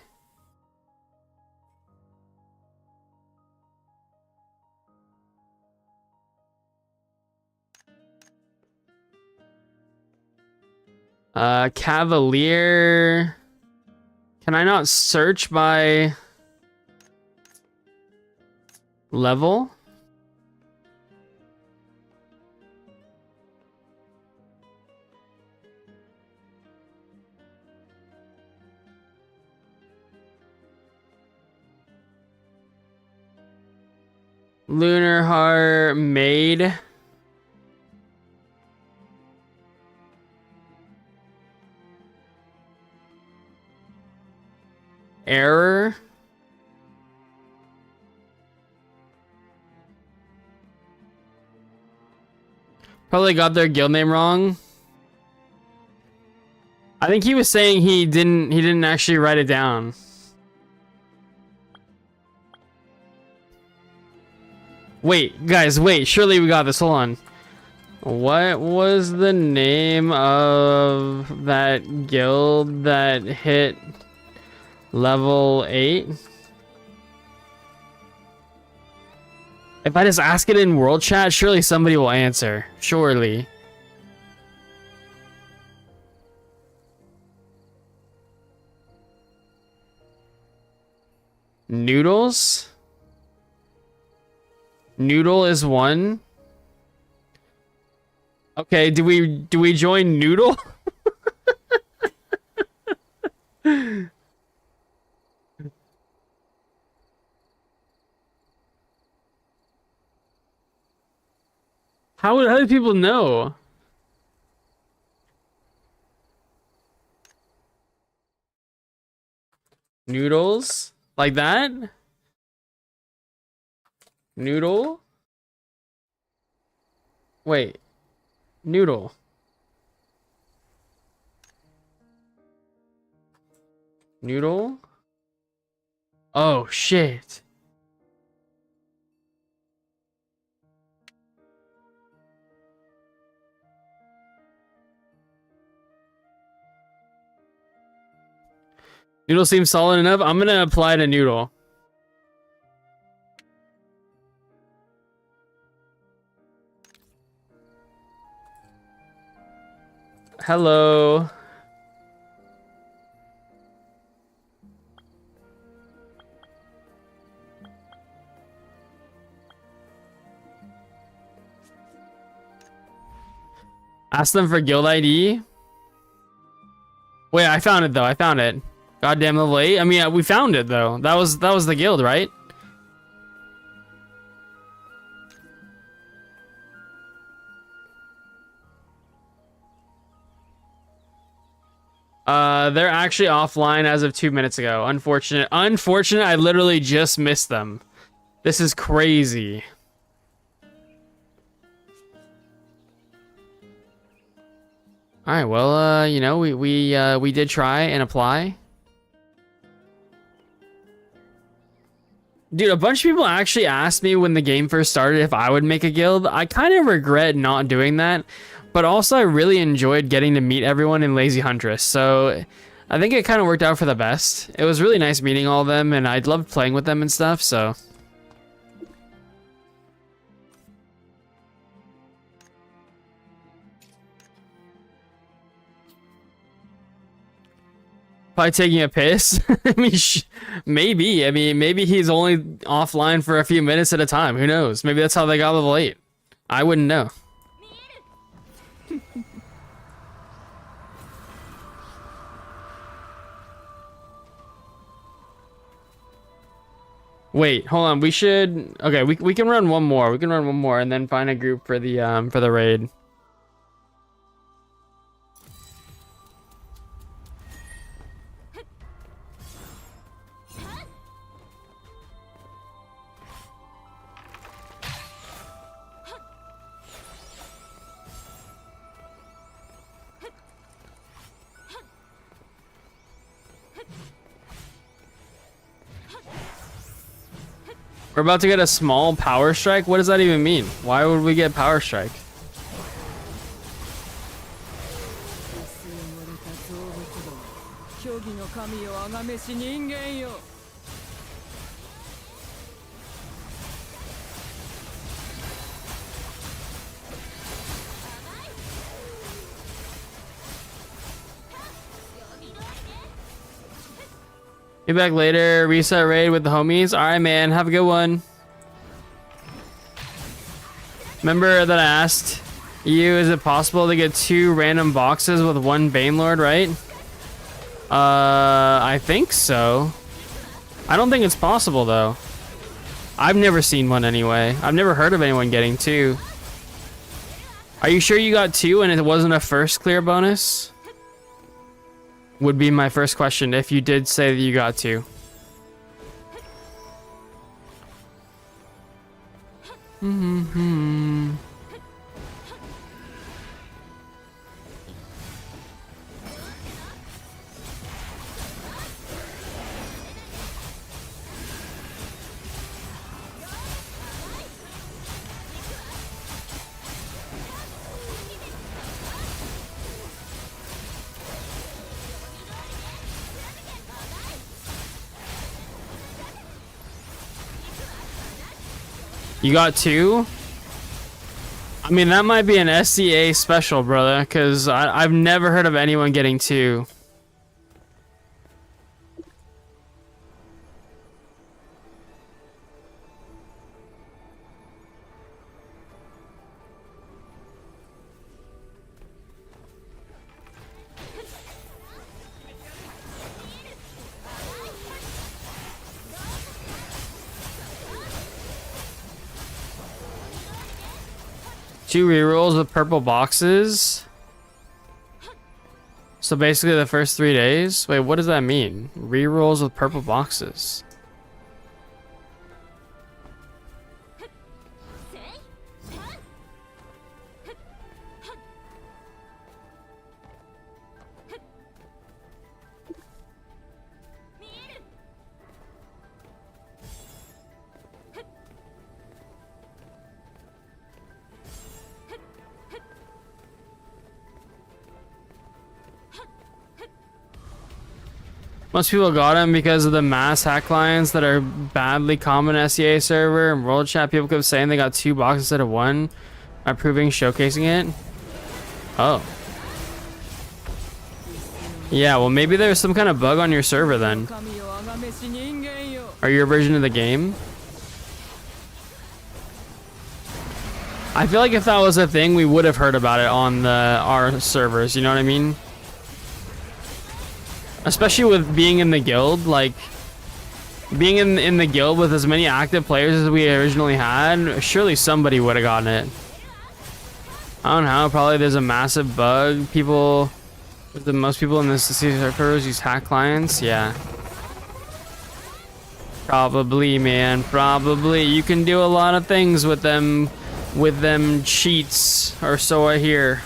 Cavalier. Can I not search by level? Lunar Heart Maid. Error. Probably got their guild name wrong. I think he was saying he didn't actually write it down. Wait, guys, wait. Surely we got this. Hold on. What was the name of that guild that hit level 8? If I just ask it in world chat, surely somebody will answer. Surely. Noodles? Noodle is one. Okay, do we join Noodle? How do people know? Noodles? Like that? Noodle? Wait. Noodle. Noodle? Oh, shit. Noodle seems solid enough. I'm gonna apply to Noodle. Hello. Ask them for guild ID. Wait, I found it though. I found it. Goddamn level 8. I mean, we found it though. That was the guild, right? They're actually offline as of 2 minutes ago. Unfortunate. Unfortunate, I literally just missed them. This is crazy. Alright, well, you know, we did try and apply. Dude, a bunch of people actually asked me when the game first started if I would make a guild. I kind of regret not doing that, but also I really enjoyed getting to meet everyone in Lazy Huntress, so I think it kind of worked out for the best. It was really nice meeting all of them, and I loved playing with them and stuff, so... Probably taking a piss. I mean, maybe. I mean, maybe he's only offline for a few minutes at a time. Who knows? Maybe that's how they got level 8. I wouldn't know. Wait, hold on. We should. Okay, we can run one more. We can run one more and then find a group for the raid. We're about to get a small power strike? What does that even mean? Why would we get power strike? Be back later. Reset raid with the homies. Alright, man. Have a good one. Remember that I asked you, is it possible to get 2 random boxes with 1 Banelord, right? I think so. I don't think it's possible, though. I've never seen one anyway. I've never heard of anyone getting 2. Are you sure you got 2 and it wasn't a first clear bonus? Would be my first question if you did say that you got 2. You got 2? I mean, that might be an SCA special, brother, because I've never heard of anyone getting 2. Two rerolls with purple boxes. So basically the first 3 days. Wait, what does that mean? Rerolls with purple boxes. Most people got them because of the mass hack clients that are badly common SEA server and world chat. People kept saying they got 2 boxes instead of 1, approving showcasing it. Oh. Yeah, well maybe there's some kind of bug on your server then. Or your version of the game. I feel like if that was a thing, we would have heard about it on our servers, you know what I mean? Especially with being in the guild, like being in the guild with as many active players as we originally had, surely somebody would have gotten it. I don't know, probably there's a massive bug. Most people in this servers use hack clients, yeah. Probably, man, probably. You can do a lot of things with them cheats, or so I hear.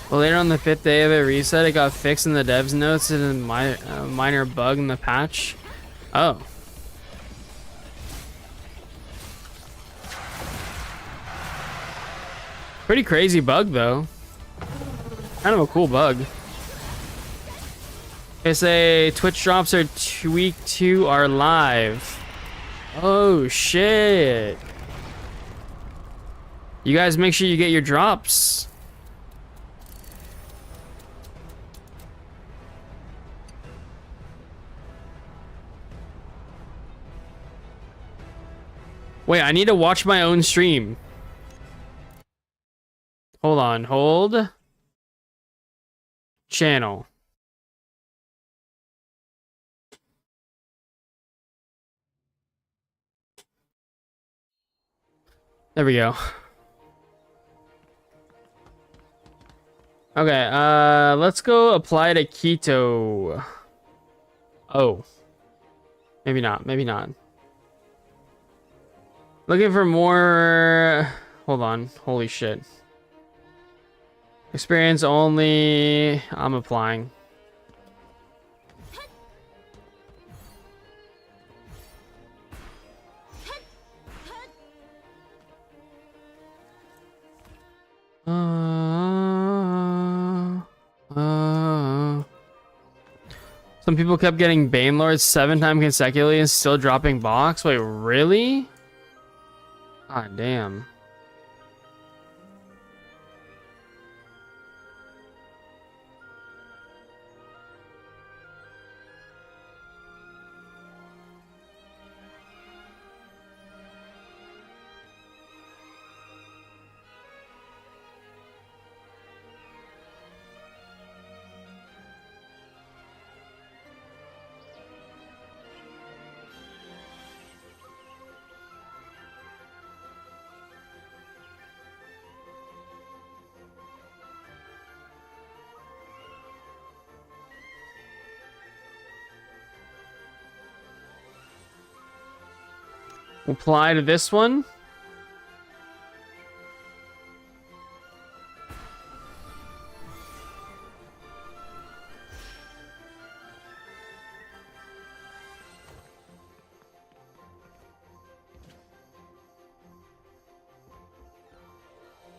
Well, later on the 5th day of it reset, it got fixed in the devs notes and a minor bug in the patch. Oh. Pretty crazy bug though. Kind of a cool bug. They say Twitch drops are week 2 are live. Oh shit. You guys make sure you get your drops. Wait, I need to watch my own stream. Hold on, hold. Channel. There we go. Okay, let's go apply to keto. Oh, maybe not, maybe not. Looking for more. Hold on, holy shit. Experience only. I'm applying. Some people kept getting Banelords 7 times consecutively and still dropping box. Wait, really? God damn. Apply to this one.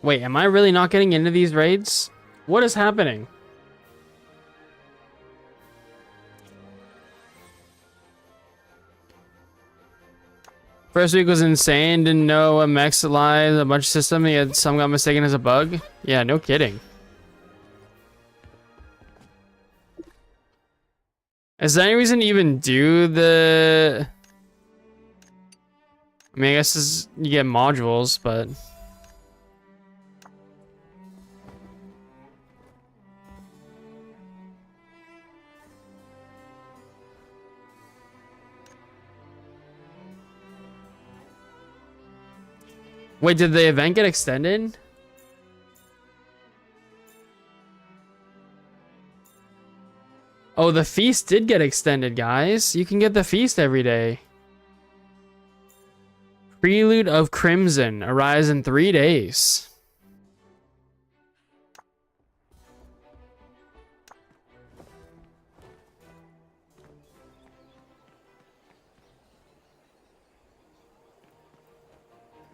Wait, am I really not getting into these raids? What is happening? First week was insane. Didn't know a mech lies a bunch of system. He had some got mistaken as a bug. Yeah, no kidding. Is there any reason to even do the? I mean, I guess you get modules, but. Wait, did the event get extended? Oh, the feast did get extended, guys. You can get the feast every day. Prelude of Crimson. Arise in 3 days.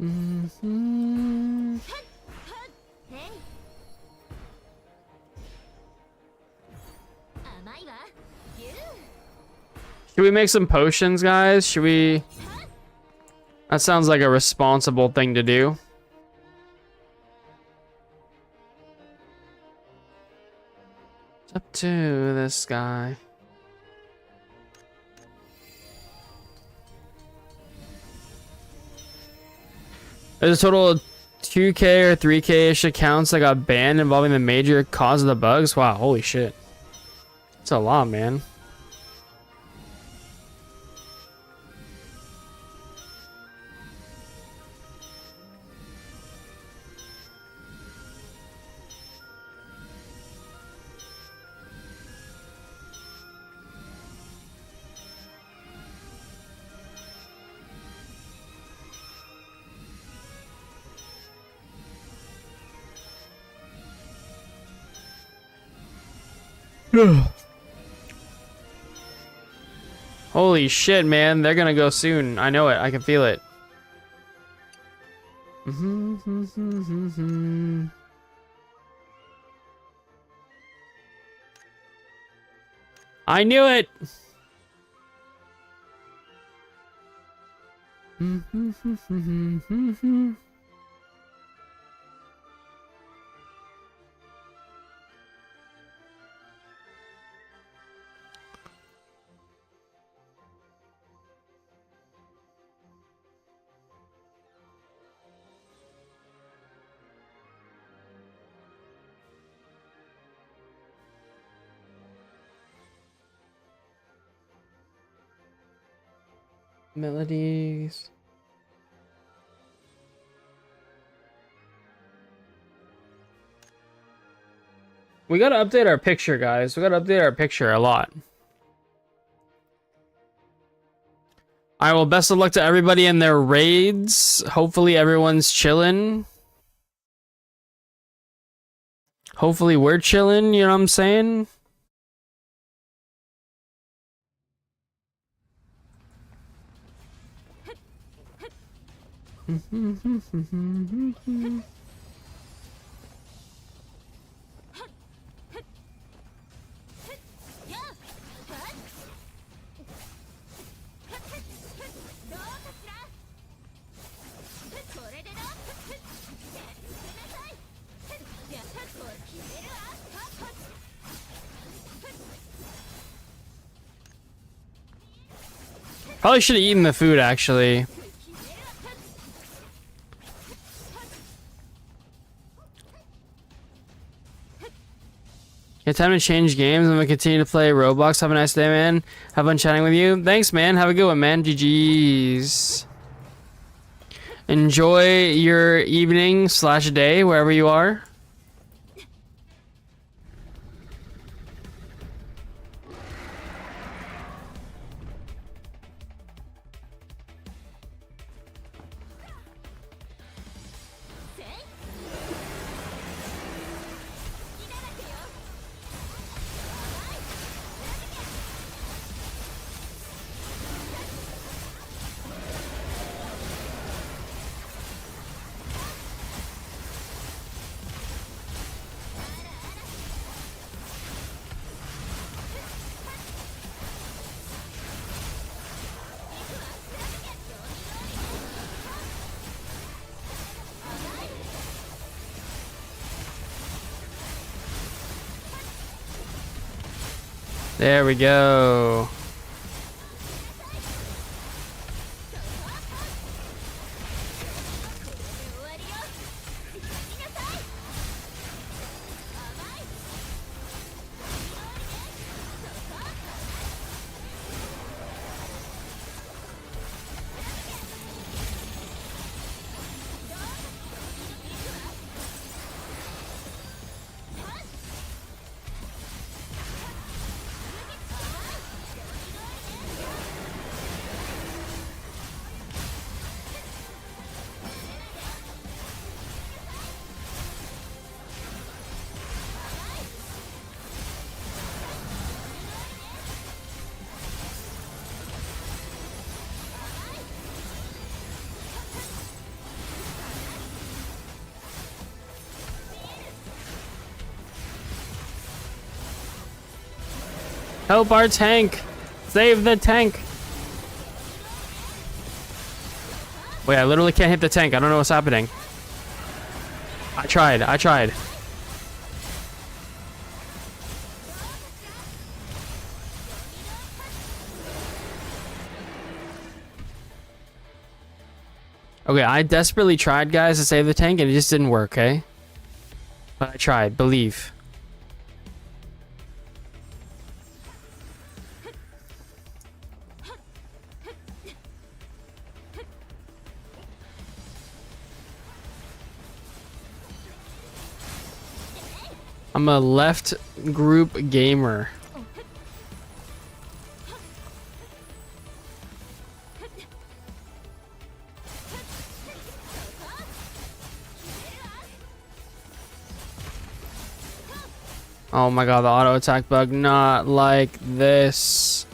Mm-hmm. Should we make some potions, guys? Should we? That sounds like a responsible thing to do. It's up to this guy. There's a total of 2K or 3K-ish accounts that got banned involving the major cause of the bugs. Wow, holy shit. That's a lot, man. Holy shit, man. They're gonna go soon. I know it. I can feel it. I knew it. Melodies. We gotta update our picture, guys. We gotta update our picture a lot. Alright, well, best of luck to everybody in their raids. Hopefully everyone's chilling. Hopefully we're chilling, you know what I'm saying? Probably should have eaten the food, actually. Yeah, time to change games. I'm gonna continue to play Roblox. Have a nice day, man. Have fun chatting with you. Thanks, man. Have a good one, man. GG's. Enjoy your evening / day, wherever you are. There we go. Help our tank! Save the tank! Wait, I literally can't hit the tank. I don't know what's happening. I tried. Okay, I desperately tried, guys, to save the tank, and it just didn't work, okay? But I tried. Believe. I'm a left group gamer. Oh my god, the auto attack bug, not like this.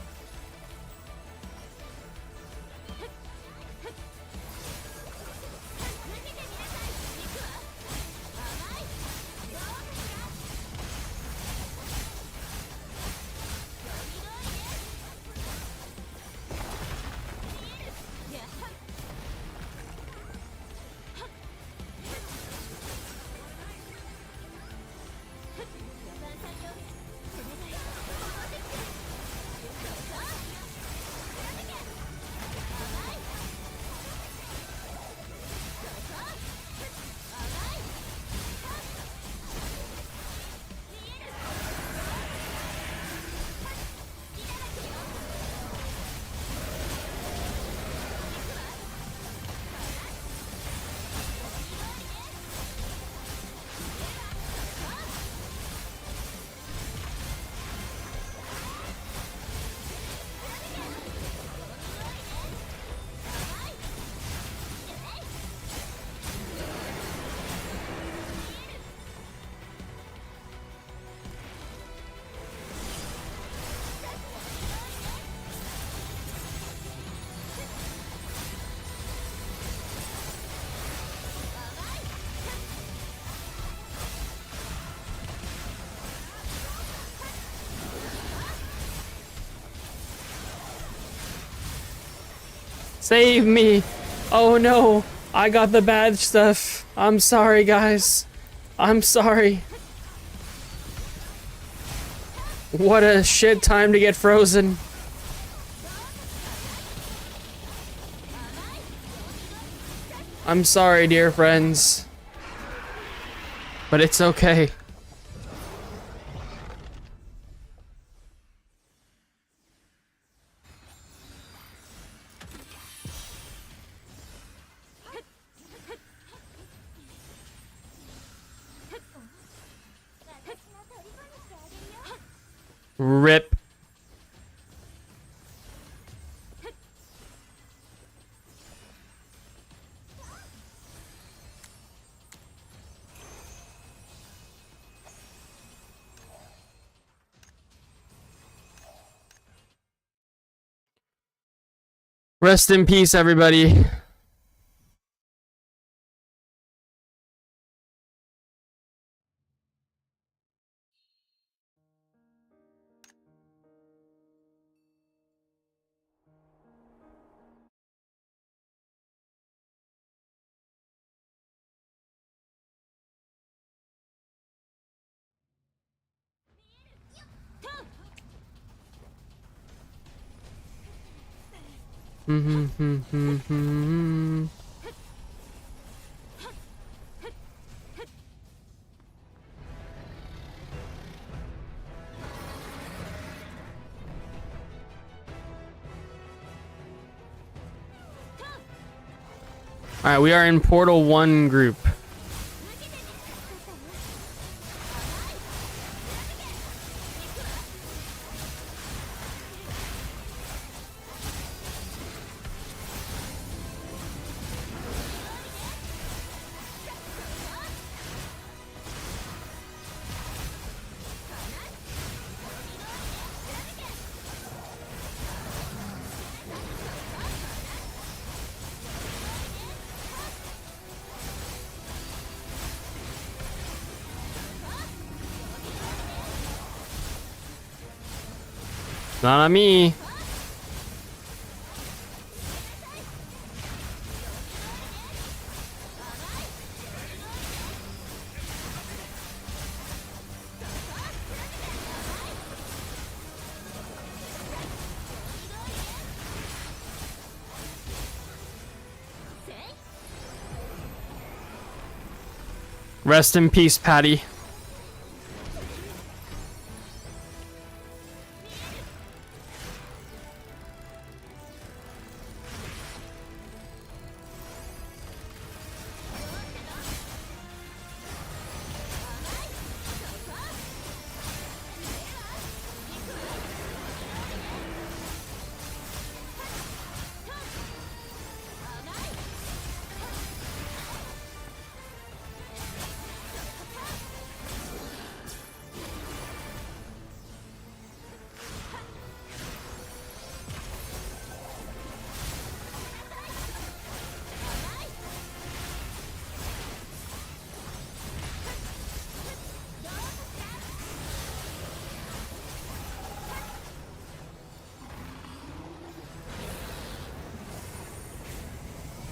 Save me! Oh no! I got the bad stuff. I'm sorry, guys. I'm sorry. What a shit time to get frozen. I'm sorry, dear friends. But it's okay. Rip. Rest in peace, everybody. Alright, we are in Portal 1 group. Not on me. Rest in peace, Patty.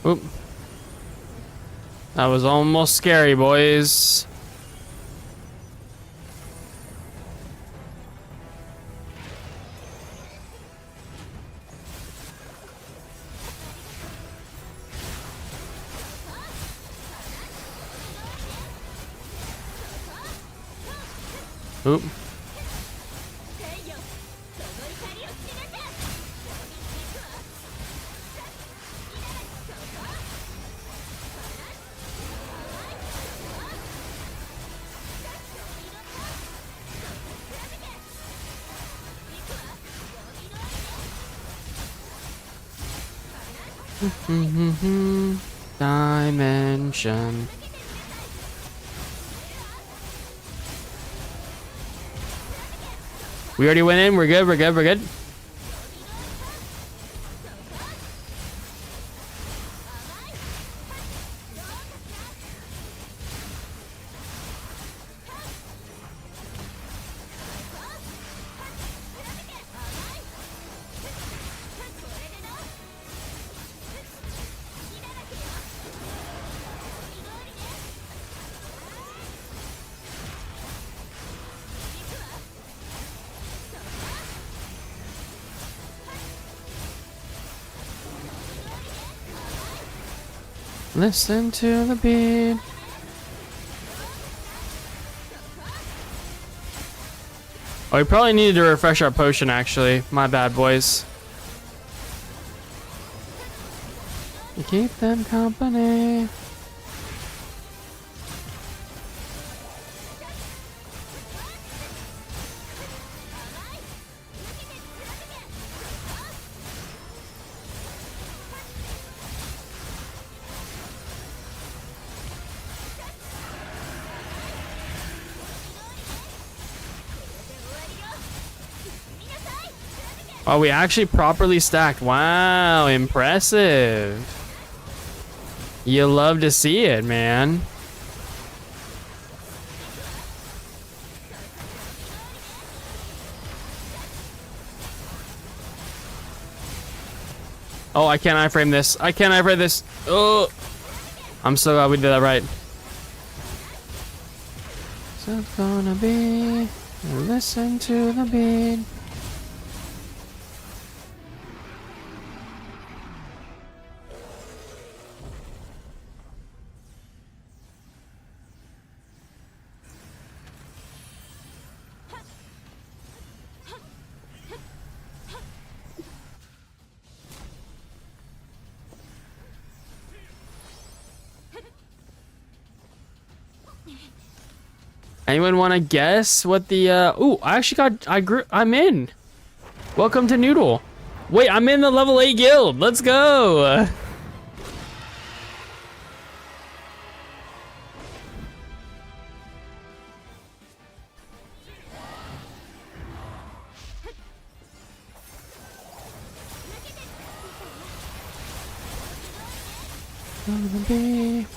Oop. That was almost scary, boys. Oop. Dimension. We already went in. We're good. We're good. We're good. Listen to the beat. Oh, we probably needed to refresh our potion, actually. My bad, boys. Keep them company. Oh, we actually properly stacked. Wow, impressive. You love to see it, man. Oh, I can't iframe this. I can't iframe this. Oh, I'm so glad we did that right. So it's gonna be. Listen to the beat. Anyone want to guess what the ooh, I actually got I'm in. Welcome to Noodle. Wait, I'm in the level 8 guild. Let's go. Gonna be.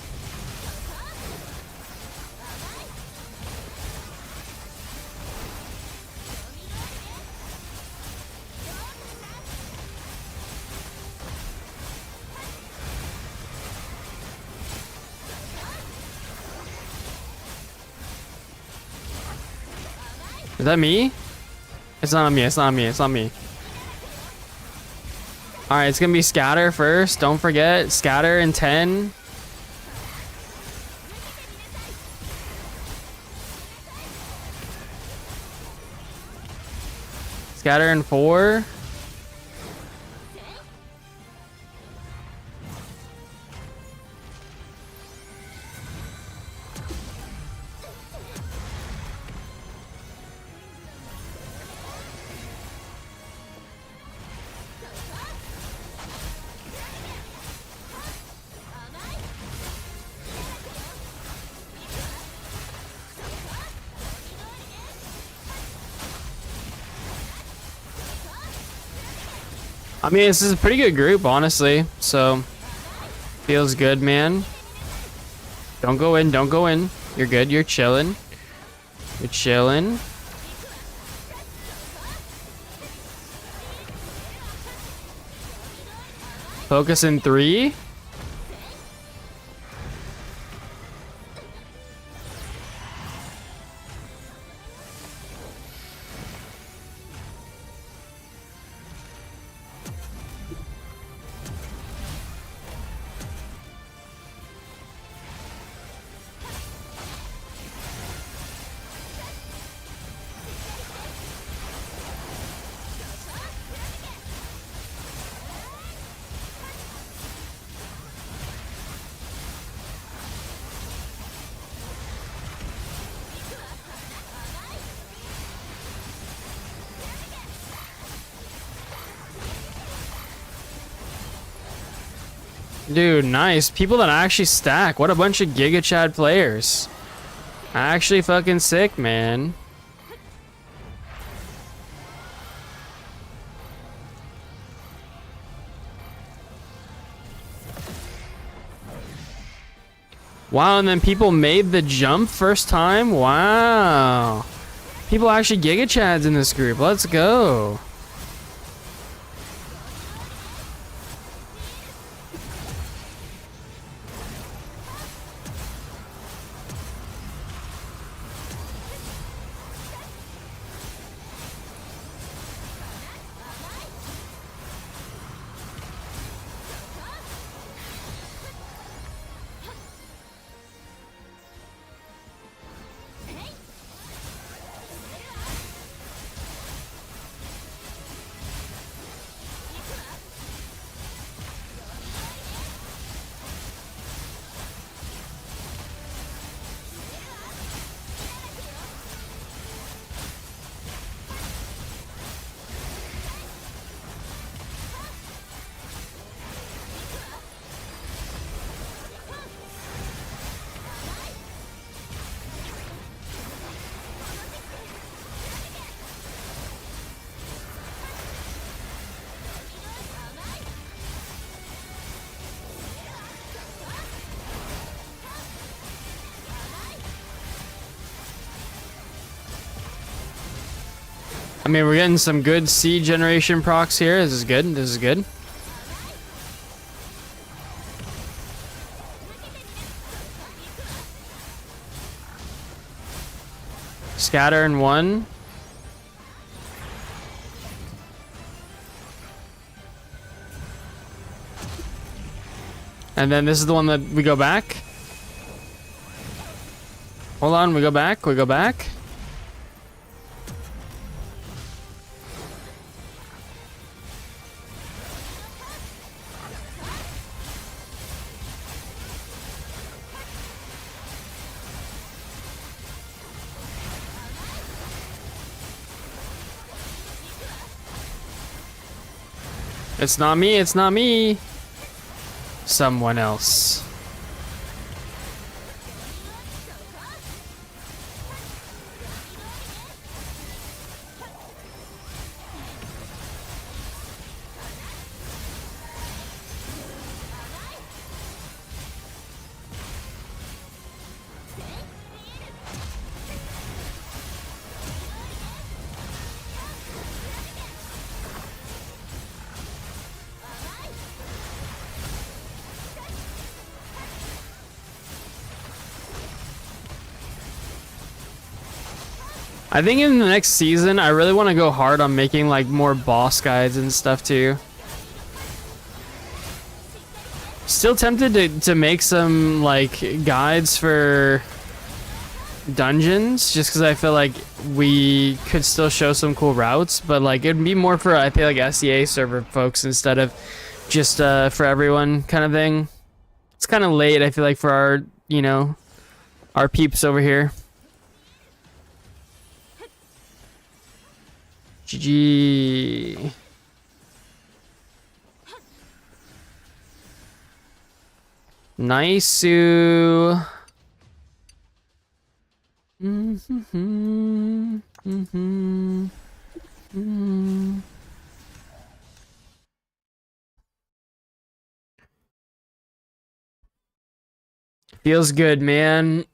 Is that me? It's not me, it's not me, it's not me. Alright, it's gonna be scatter first. Don't forget. Scatter in 10. Scatter in 4. I mean, this is a pretty good group, honestly. So, feels good, man. Don't go in, don't go in. You're good, you're chilling. You're chilling. Focus in 3. Dude, nice. People that actually stack. What a bunch of Giga Chad players. Actually fucking sick, man. Wow, and then people made the jump first time? Wow. People actually Giga Chads in this group. Let's go. I mean, we're getting some good seed generation procs here. This is good. This is good. Scatter in one. And then this is the one that we go back. Hold on, we go back. We go back. It's not me, it's not me. Someone else. I think in the next season, I really want to go hard on making like more boss guides and stuff too. Still tempted to make some like guides for dungeons, just because I feel like we could still show some cool routes, but like it'd be more for I feel like SEA server folks instead of just for everyone kind of thing. It's kind of late, I feel like, for our, you know, our peeps over here. GG. Nice. Feels good, man.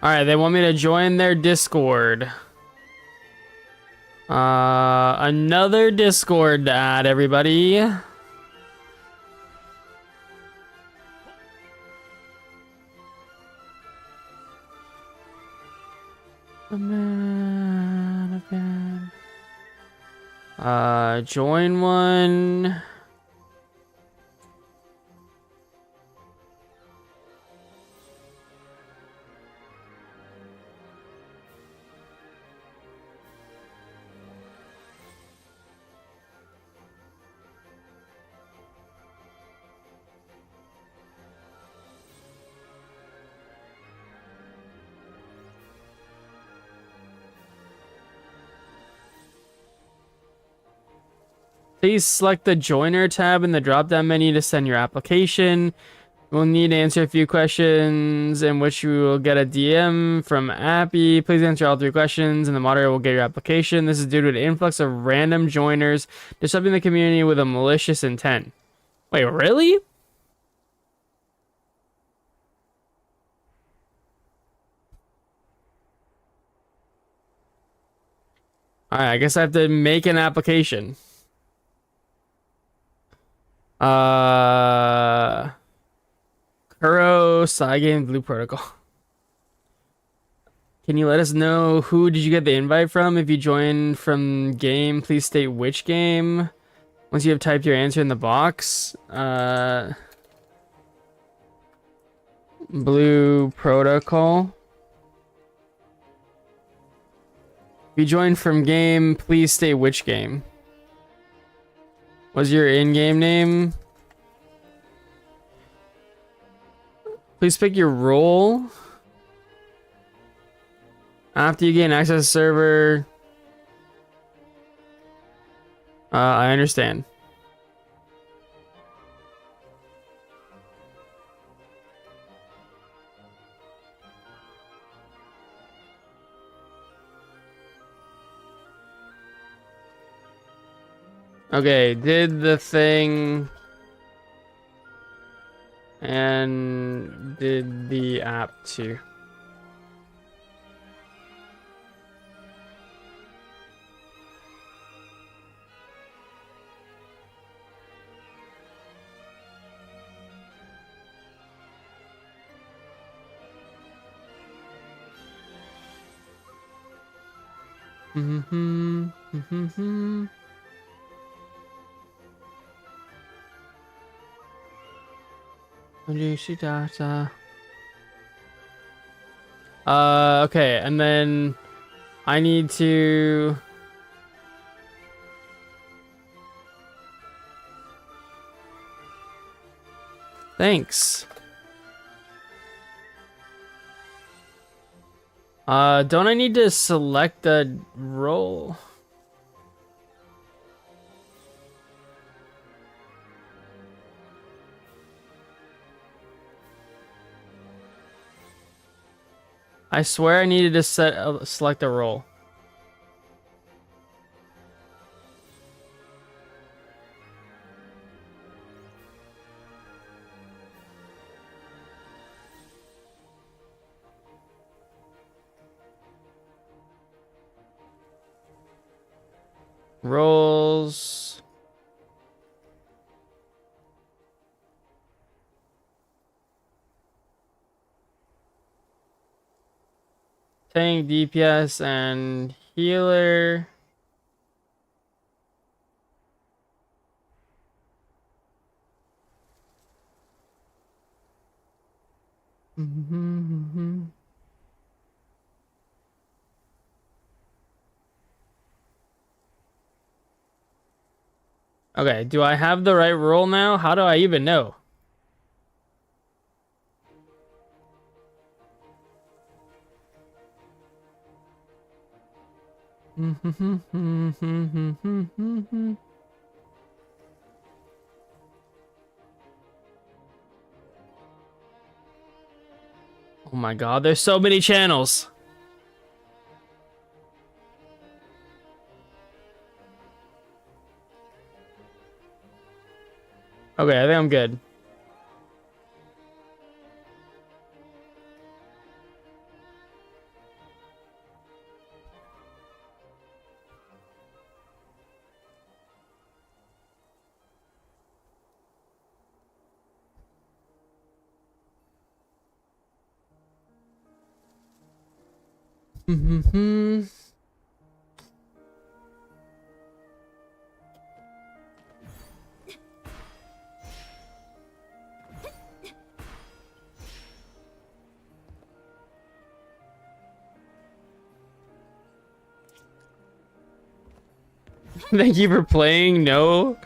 Alright, they want me to join their Discord. Another Discord to add, everybody. Join one. Please select the Joiner tab in the drop-down menu to send your application. We'll need to answer a few questions in which you will get a DM from Appy. Please answer all 3 questions and the moderator will get your application. This is due to an influx of random joiners disrupting the community with a malicious intent. Wait, really? Alright, I guess I have to make an application. Kuro Saigen Blue Protocol. Can you let us know who did you get the invite from? If you joined from game, please state which game. Once you have typed your answer in the box. Blue Protocol. If you joined from game, please state which game. What's your in-game name? Please pick your role. After you gain access to the server. I understand. Okay, did the thing and did the app too. Okay, and then I need to thanks. Don't I need to select a role? I swear I needed to select a role. Roles. Tank, DPS, and healer. Okay, do I have the right role now? How do I even know? Oh my god, there's so many channels. Okay, I think I'm good. Thank you for playing. No.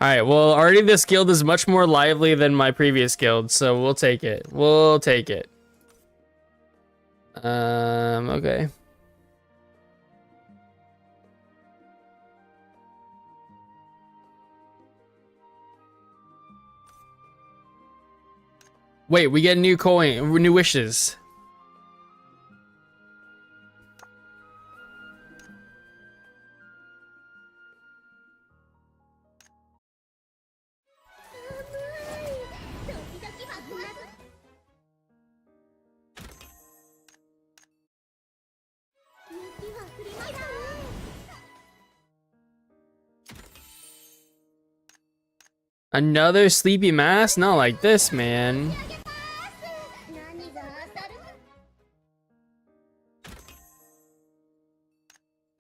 Alright, well, already this guild is much more lively than my previous guild, so we'll take it. We'll take it. Okay. Wait, we get new coin, new wishes. Another sleepy mask? Not like this, man.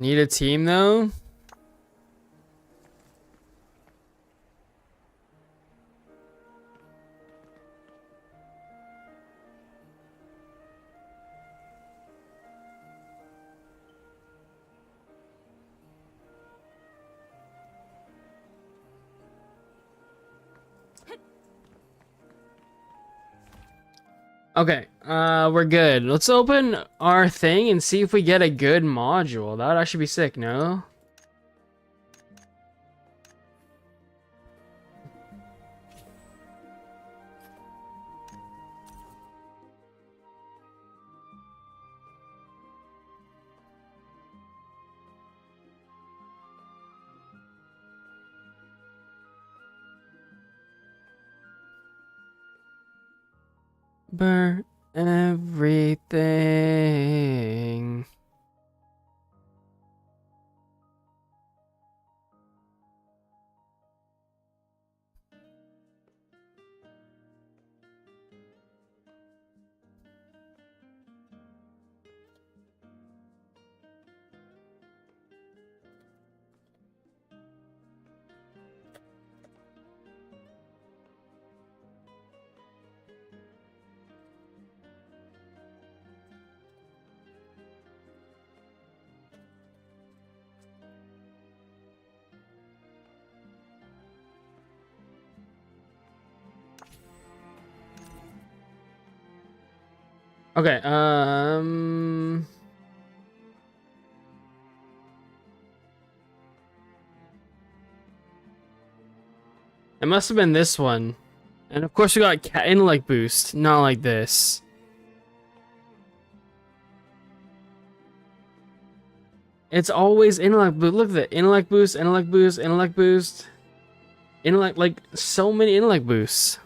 Need a team though? Okay, we're good. Let's open our thing and see if we get a good module. That would actually be sick, no? Burn everything. Okay, it must have been this one. And of course we got intellect boost, not like this. It's always intellect boost. Look at that. Intellect boost, intellect boost, intellect boost. Intellect, like, so many intellect boosts.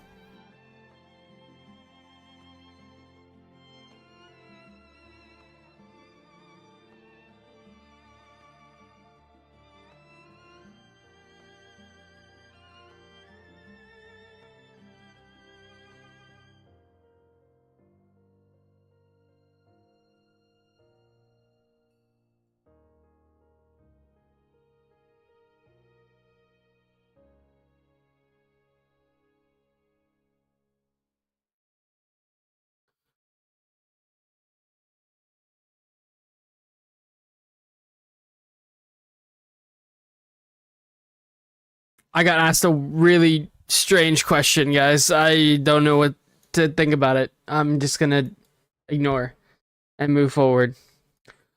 I got asked a really strange question, guys. I don't know what to think about it. I'm just gonna ignore and move forward.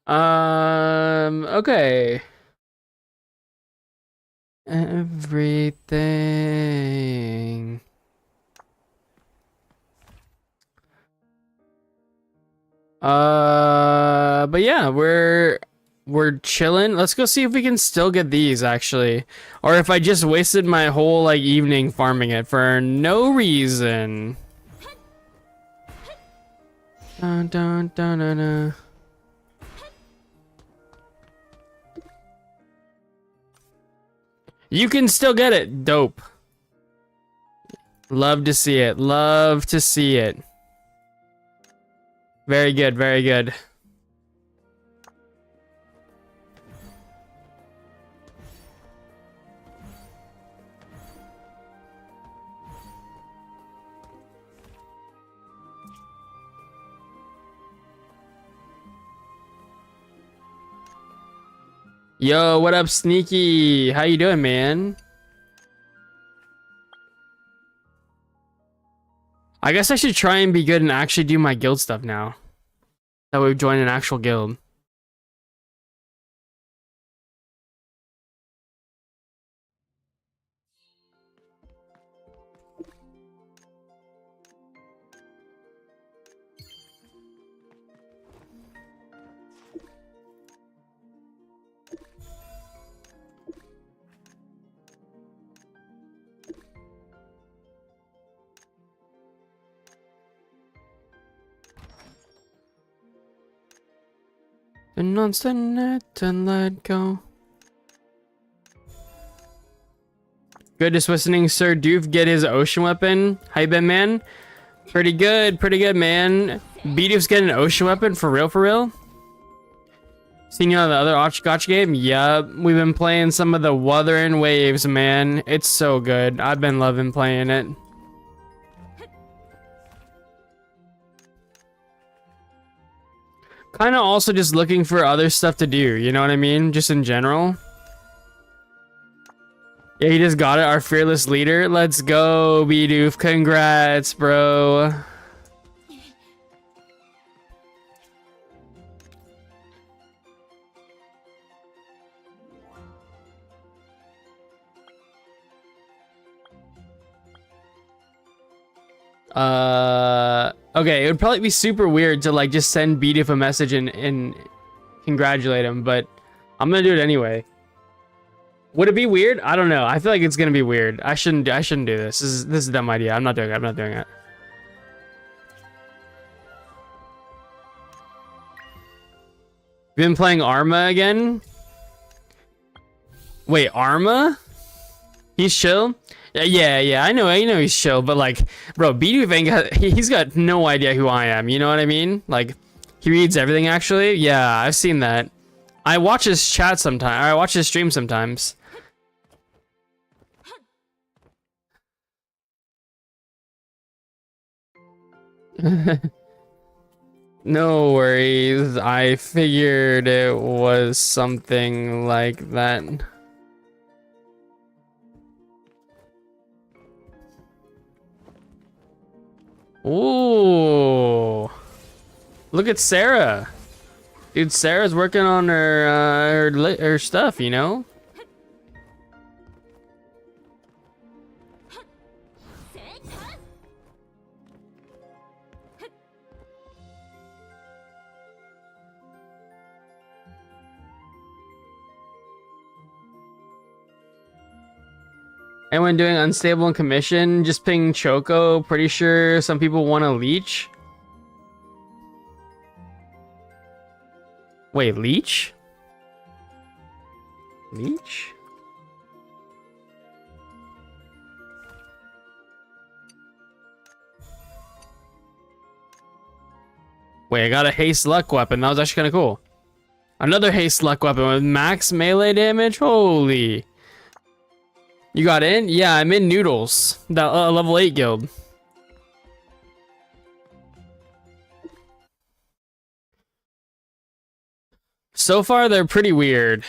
Okay. Everything. But yeah, we're chilling. Let's go see if we can still get these actually, or if I just wasted my whole like evening farming it for no reason. Dun, dun, dun, dun, dun. You can still get it. Dope. Love to see it. Love to see it. Very good. Very good. Yo, what up, Sneaky? How you doing, man? I guess I should try and be good and actually do my guild stuff now. That we've joined an actual guild. And on the net and let go. Good, just listening. Sir Doof get his ocean weapon. How you been, man? Pretty good, man. B-Doof's getting an ocean weapon for real, for real. Seen you on the other Gotcha game? Yup, we've been playing some of the Wuthering Waves, man. It's so good. I've been loving playing it. Kind of also just looking for other stuff to do, you know what I mean? Just in general. Yeah, he just got it, our fearless leader. Let's go, B-Doof. Congrats, bro. Okay, it would probably be super weird to like just send B-Doof a message and congratulate him, but I'm gonna do it anyway. Would it be weird? I don't know. I feel like it's gonna be weird. I shouldn't do this. This is a dumb idea. I'm not doing it. I'm not doing it. Been playing Arma again? Wait, Arma? He's chill? Yeah, I know he's chill, but like, bro, B-Doof ain't got, he's got no idea who I am, you know what I mean? Like, he reads everything actually. Yeah, I've seen that. I watch his chat sometimes. I watch his stream sometimes. No worries. I figured it was something like that. Ooh. Look at Sarah. Dude, Sarah's working on her stuff, you know? And when doing unstable and commission, just ping Choco. Pretty sure some people want a leech. Wait, leech? Leech? Wait, I got a haste luck weapon. That was actually kind of cool. Another haste luck weapon with max melee damage. Holy. You got in? Yeah, I'm in Noodles. That level 8 guild. So far, they're pretty weird.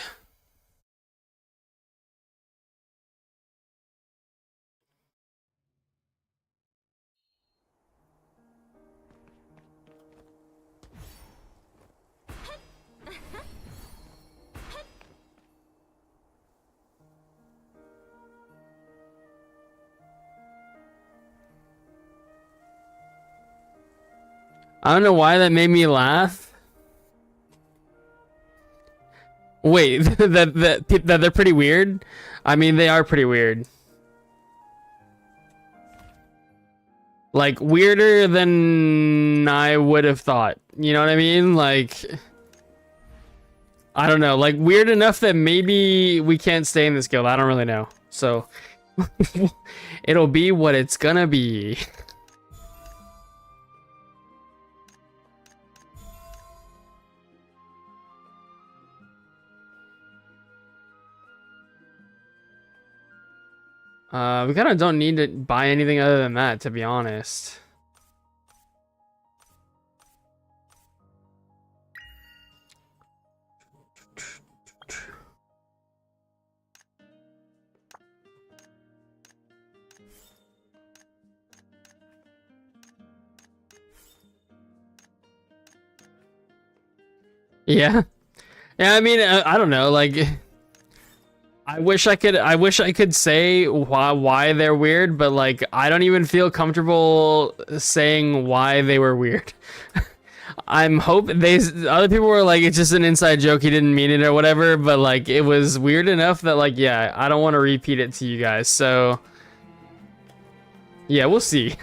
I don't know why that made me laugh. Wait, that they're pretty weird? I mean, they are pretty weird. Like, weirder than I would have thought. You know what I mean? Like, I don't know. Like, weird enough that maybe we can't stay in this guild. I don't really know. So, it'll be what it's gonna be. We kind of don't need to buy anything other than that, to be honest. Yeah. Yeah, I mean, I don't know, like, I wish I could say why they're weird, but like I don't even feel comfortable saying why they were weird. I'm hoping other people were like, it's just an inside joke, he didn't mean it or whatever, but like it was weird enough that like, yeah, I don't want to repeat it to you guys. So yeah, we'll see.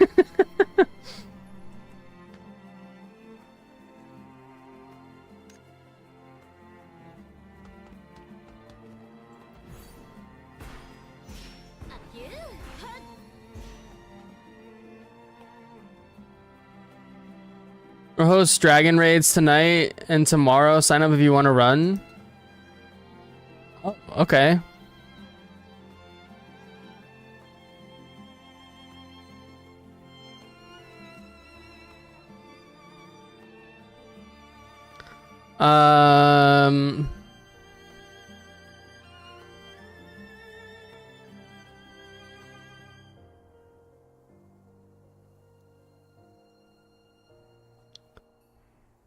We'll host dragon raids tonight and tomorrow. Sign up if you want to run. Oh, okay. Um...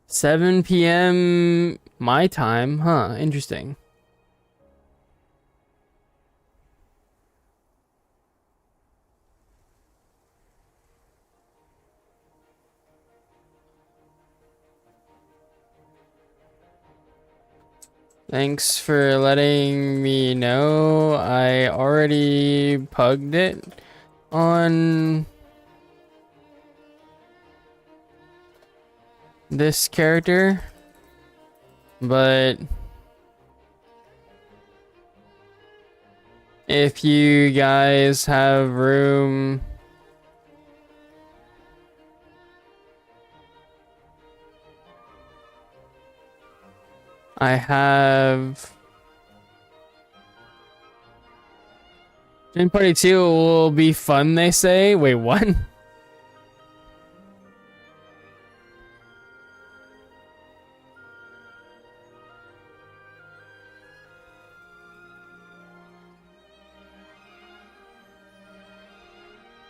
7 p.m. my time, huh? Interesting. Thanks for letting me know. I already pugged it on this character, but if you guys have room, I have Gin Party 2 will be fun, they say. Wait, what?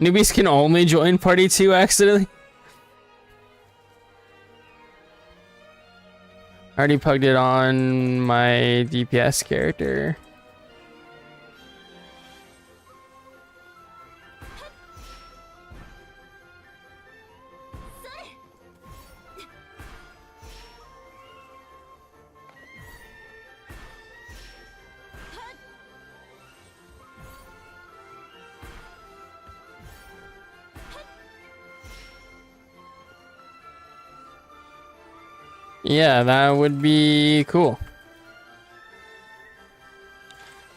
Newbies can only join Party 2 accidentally? I already plugged it on my DPS character. Yeah, that would be cool.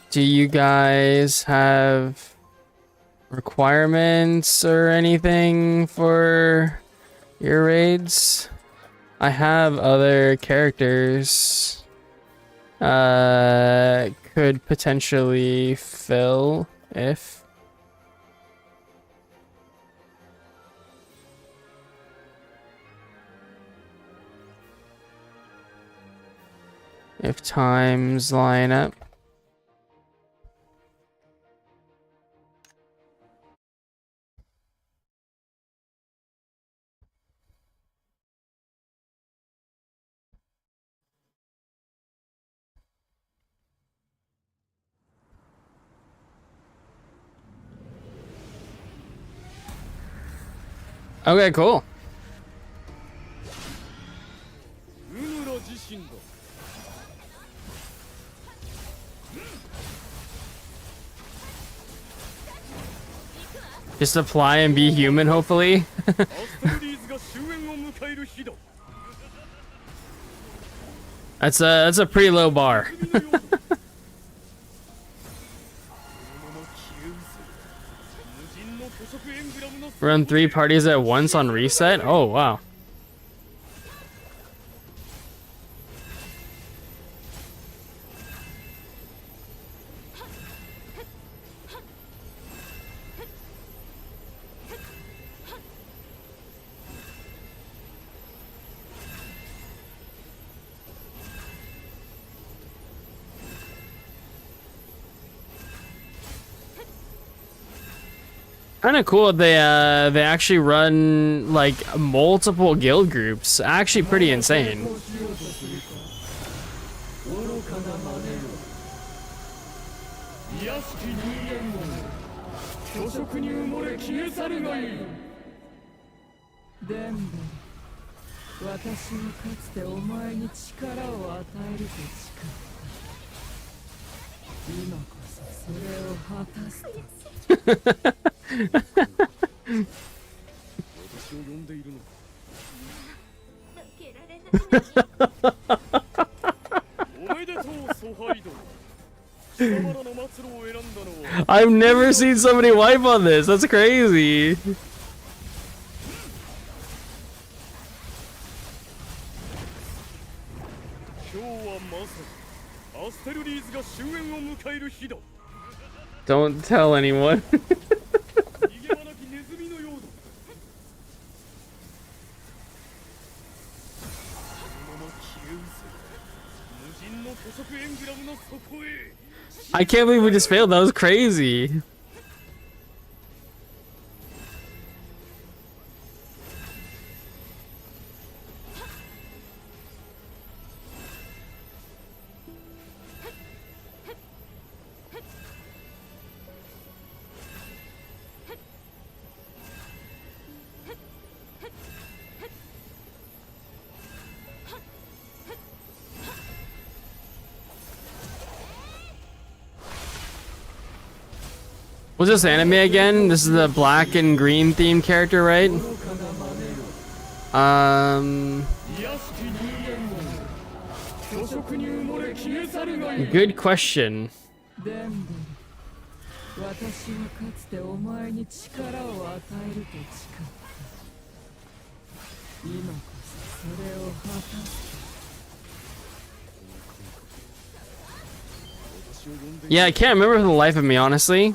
Do you guys have requirements or anything for your raids? I have other characters could potentially fill if times line up. Okay, cool. Just apply and be human, hopefully. That's a pretty low bar. Run 3 parties at once on reset? Oh, wow. Kind of cool. They actually run like multiple guild groups. Actually, pretty insane. I've never seen somebody wipe on this. That's crazy. Don't tell anyone. I can't believe we just failed. That was crazy. What's this anime again? This is the black and green themed character, right? Good question. Yeah, I can't remember for the life of me, honestly.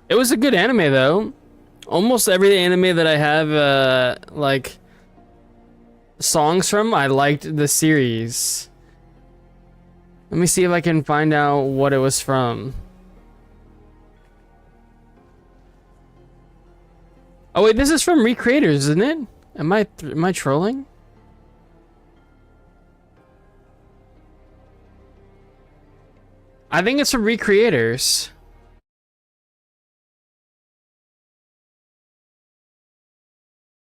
It was a good anime though. Almost every anime that I have like songs from, I liked the series. Let me see if I can find out what it was from. Oh wait, this is from Recreators, isn't it? Am I trolling? I think it's from Recreators.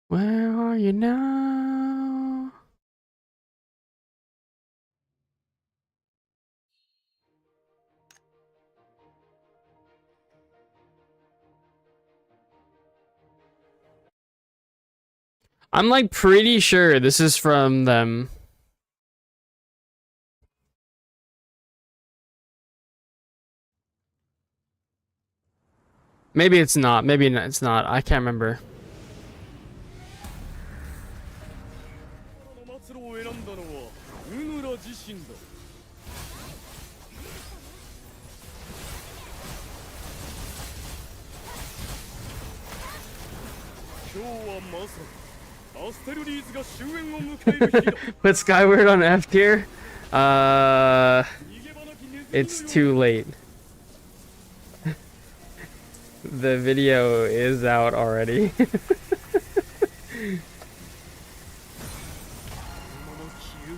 Where are you now? I'm like pretty sure this is from them. Maybe it's not. Maybe it's not. I can't remember. Put Skyward on F tier? It's too late. The video is out already.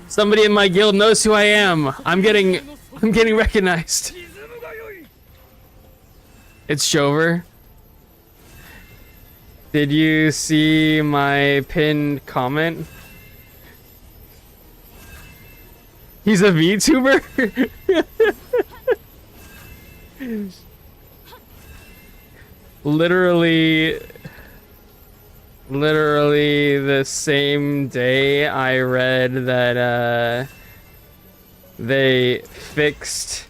Somebody in my guild knows who I am. I'm getting recognized. It's Shover. Did you see my pinned comment? He's a VTuber? Literally the same day I read that they fixed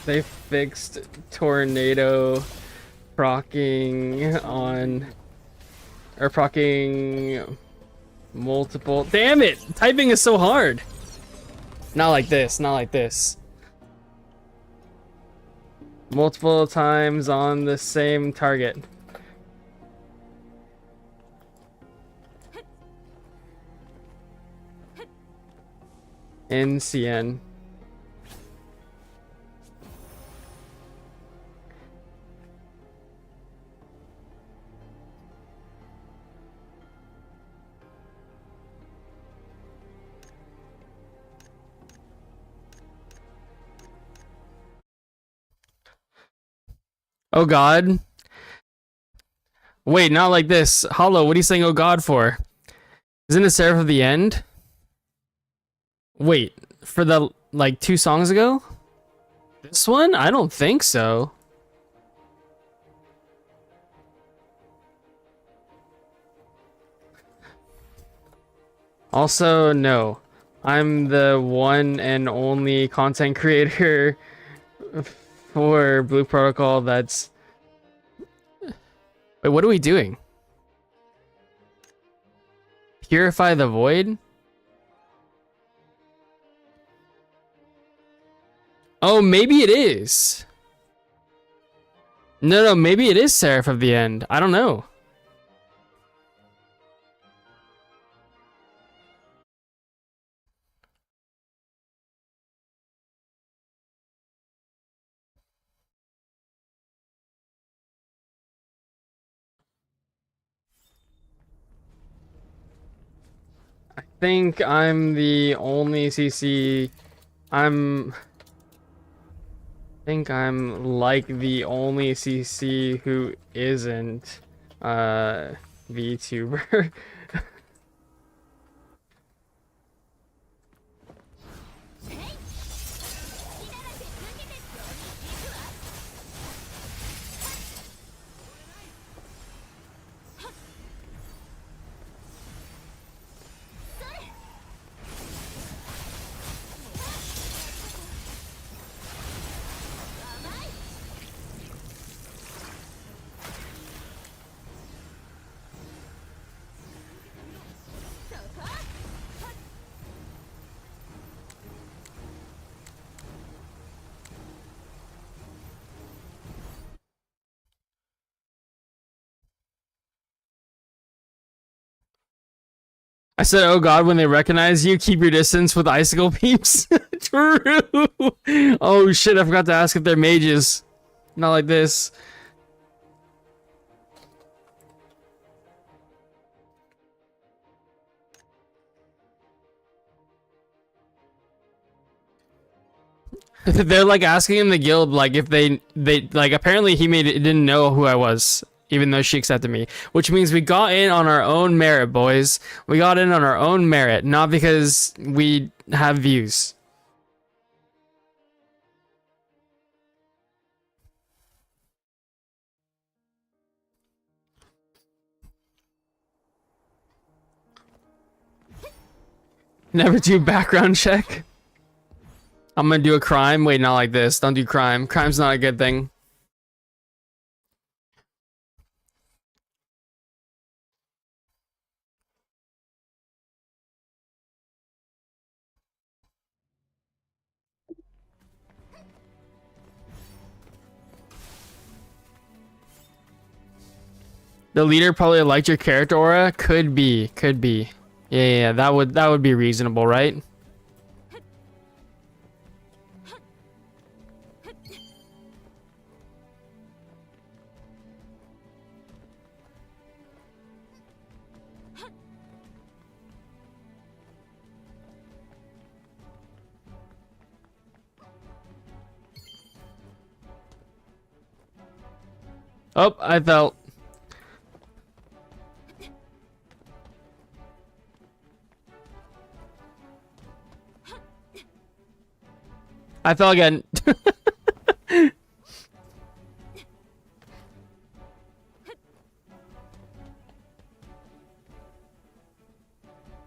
they fixed tornado proccing on or proccing multiple. Damn it! Typing is so hard. Not like this, not like this. Multiple times on the same target. NCN. Oh God. Wait, not like this. Hollow, what are you saying oh God for? Isn't it Seraph of the End? Wait, for the like 2 songs ago? This one? I don't think so. Also, no. I'm the one and only content creator for Blue Protocol that's... Wait, what are we doing? Purify the Void? Oh, maybe it is. No, maybe it is Seraph of the End. I don't know. I think I'm the only CC. I'm... think I'm like the only CC who isn't VTuber. I said, oh god, when they recognize you, keep your distance with icicle peeps. True. Oh shit, I forgot to ask if they're mages. Not like this. They're like asking him the guild, like if they like apparently he didn't know who I was, even though she accepted me, which means we got in on our own merit, boys. We got in on our own merit, not because we have views. Never do background check. I'm gonna do a crime. Wait, not like this. Don't do crime. Crime's not a good thing. The leader probably liked your character aura. Could be. Could be. Yeah, that would be reasonable, right? Oh, I felt. I fell again.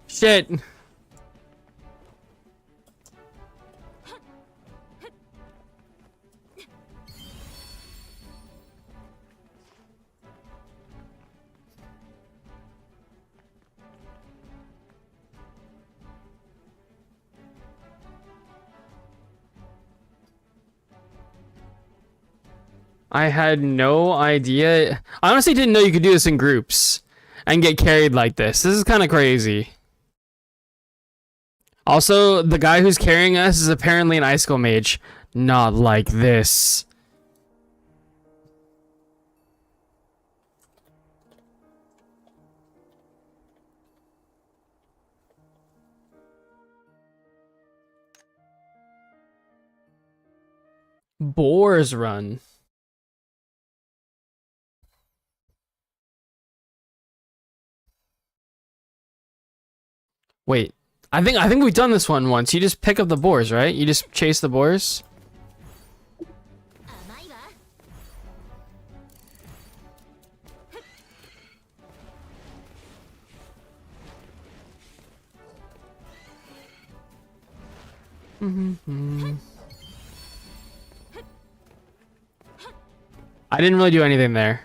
Shit. I had no idea. I honestly didn't know you could do this in groups and get carried like this. This is kind of crazy. Also, the guy who's carrying us is apparently an icicle mage. Not like this. Boars run. Wait, I think we've done this one once. You just pick up the boars, right? You just chase the boars. I didn't really do anything there.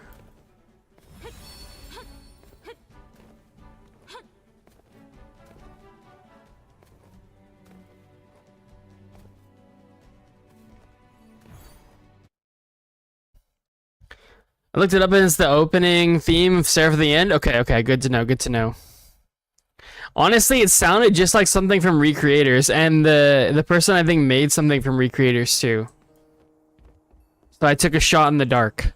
I looked it up and it's the opening theme of Seraph of the End. Okay, okay, good to know, good to know. Honestly, it sounded just like something from Recreators, and the person I think made something from Recreators too. So I took a shot in the dark.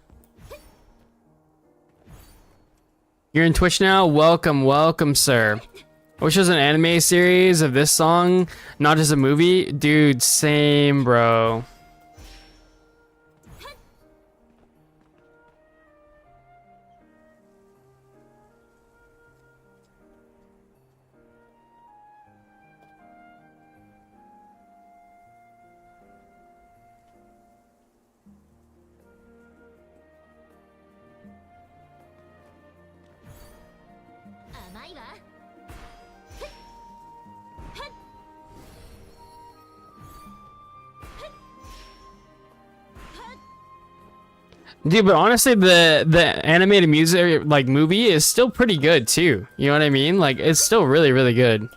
You're in Twitch now? Welcome, welcome, sir. I wish there was an anime series of this song, not just a movie. Dude, same, bro. Dude, but honestly, the animated music, like, movie is still pretty good, too. You know what I mean? Like, it's still really, really good.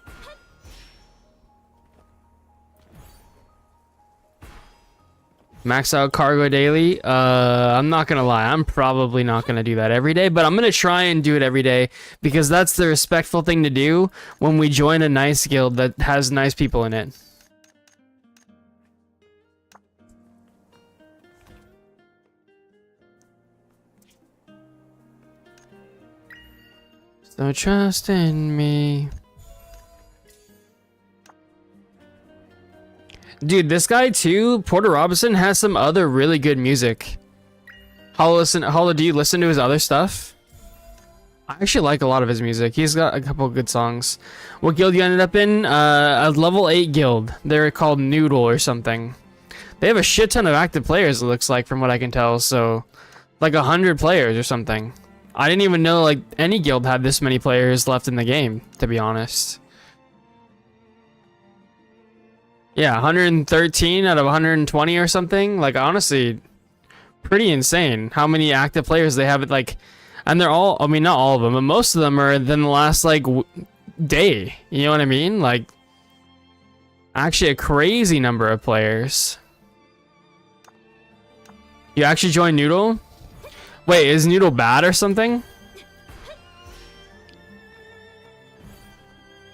Max out cargo daily. I'm not gonna lie. I'm probably not gonna do that every day, but I'm gonna try and do it every day because that's the respectful thing to do when we join a nice guild that has nice people in it. So trust in me. Dude, this guy too, Porter Robinson, has some other really good music. Hollow, do you listen to his other stuff? I actually like a lot of his music. He's got a couple of good songs. What guild you ended up in? A level 8 guild. They're called Noodle or something. They have a shit ton of active players, it looks like, from what I can tell. So, like 100 players or something. I didn't even know like any guild had this many players left in the game, to be honest. Yeah, 113 out of 120 or something. Like, honestly, pretty insane how many active players they have. Like, and they're all, I mean, not all of them, but most of them are within the last, like, day. You know what I mean? Like, actually a crazy number of players. You actually joined Noodle? Wait, is Noodle bad or something?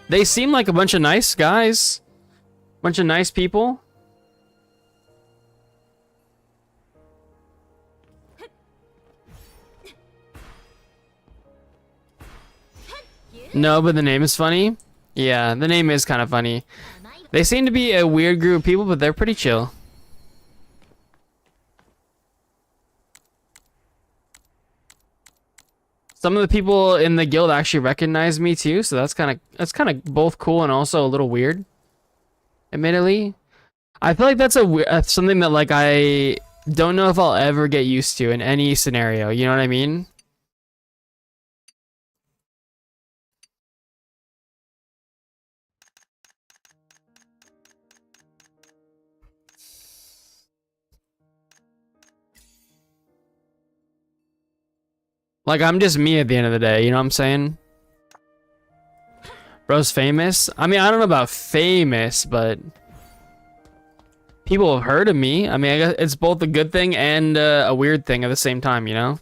They seem like a bunch of nice guys. Bunch of nice people. No, but the name is funny. Yeah, the name is kind of funny. They seem to be a weird group of people, but they're pretty chill. Some of the people in the guild actually recognize me too, so that's kind of both cool and also a little weird. Admittedly, I feel like that's something that like I don't know if I'll ever get used to in any scenario. You know what I mean? Like I'm just me at the end of the day. You know what I'm saying? Bro's famous. I mean, I don't know about famous, but people have heard of me. I mean, I guess it's both a good thing and a weird thing at the same time, you know?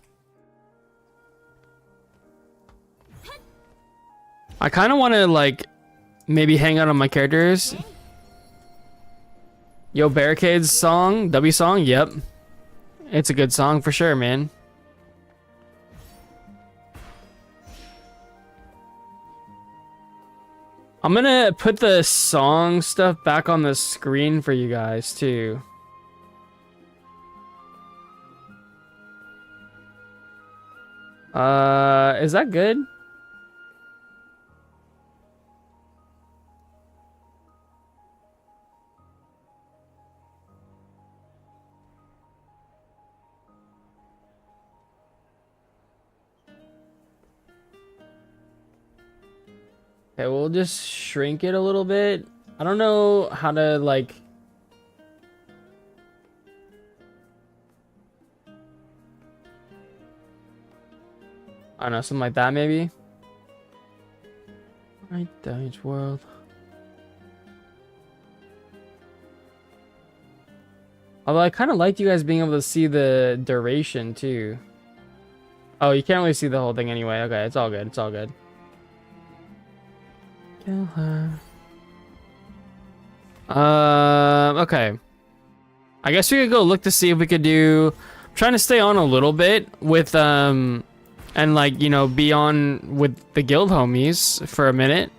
I kind of want to, like, maybe hang out on my characters. Yo, Barricades song, W song, yep. It's a good song for sure, man. I'm gonna put the song stuff back on the screen for you guys, too. Is that good? Okay, we'll just shrink it a little bit. I don't know how to, like... I don't know, something like that, maybe? Right down each world. Although I kind of liked you guys being able to see the duration, too. Oh, you can't really see the whole thing anyway. Okay, it's all good. It's all good. Kill her. Okay. I guess we could go look to see if we could do... I'm trying to stay on a little bit with, and like, you know, be on with the guild homies for a minute.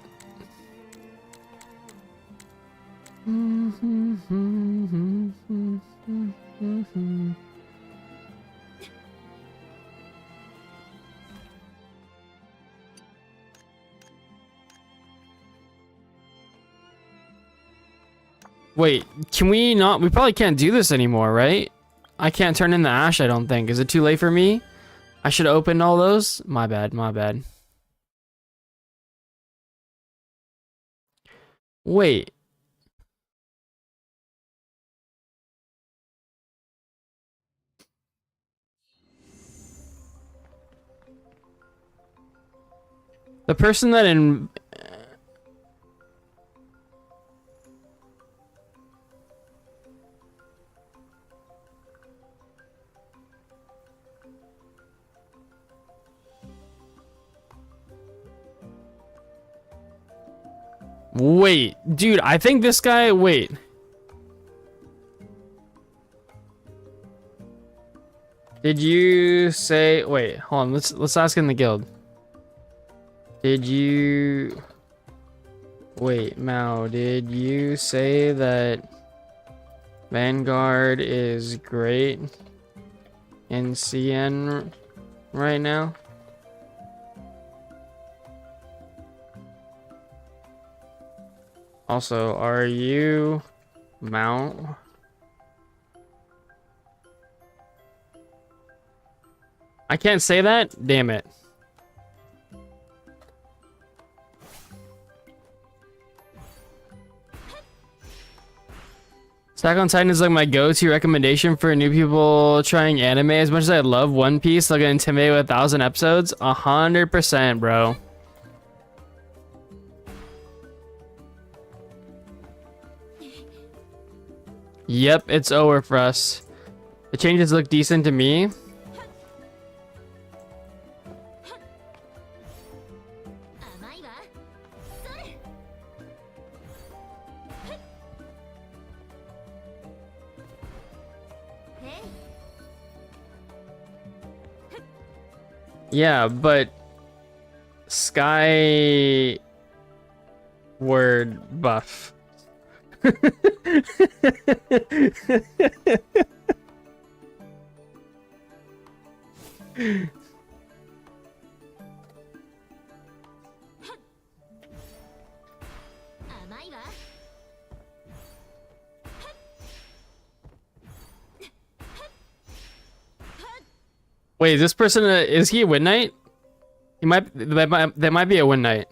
Wait, can we not? We probably can't do this anymore, right? I can't turn in the ash, I don't think. Is it too late for me? I should have opened all those? My bad, my bad. Wait. The person that in... Wait, dude, I think this guy... Wait. Did you say... Wait, hold on. Let's ask in the guild. Did you... Wait, Mao, did you say that Vanguard is great in CN right now? Also, are you Mount? I can't say that? Damn it. Attack on Titan is like my go-to recommendation for new people trying anime. As much as I love One Piece, they'll get intimidated with 1,000 episodes. 100%, bro. Yep, it's over for us. The changes look decent to me. Yeah, but Sky word buff. Wait, is this person is he a Win Knight? He might that might be a Win Knight.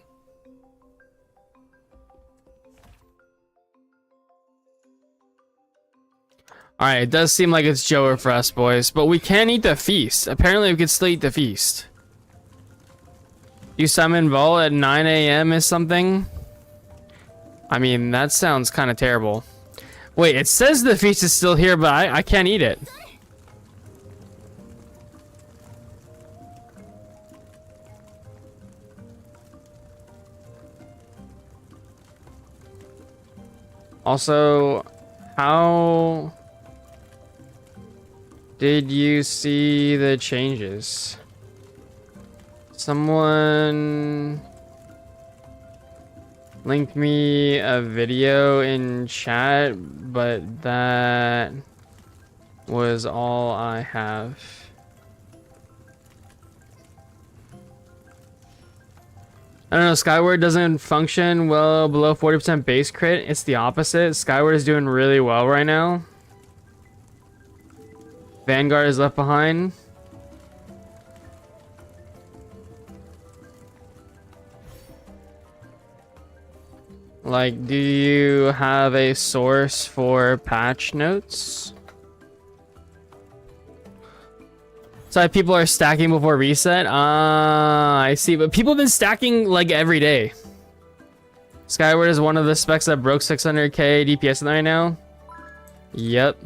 Alright, it does seem like it's Joer for us, boys. But we can eat the feast. Apparently, we could still eat the feast. You summon Vol at 9 a.m. is something? I mean, that sounds kind of terrible. Wait, it says the feast is still here, but I can't eat it. Also, how did you see the changes? Someone linked me a video in chat, but that was all I have. I don't know, Skyward doesn't function well below 40% base crit. It's the opposite. Skyward is doing really well right now. Vanguard is left behind. Like, do you have a source for patch notes? So people are stacking before reset? I see. But people have been stacking like every day. Skyward is one of the specs that broke 600k DPS right now. Yep.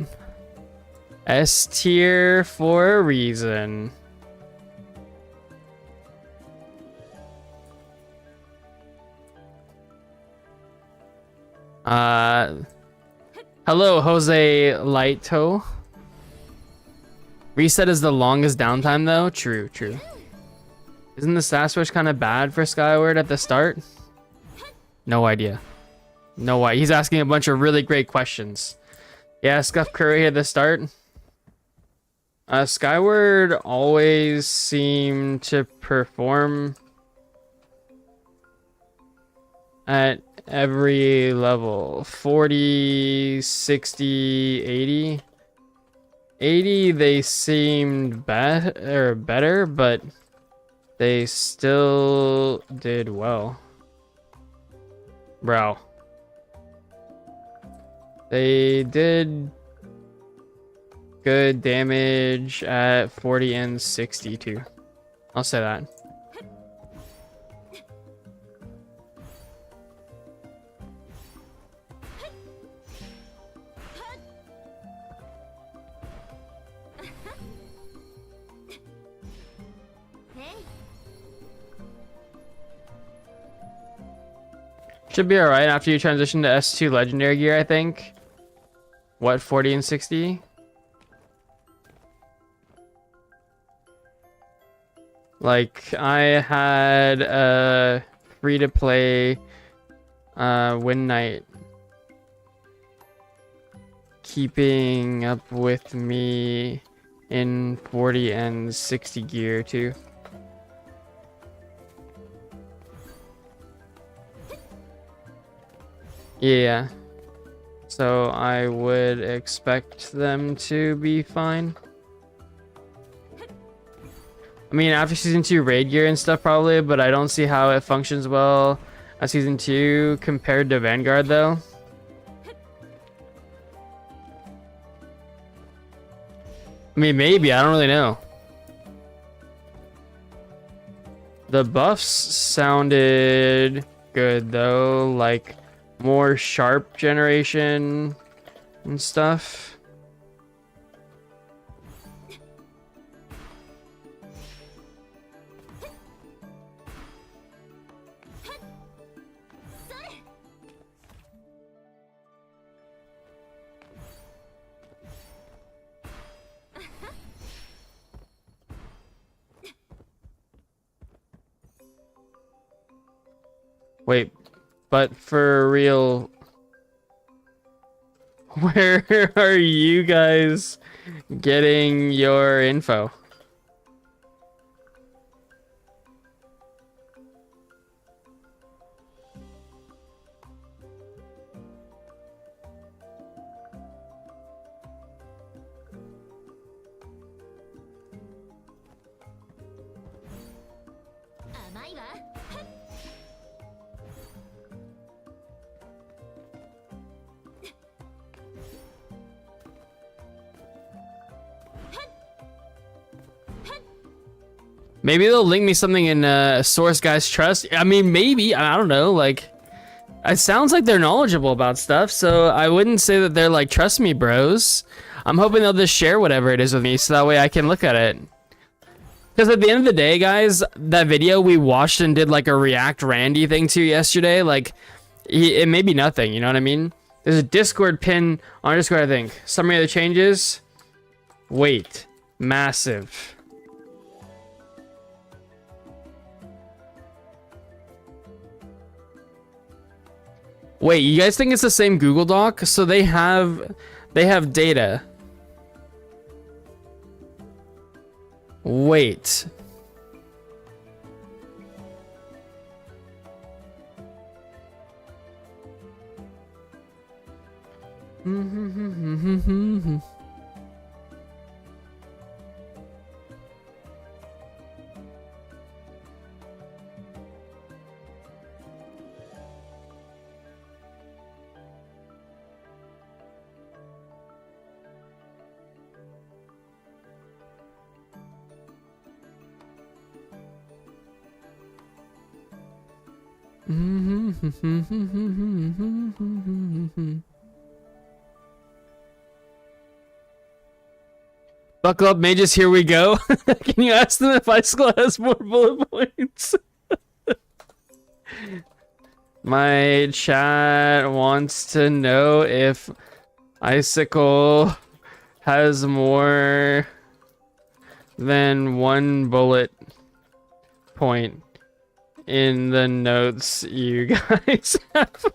S tier for a reason. Hello, Jose Lighto. Reset is the longest downtime though. True, true. Isn't the stat switch kind of bad for Skyward at the start? No idea. No idea. He's asking a bunch of really great questions. Yeah, Scuff Curry at the start. Skyward always seemed to perform at every level. 40, 60, 80. 80 they seemed better, but they still did well. Bro. They did good damage at 40 and 62. I'll say that. Should be alright after you transition to S2 legendary gear, I think. What, 40 and 60? Like, I had a free-to-play Win Knight keeping up with me in 40 and 60 gear too. Yeah. So I would expect them to be fine. I mean, after Season 2 raid gear and stuff probably, but I don't see how it functions well at Season 2 compared to Vanguard though. I mean, maybe, I don't really know. The buffs sounded good though, like more sharp generation and stuff. Wait, but for real, where are you guys getting your info? Maybe they'll link me something in Source Guys Trust. I mean, maybe. I don't know. Like, it sounds like they're knowledgeable about stuff, so I wouldn't say that they're like, trust me, bros. I'm hoping they'll just share whatever it is with me, so that way I can look at it. Because at the end of the day, guys, that video we watched and did like a React Randy thing to yesterday, like, it may be nothing, you know what I mean? There's a Discord pin on Discord, I think. Summary of the changes. Wait. Massive. Wait, you guys think it's the same Google Doc? So they have data. Wait. Buckle up, mages, here we go. Can you ask them if Icicle has more bullet points? My chat wants to know if Icicle has more than one bullet point in the notes you guys have.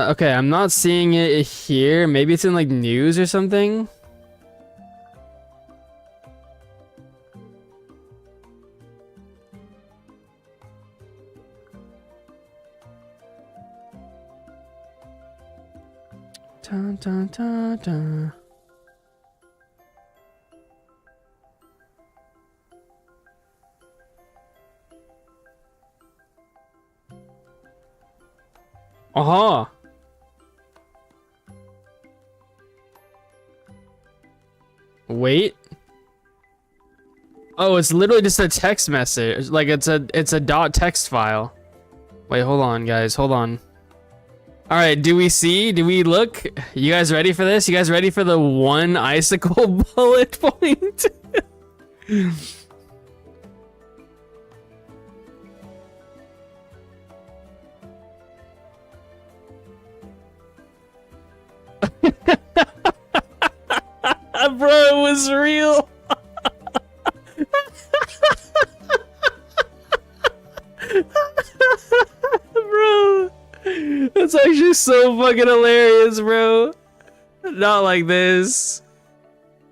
Okay, I'm not seeing it here. Maybe it's in like news or something. Dun, dun, dun, dun. Aha. Wait. Oh, it's literally just a text message. Like it's a dot text file. Wait, hold on, guys. Hold on. All right, do we see? Do we look? You guys ready for this? You guys ready for the one Icicle bullet point? Bro, it was real. Bro, that's actually so fucking hilarious, bro. Not like this.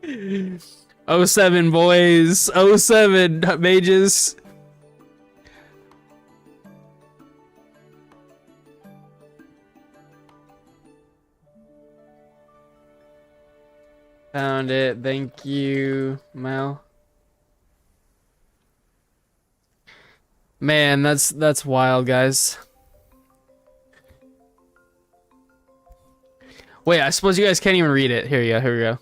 07 boys. 07 mages. Found it. Thank you, Mal. Man, that's wild, guys. Wait, I suppose you guys can't even read it. Here you go. Here we go.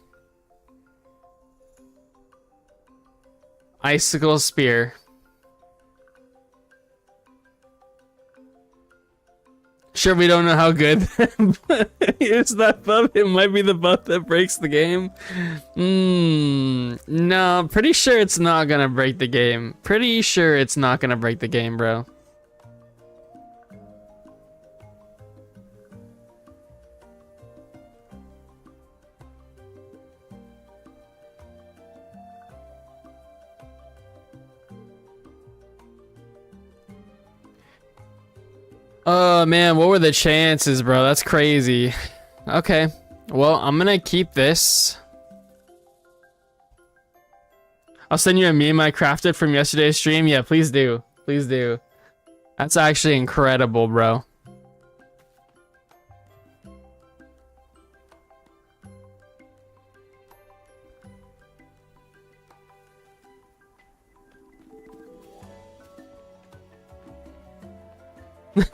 Icicle spear. Sure, we don't know how good is that buff. It might be the buff that breaks the game. No, pretty sure it's not gonna break the game. Pretty sure it's not gonna break the game, bro. Oh man, what were the chances, bro? That's crazy. Okay, well, I'm gonna keep this. I'll send you a meme I crafted from yesterday's stream. Yeah, please do. Please do. That's actually incredible, bro.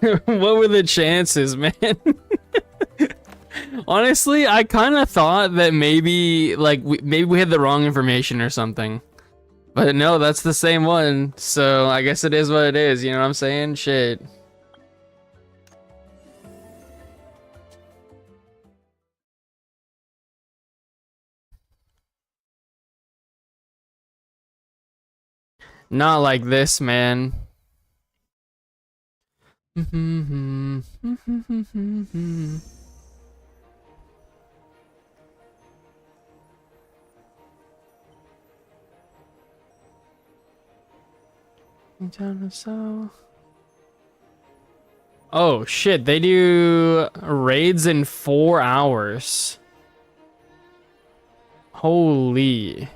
What were the chances, man? Honestly, I kind of thought that maybe we had the wrong information or something. But no, that's the same one. So I guess it is what it is, you know what I'm saying? Shit. Not like this, man. Oh shit, they do raids in 4 hours. Holy.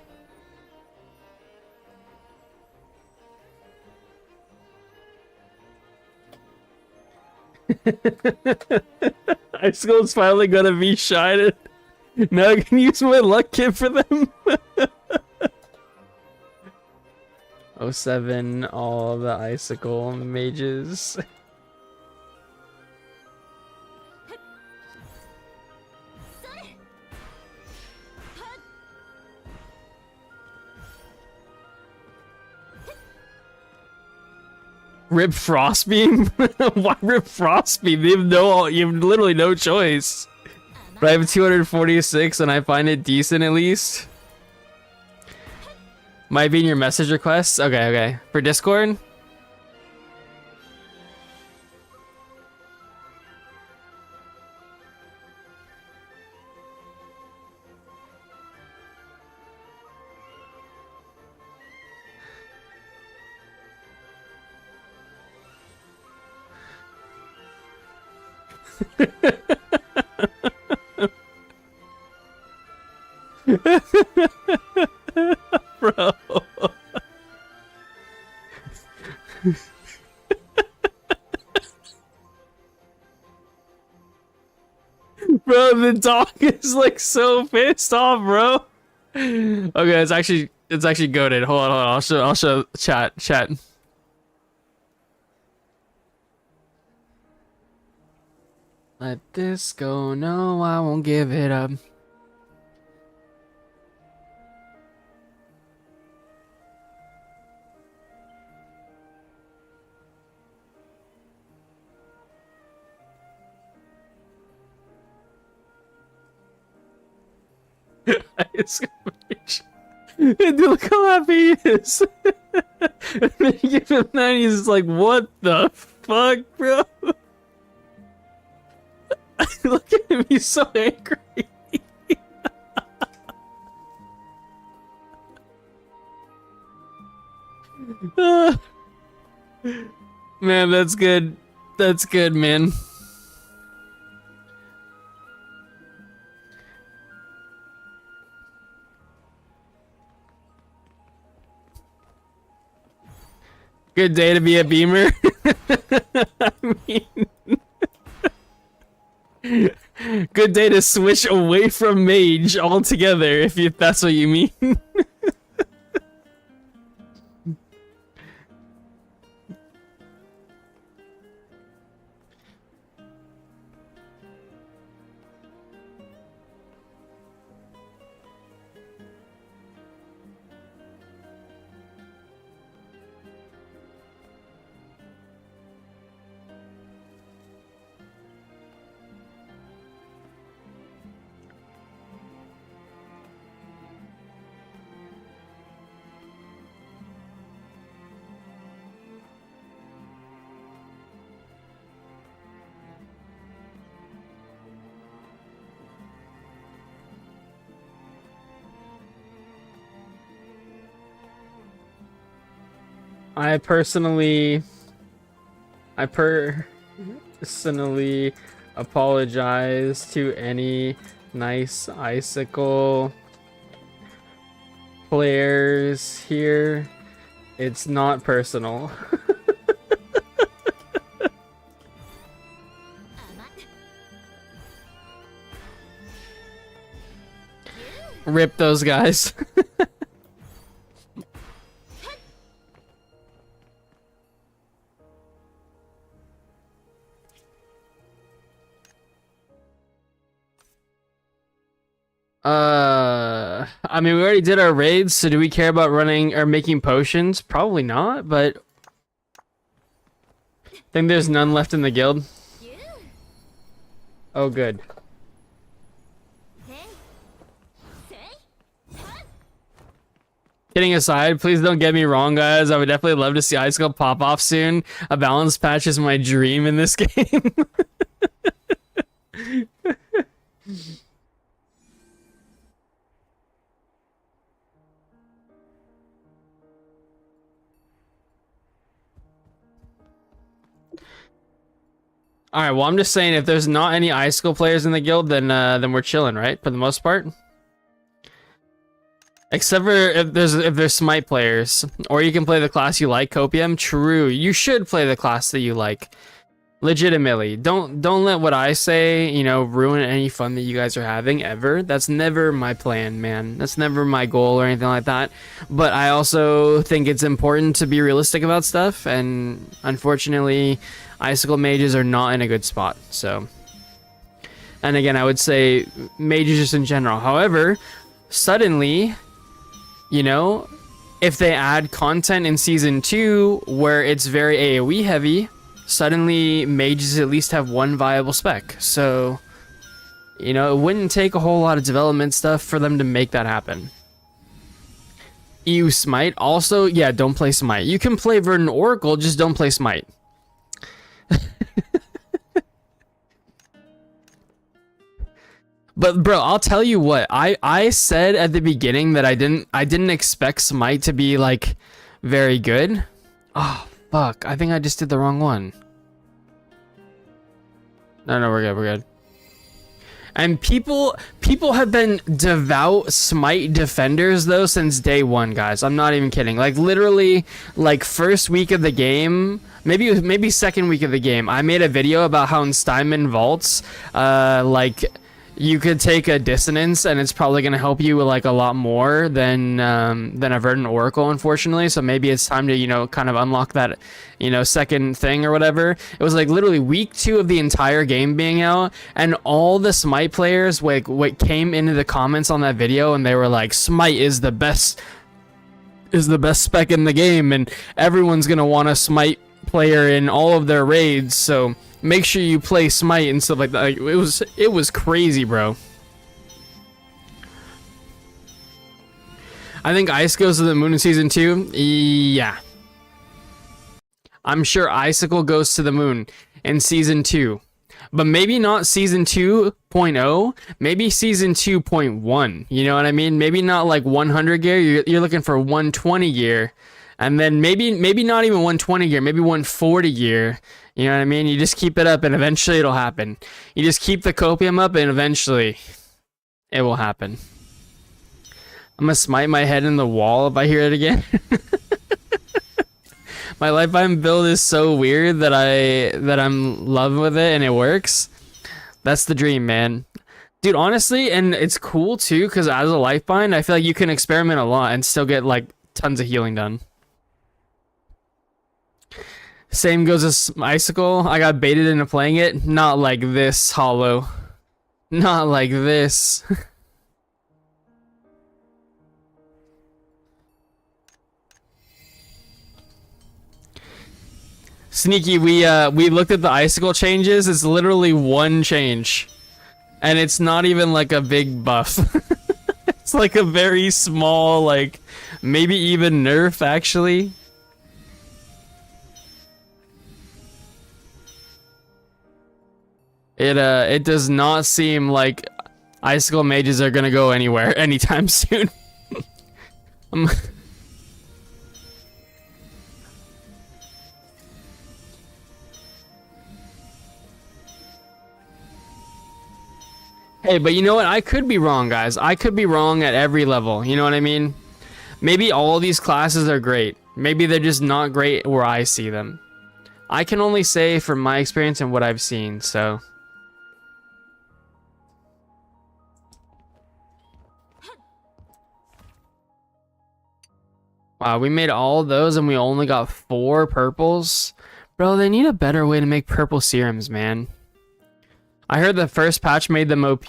Icicle's finally gonna be shined. Now I can use my luck kit for them. 07, all the icicle mages. Rip Frostbeam? Why Rip Frostbeam? You have literally no choice. But I have 246 and I find it decent at least. Might be in your message requests? Okay, okay. For Discord? Bro. Bro, the dog is like so pissed off, bro. Okay, it's actually goated. Hold on. I'll show chat. Let this go. No, I won't give it up. Dude, look how happy he is. And then you give him that, and he's like, "What the fuck, bro?" Look at him, he's so angry. Man, that's good. That's good, man. Good day to be a beamer. I mean, good day to switch away from mage altogether, if that's what you mean. I personally apologize to any nice icicle players here. It's not personal. Rip those guys. I mean, we already did our raids, so do we care about running or making potions? Probably not, but I think there's none left in the guild. Oh, good. Kidding aside, please don't get me wrong, guys. I would definitely love to see Icicle pop off soon. A balance patch is my dream in this game. All right, well, I'm just saying if there's not any Icicle players in the guild, then we're chilling, right? For the most part. Except for if there's smite players, or you can play the class you like, Copium. True, you should play the class that you like. Legitimately, don't let what I say, you know, ruin any fun that you guys are having ever. That's never my plan, man. That's never my goal or anything like that. But I also think it's important to be realistic about stuff, and unfortunately, Icicle mages are not in a good spot. So, and again, I would say mages just in general. However, suddenly, you know, if they add content in season 2 where it's very AoE heavy, suddenly mages at least have one viable spec. So, you know, it wouldn't take a whole lot of development stuff for them to make that happen. EU Smite also, yeah, don't play Smite. You can play Verdant Oracle, just don't play Smite. But bro, I'll tell you what, I said at the beginning that I didn't expect Smite to be like very good. Oh fuck, I think I just did the wrong one. No, we're good. And people have been devout Smite defenders though since day one, guys. I'm not even kidding. Like literally, like first week of the game, maybe second week of the game, I made a video about how in Steinman Vaults, like you could take a dissonance and it's probably going to help you like a lot more than a Verdant Oracle, unfortunately. So maybe it's time to, you know, kind of unlock that, you know, second thing or whatever. It was like literally week 2 of the entire game being out, and all the Smite players what came into the comments on that video and they were like, Smite is the best spec in the game, and everyone's going to want a Smite player in all of their raids, so make sure you play Smite and stuff like that. Like, it was crazy, bro. I think Ice goes to the moon in season 2. Yeah. I'm sure Icicle goes to the moon in season 2. But maybe not season 2.0, maybe season 2.1. You know what I mean? Maybe not like 100 gear. You're looking for 120 gear. And then maybe not even 120 gear, maybe 140 gear. You know what I mean? You just keep it up and eventually it'll happen. You just keep the copium up and eventually it will happen. I'm gonna smite my head in the wall if I hear it again. My Lifetime build is so weird that I'm in love with it and it works. That's the dream, man. Dude, honestly, and it's cool too, because as a Lifebind, I feel like you can experiment a lot and still get like tons of healing done. Same goes as Icicle. I got baited into playing it. Not like this, Hollow. Not like this. Sneaky, we looked at the Icicle changes. It's literally one change. And it's not even like a big buff. It's like a very small, like, maybe even nerf, actually. It does not seem like Icicle mages are gonna go anywhere anytime soon. Hey, but you know what? I could be wrong, guys. I could be wrong at every level. You know what I mean? Maybe all these classes are great. Maybe they're just not great where I see them. I can only say from my experience and what I've seen, so... Wow, we made all those and we only got 4 purples? Bro, they need a better way to make purple serums, man. I heard the first patch made them OP.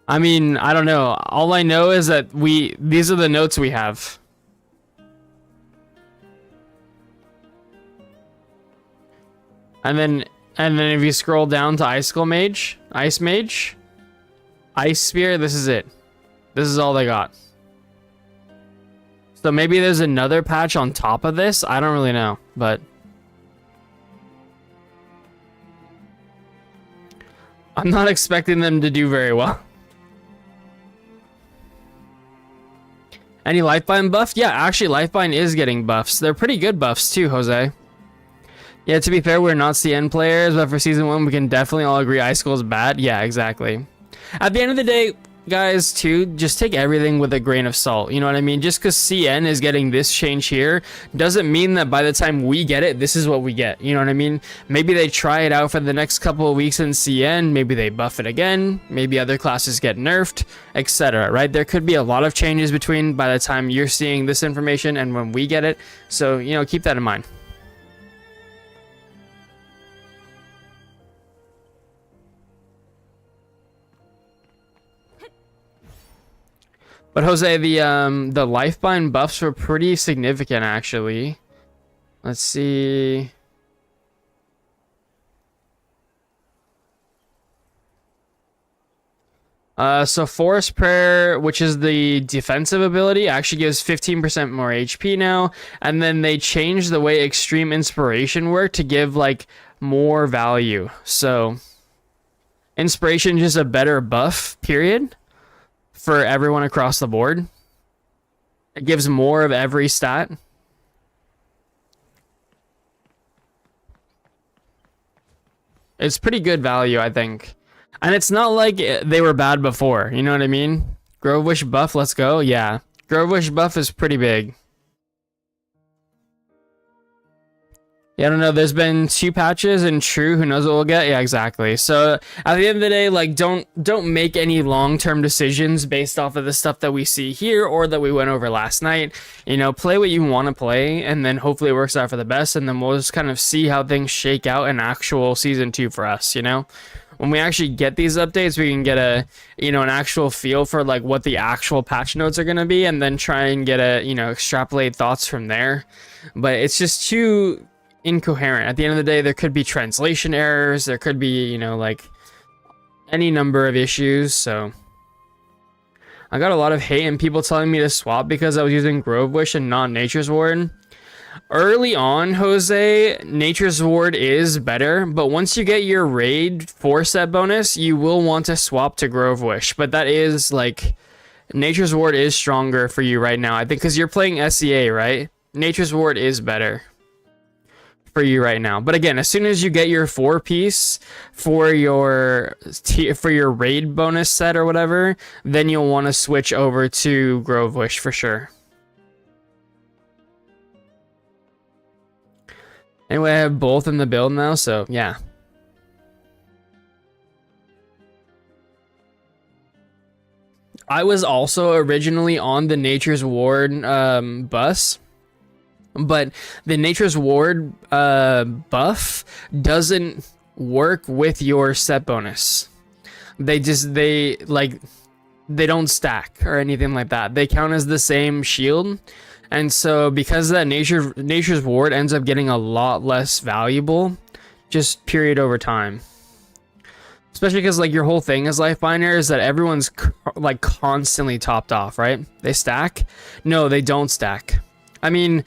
I mean, I don't know. All I know is that these are the notes we have. And then if you scroll down to Icicle Mage, Ice Mage, Ice Spear, this is it. This is all they got. So maybe there's another patch on top of this. I don't really know, but I'm not expecting them to do very well. Any Lifebind buff? Yeah, actually Lifebind is getting buffs. They're pretty good buffs too, Jose. Yeah, to be fair, we're not CN players, but for season 1, we can definitely all agree Icicle is bad. Yeah, exactly. At the end of the day, guys, too, just take everything with a grain of salt. You know what I mean? Just because CN is getting this change here doesn't mean that by the time we get it, this is what we get. You know what I mean? Maybe they try it out for the next couple of weeks in CN. Maybe they buff it again. Maybe other classes get nerfed, etc. Right? There could be a lot of changes between by the time you're seeing this information and when we get it. So, you know, keep that in mind. But Jose, the Lifebind buffs were pretty significant, actually. Let's see. So Forest Prayer, which is the defensive ability, actually gives 15% more HP now. And then they changed the way Extreme Inspiration worked to give, like, more value. So, Inspiration is just a better buff, period, for everyone across the board. It gives more of every stat. It's pretty good value, I think. And it's not like they were bad before, you know what I mean? Grove Wish buff, let's go. Yeah, Grove Wish buff is pretty big. Yeah, I don't know. There's been 2 patches, and true, who knows what we'll get? Yeah, exactly. So at the end of the day, like, don't make any long-term decisions based off of the stuff that we see here or that we went over last night. You know, play what you want to play, and then hopefully it works out for the best, and then we'll just kind of see how things shake out in actual season 2 for us. You know, when we actually get these updates, we can get a, you know, an actual feel for like what the actual patch notes are gonna be, and then try and get a, you know, extrapolate thoughts from there. But it's just too incoherent. At the end of the day, there could be translation errors, there could be, you know, like any number of issues. So I got a lot of hate and people telling me to swap because I was using Grove Wish and not Nature's Ward. Early on, Jose, Nature's Ward is better, but once you get your raid 4-set bonus, you will want to swap to Grove Wish. But that is like, Nature's Ward is stronger for you right now, I think, because you're playing SEA, right? Nature's Ward is better for you right now. But again, as soon as you get your 4-piece for your raid bonus set or whatever, then you'll want to switch over to Grove Wish for sure. Anyway, I have both in the build now, so yeah. I was also originally on the Nature's Ward bus, but the Nature's Ward buff doesn't work with your set bonus. They don't stack or anything like that. They count as the same shield. And so because that Nature's Ward ends up getting a lot less valuable, just period over time. Especially because like your whole thing as Lifebinder is that everyone's like constantly topped off, right? They stack? No, they don't stack. I mean,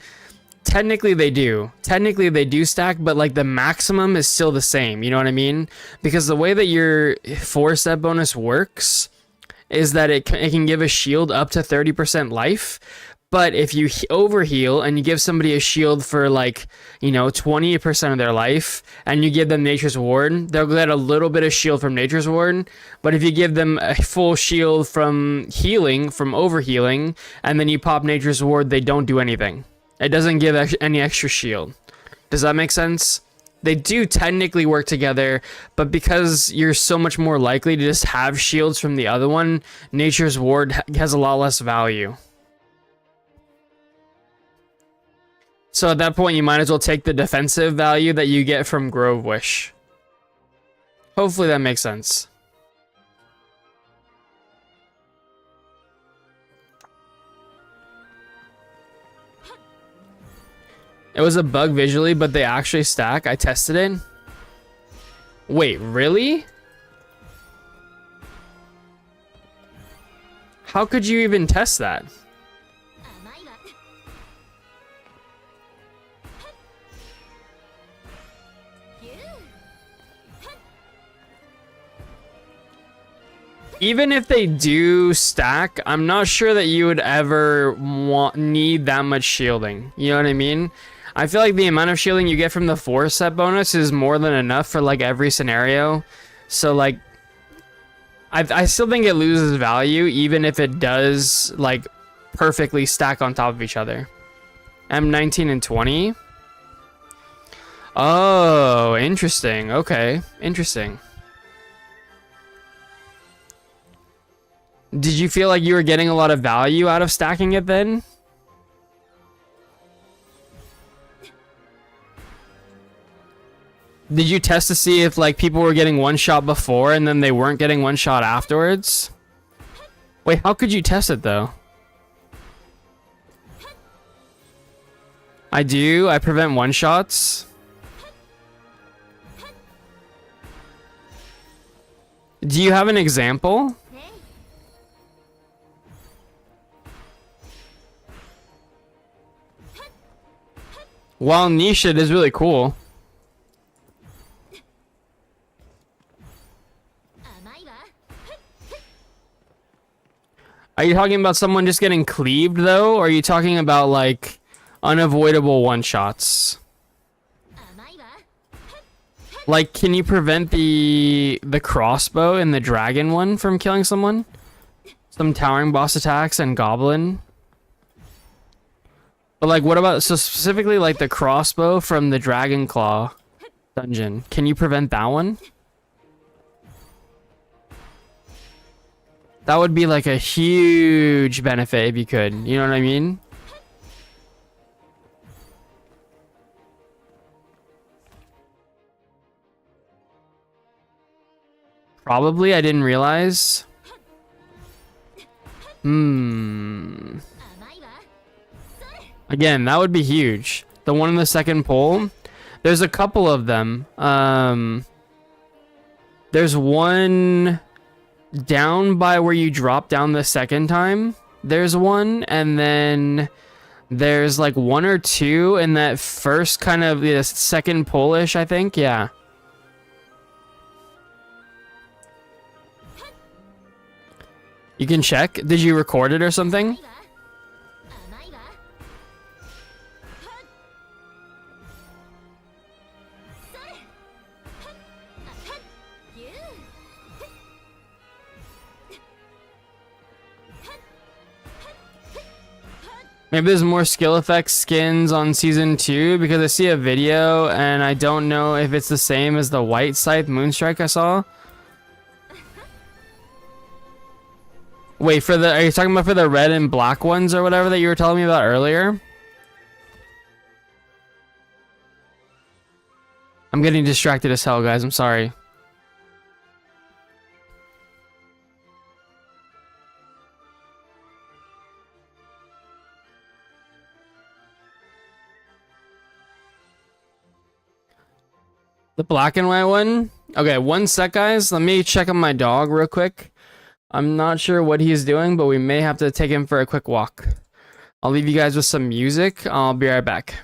technically they do. Technically they do stack, but like the maximum is still the same. You know what I mean? Because the way that your 4-set bonus works is that it can give a shield up to 30% life. But if you overheal and you give somebody a shield for like, you know, 20% of their life and you give them Nature's Ward, they'll get a little bit of shield from Nature's Ward. But if you give them a full shield from healing, from overhealing, and then you pop Nature's Ward, they don't do anything. It doesn't give any extra shield. Does that make sense? They do technically work together, but because you're so much more likely to just have shields from the other one, Nature's Ward has a lot less value. So at that point, you might as well take the defensive value that you get from Grove Wish. Hopefully that makes sense. It was a bug visually, but they actually stack. I tested it. Wait, really? How could you even test that? Even if they do stack, I'm not sure that you would ever need that much shielding. You know what I mean? I feel like the amount of shielding you get from the 4-set bonus is more than enough for like every scenario. So like, I still think it loses value even if it does like perfectly stack on top of each other. M19 and 20. Oh, interesting. Okay, interesting. Did you feel like you were getting a lot of value out of stacking it then? Did you test to see if like people were getting one shot before and then they weren't getting one shot afterwards? Wait, how could you test it though? I do. I prevent one shots. Do you have an example? While niche it is really cool. Are you talking about someone just getting cleaved though? Or are you talking about like unavoidable one shots? Like, can you prevent the crossbow and the dragon one from killing someone? Some towering boss attacks and goblin. But like, what about, so specifically like the crossbow from the Dragon Claw dungeon? Can you prevent that one? That would be like a huge benefit if you could. You know what I mean? Probably, I didn't realize. Again, that would be huge. The one in the second pole. There's a couple of them. There's one down by where you drop down the second time. There's one, and then there's like one or two in that first kind of the second pole-ish, I think. Yeah. You can check. Did you record it or something? Maybe there's more skill effects skins on season 2 because I see a video and I don't know if it's the same as the white scythe moonstrike I saw. Wait, for the, are you talking about for the red and black ones or whatever that you were telling me about earlier? I'm getting distracted as hell, guys. I'm sorry. The black and white one? Okay, one sec, guys. Let me check on my dog real quick. I'm not sure what he's doing, but we may have to take him for a quick walk. I'll leave you guys with some music. I'll be right back.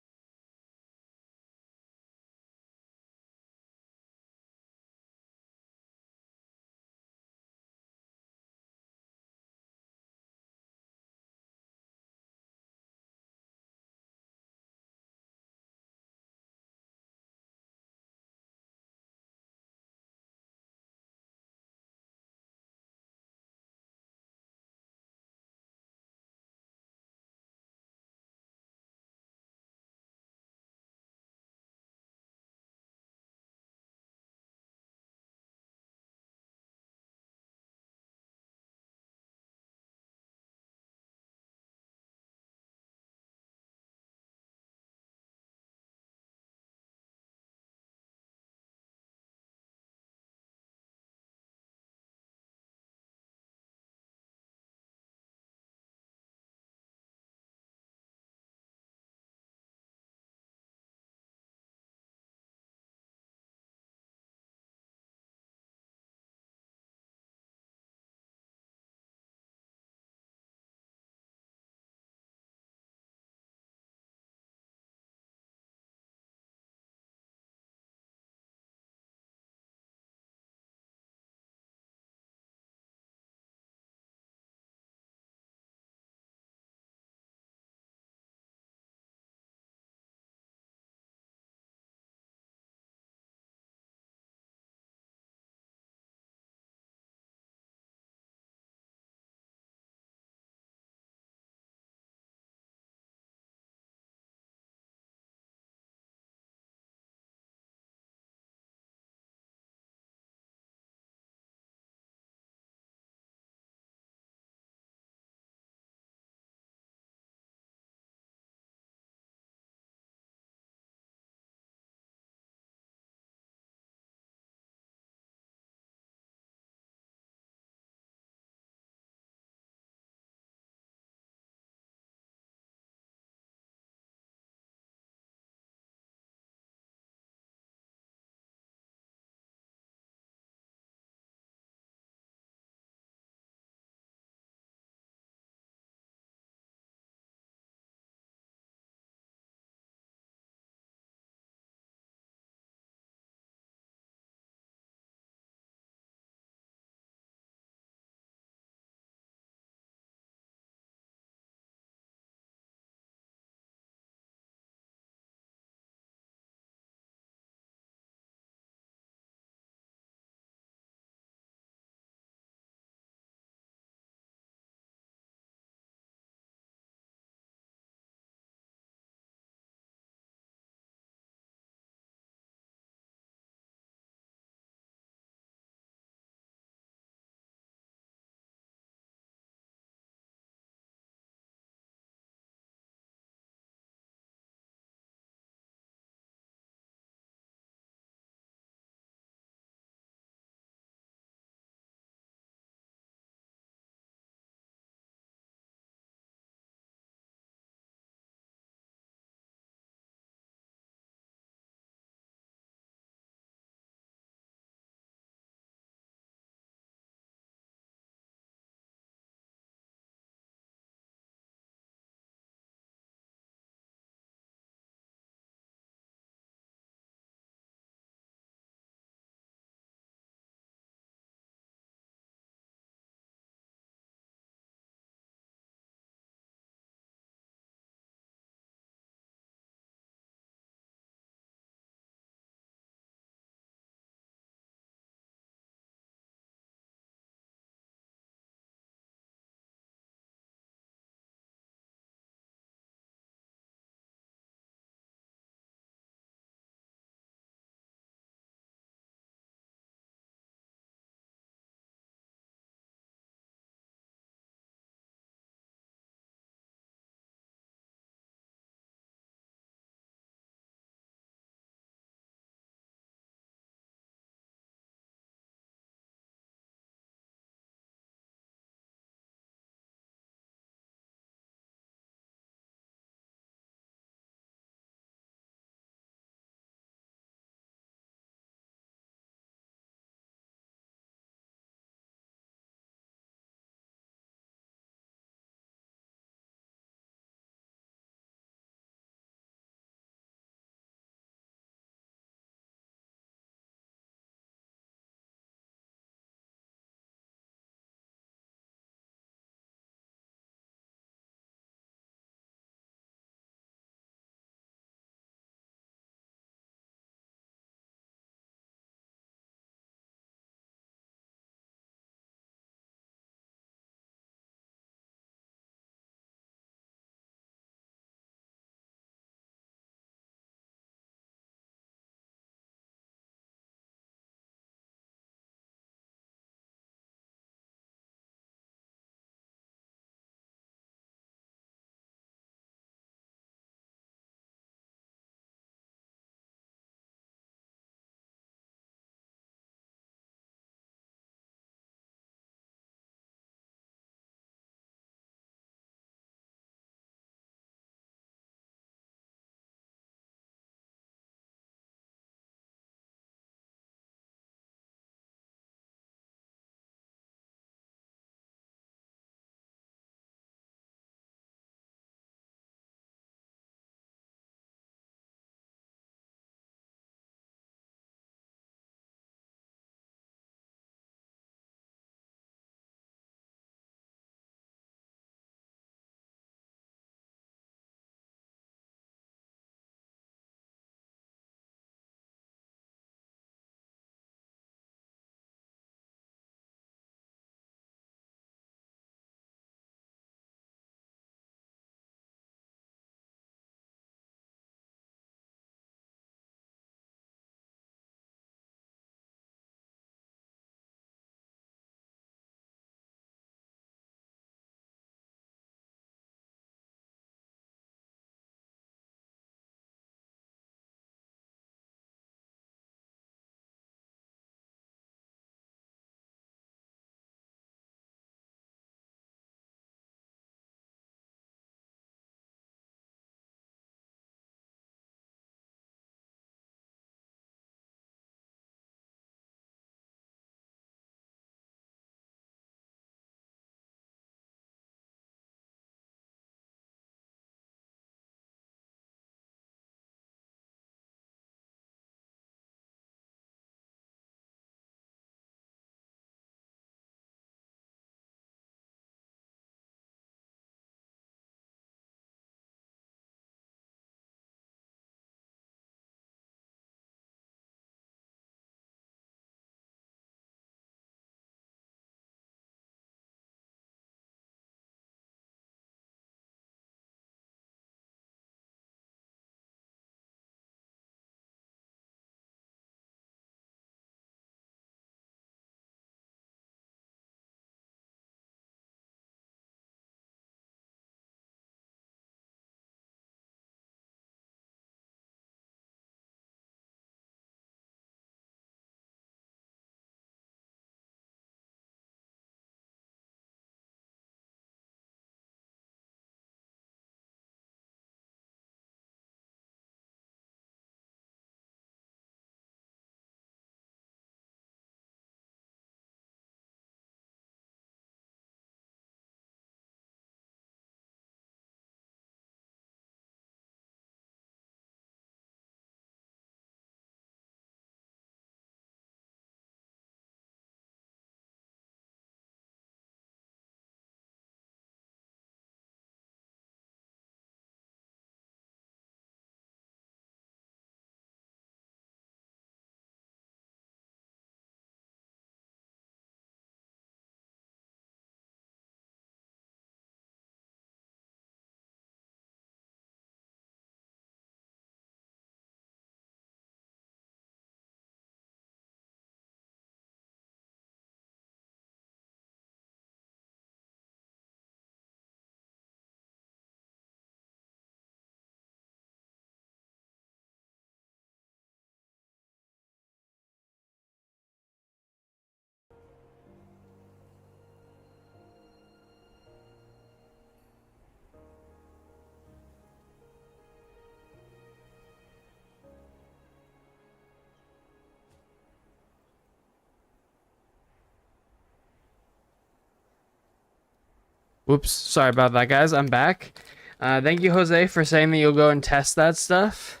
Whoops, sorry about that, guys. I'm back. Thank you, Jose, for saying that you'll go and test that stuff.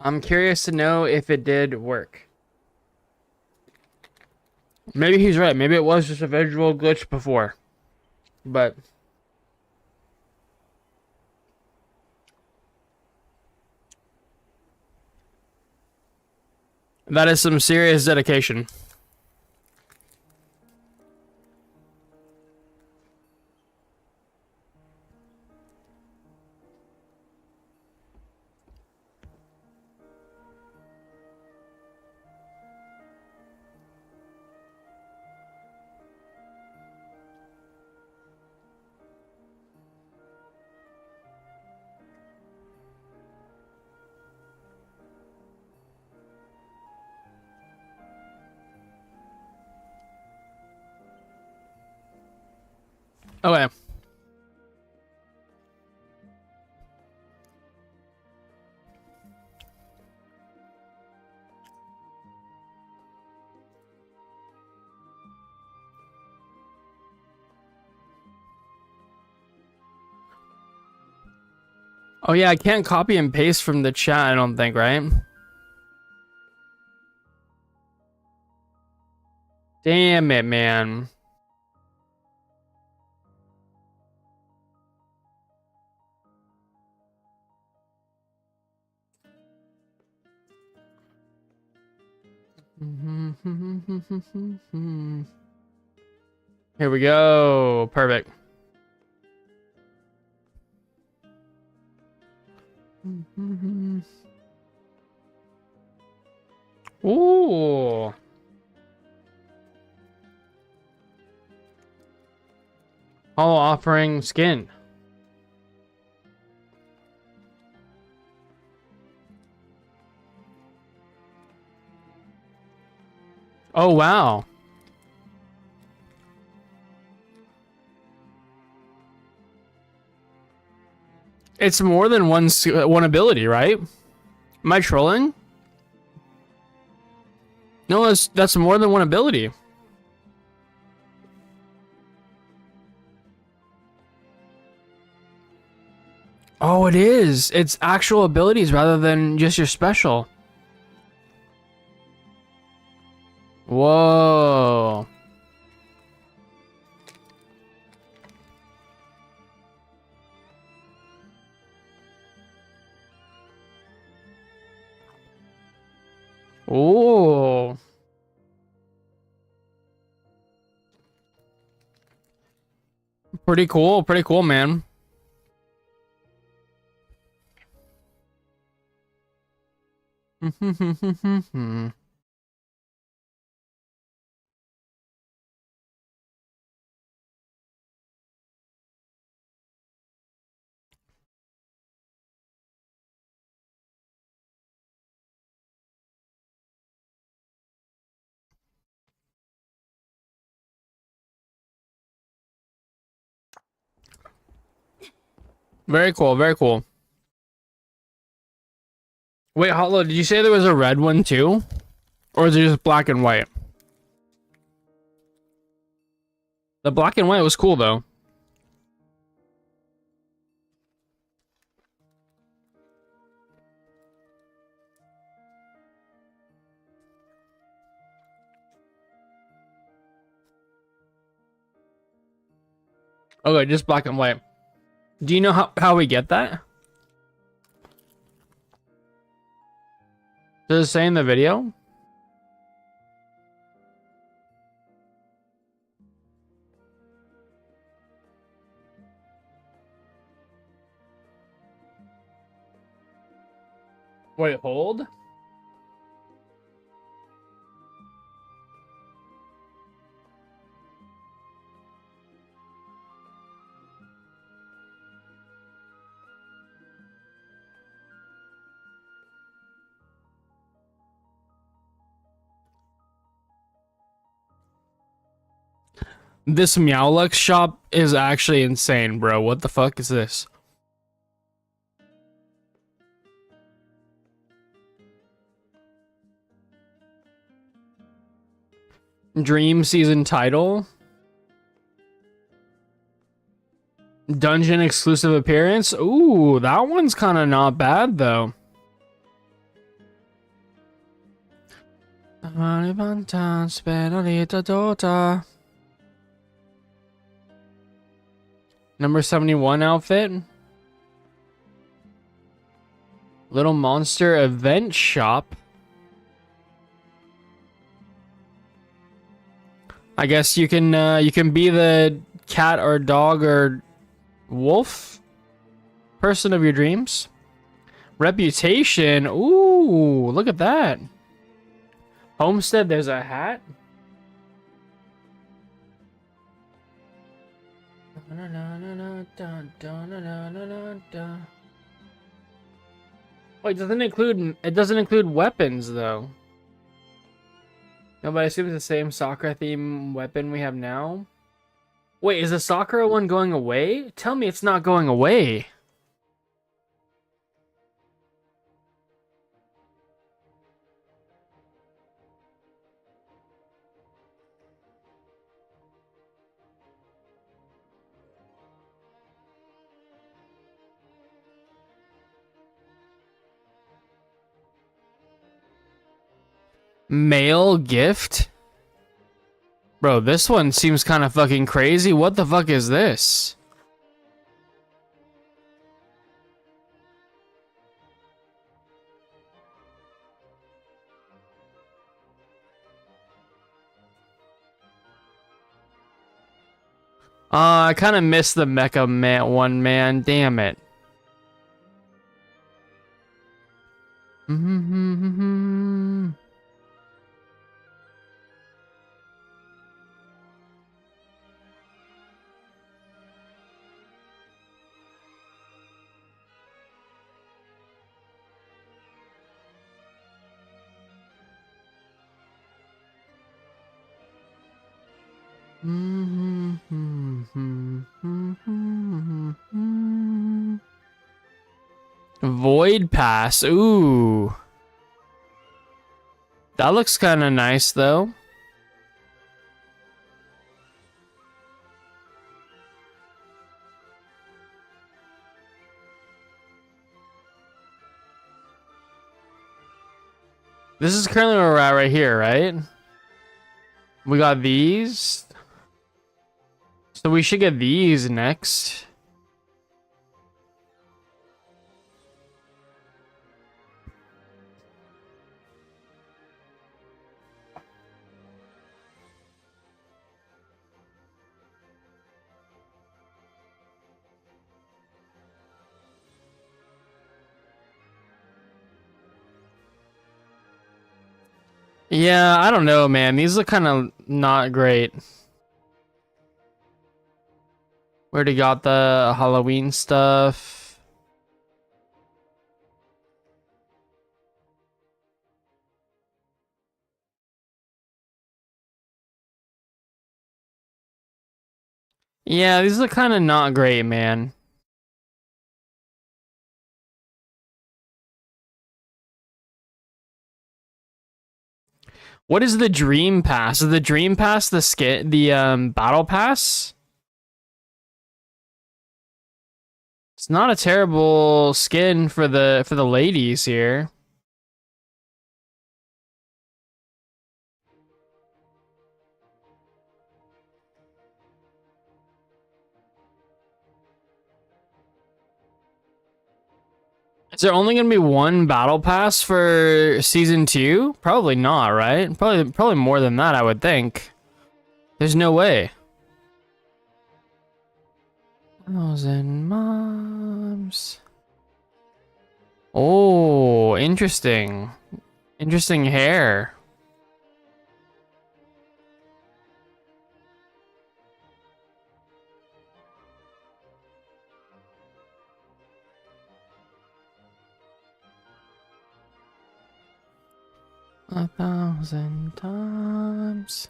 I'm curious to know if it did work. Maybe he's right. Maybe it was just a visual glitch before. But that is some serious dedication. Okay. Oh yeah, I can't copy and paste from the chat, I don't think, right? Damn it, man. Here we go. Perfect. Ooh. Hollow offering skin. Oh wow. It's more than one ability, right? Am I trolling? No, that's more than one ability. Oh, it is. It's actual abilities rather than just your special. Whoa. Ooh. Pretty cool, man. Very cool, very cool. Wait, Hollow, did you say there was a red one too? Or is it just black and white? The black and white was cool though. Okay, just black and white. Do you know how we get that? Does it say in the video? Wait, hold? This Meowlux shop is actually insane, bro. What the fuck is this? Dream season title? Dungeon exclusive appearance. Ooh, that one's kind of not bad though. Number 71 outfit. Little Monster event shop. I guess you can be the cat or dog or wolf person of your dreams. Reputation. Ooh, look at that. Homestead, there's a hat. Wait, it doesn't include weapons though. No, but I assume it's the same Sakura theme weapon we have now. Wait, is the Sakura one going away? Tell me it's not going away. Male gift? Bro, this one seems kind of fucking crazy. What the fuck is this? I kind of missed the Mecha Man one, man. Damn it. Void Pass. Ooh. That looks kind of nice, though. This is currently where we're at right here, right? We got these. So we should get these next. Yeah, I don't know, man. These look kind of not great. We already got the Halloween stuff. Yeah, these look kind of not great, man. What is the Dream Pass? Is the Dream Pass the skin, the Battle Pass? It's not a terrible skin for the ladies here. Is there only gonna be one battle pass for season 2? Probably not, right? Probably more than that, I would think. There's no way. Thousand moms. Oh, interesting. Interesting hair. A thousand times.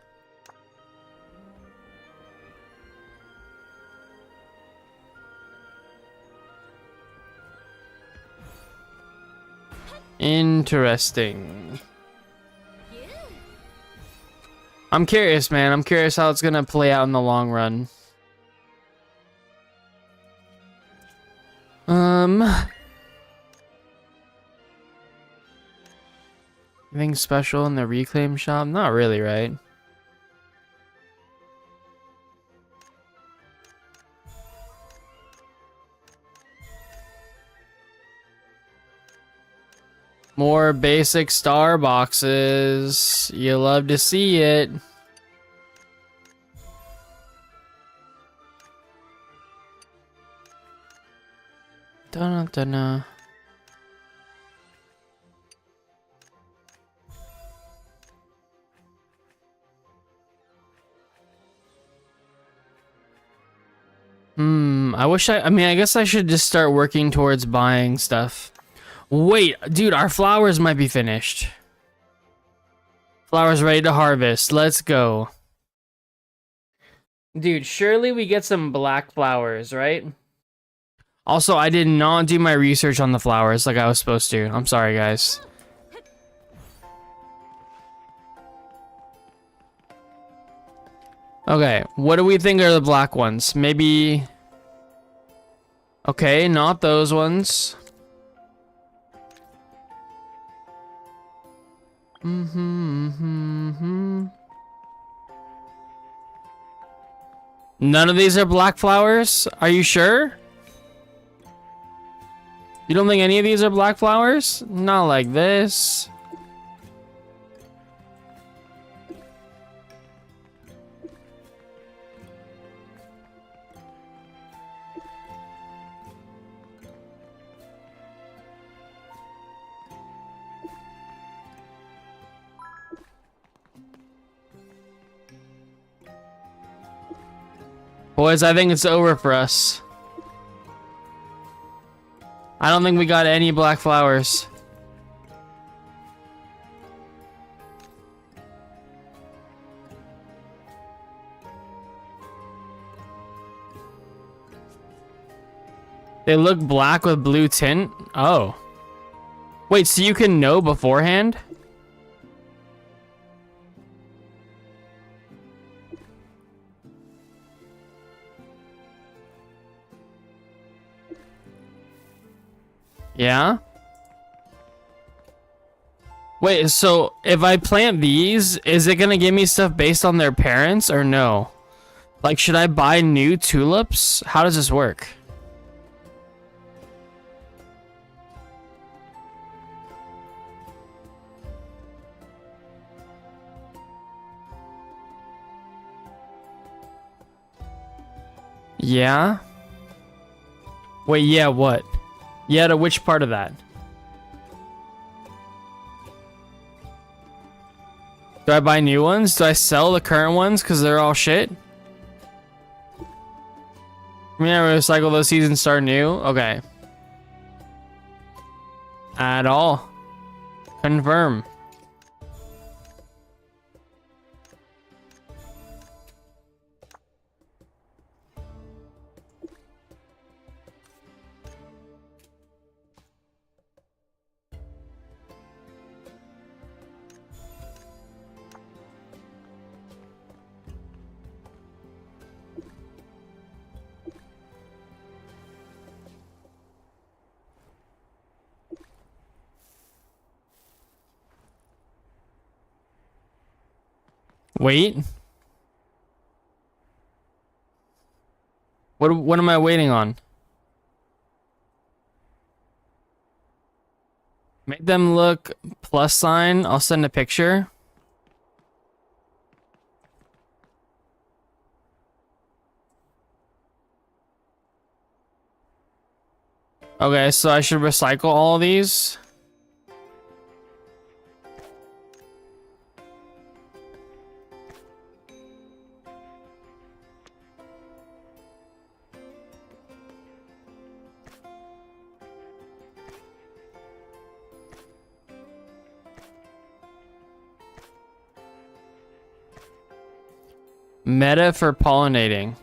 Interesting. I'm curious, man. I'm curious how it's gonna play out in the long run. Anything special in the reclaim shop? Not really, right? More basic star boxes. You love to see it. Dun-dun-dun-dun. I mean, I guess I should just start working towards buying stuff. Wait, dude, our flowers might be finished. Flowers ready to harvest. Let's go. Dude, surely we get some black flowers, right? Also, I did not do my research on the flowers like I was supposed to. I'm sorry, guys. Okay, what do we think are the black ones? Maybe... Okay, not those ones. None of these are black flowers? Are you sure? You don't think any of these are black flowers? Not like this. Boys, I think it's over for us. I don't think we got any black flowers. They look black with blue tint? Oh. Wait, so you can know beforehand? Yeah? Wait, so if I plant these, is it gonna give me stuff based on their parents or no? Like, should I buy new tulips? How does this work? Yeah? Wait, yeah, what? Yeah, to which part of that? Do I buy new ones? Do I sell the current ones because they're all shit? I mean, I recycle those seeds and start new? Okay. At all. Confirm. Wait. What am I waiting on? Make them look plus sign. I'll send a picture. Okay, so I should recycle all of these. Meta for pollinating.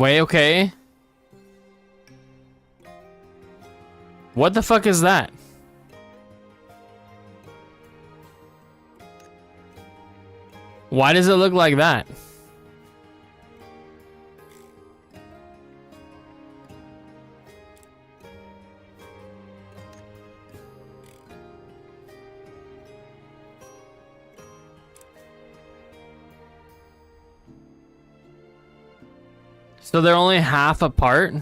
Wait, okay. What the fuck is that? Why does it look like that? So they're only half apart?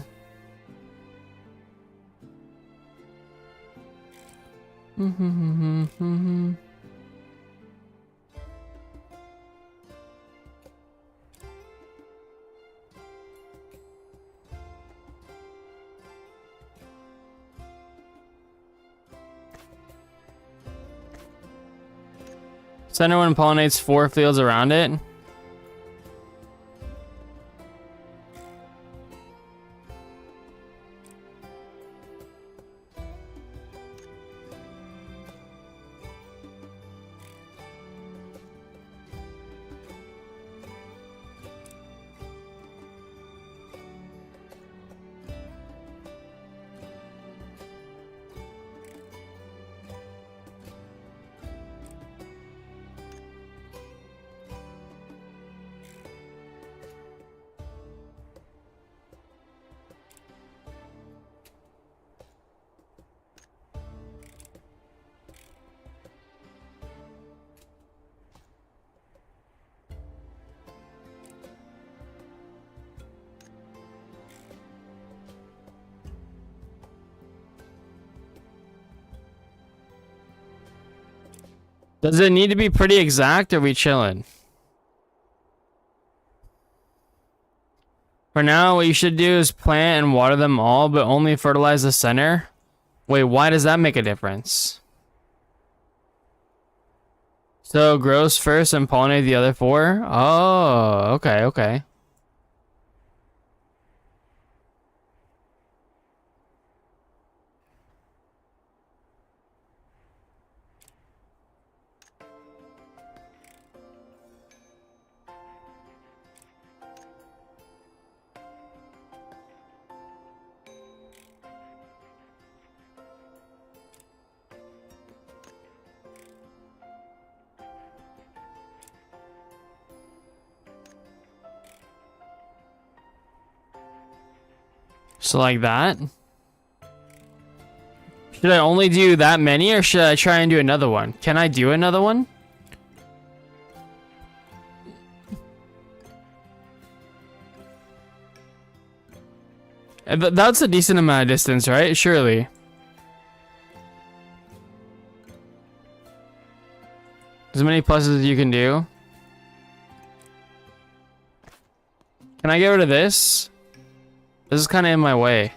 Center one pollinates 4 fields around it. Does it need to be pretty exact, or are we chilling? For now, what you should do is plant and water them all, but only fertilize the center. Wait, why does that make a difference? So grows first and pollinate the other 4? Oh, okay, okay. So like that? Should I only do that many, or should I try and do another one? Can I do another one? That's a decent amount of distance, right? Surely. As many pluses as you can do. Can I get rid of this? This is kind of in my way.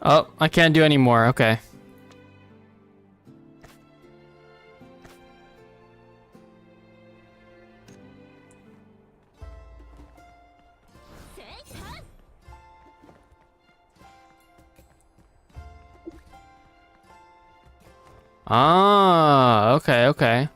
Oh, I can't do any more. Okay. Ah, okay, okay.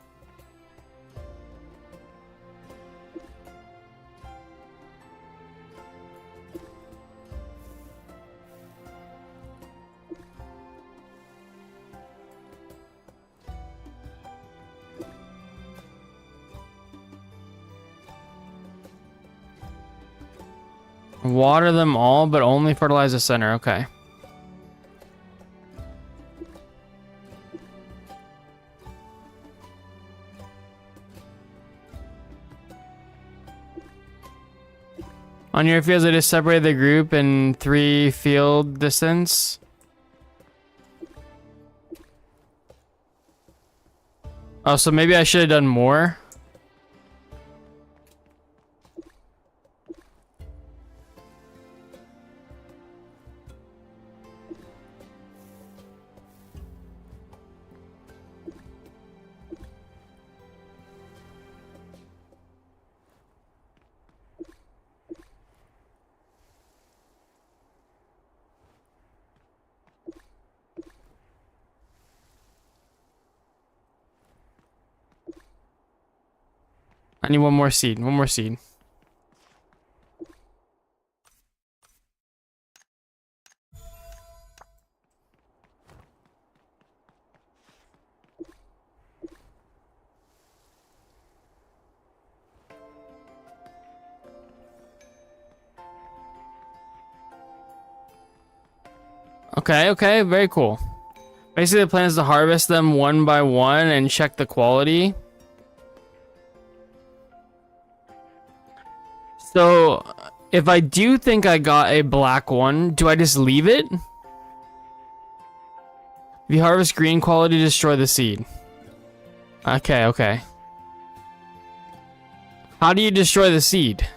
Water them all, but only fertilize the center. Okay. On your fields, I just separated the group in 3 field distance. Oh, so maybe I should have done more. I need one more seed. One more seed. Okay, okay, very cool. Basically, the plan is to harvest them one by one and check the quality. So, if I do think I got a black one, do I just leave it? If you harvest green quality, destroy the seed. Okay, okay. How do you destroy the seed?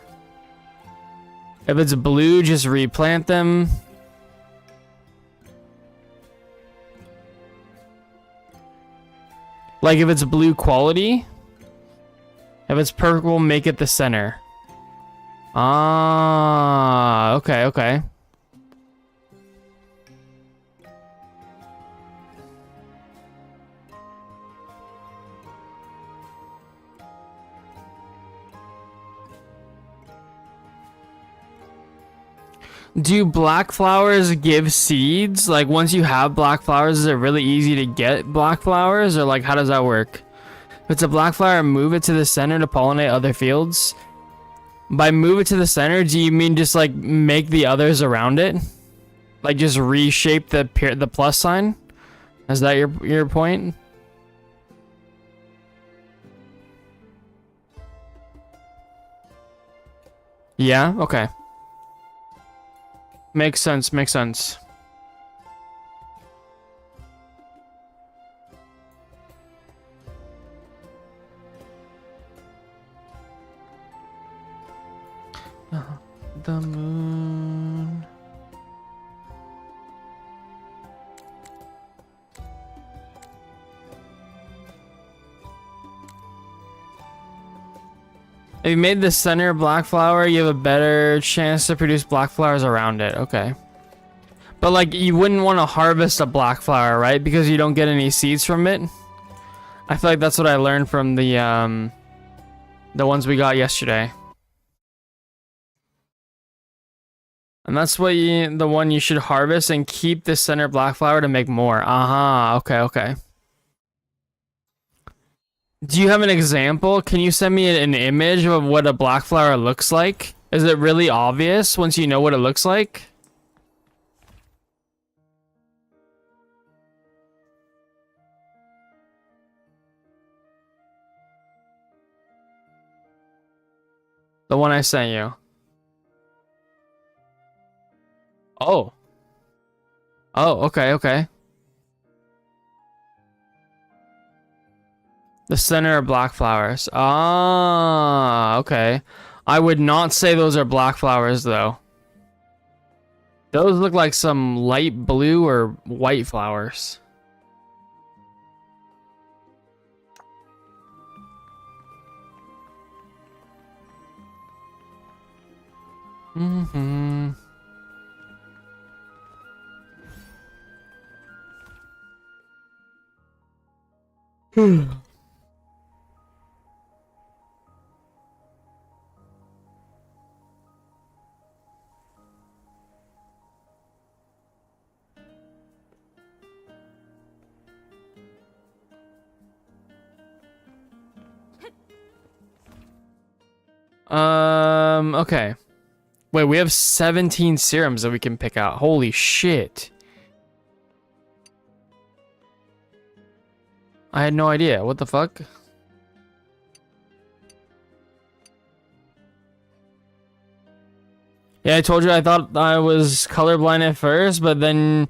If it's blue, just replant them. Like if it's blue quality. If it's purple, make it the center. Ah, okay, okay. Do black flowers give seeds? Like once you have black flowers, is it really easy to get black flowers, or like how does that work? If it's a black flower, move it to the center to pollinate other fields. By move it to the center, do you mean just like make the others around it? Like just reshape the plus sign? Is that your point? Yeah, okay. Makes sense, makes sense. The moon. If you made the center black flower, you have a better chance to produce black flowers around it. Okay. But like you wouldn't want to harvest a black flower, right? Because you don't get any seeds from it. I feel like that's what I learned from the ones we got yesterday. And that's what the one you should harvest and keep the center black flower to make more. Aha, okay, okay. Do you have an example? Can you send me an image of what a black flower looks like? Is it really obvious once you know what it looks like? The one I sent you. Oh. Oh, okay, okay. The center are black flowers. Ah, okay. I would not say those are black flowers, though. Those look like some light blue or white flowers. Mm-hmm. Okay. Wait, we have 17 serums that we can pick out. Holy shit. I had no idea. What the fuck? Yeah, I told you I thought I was colorblind at first, but then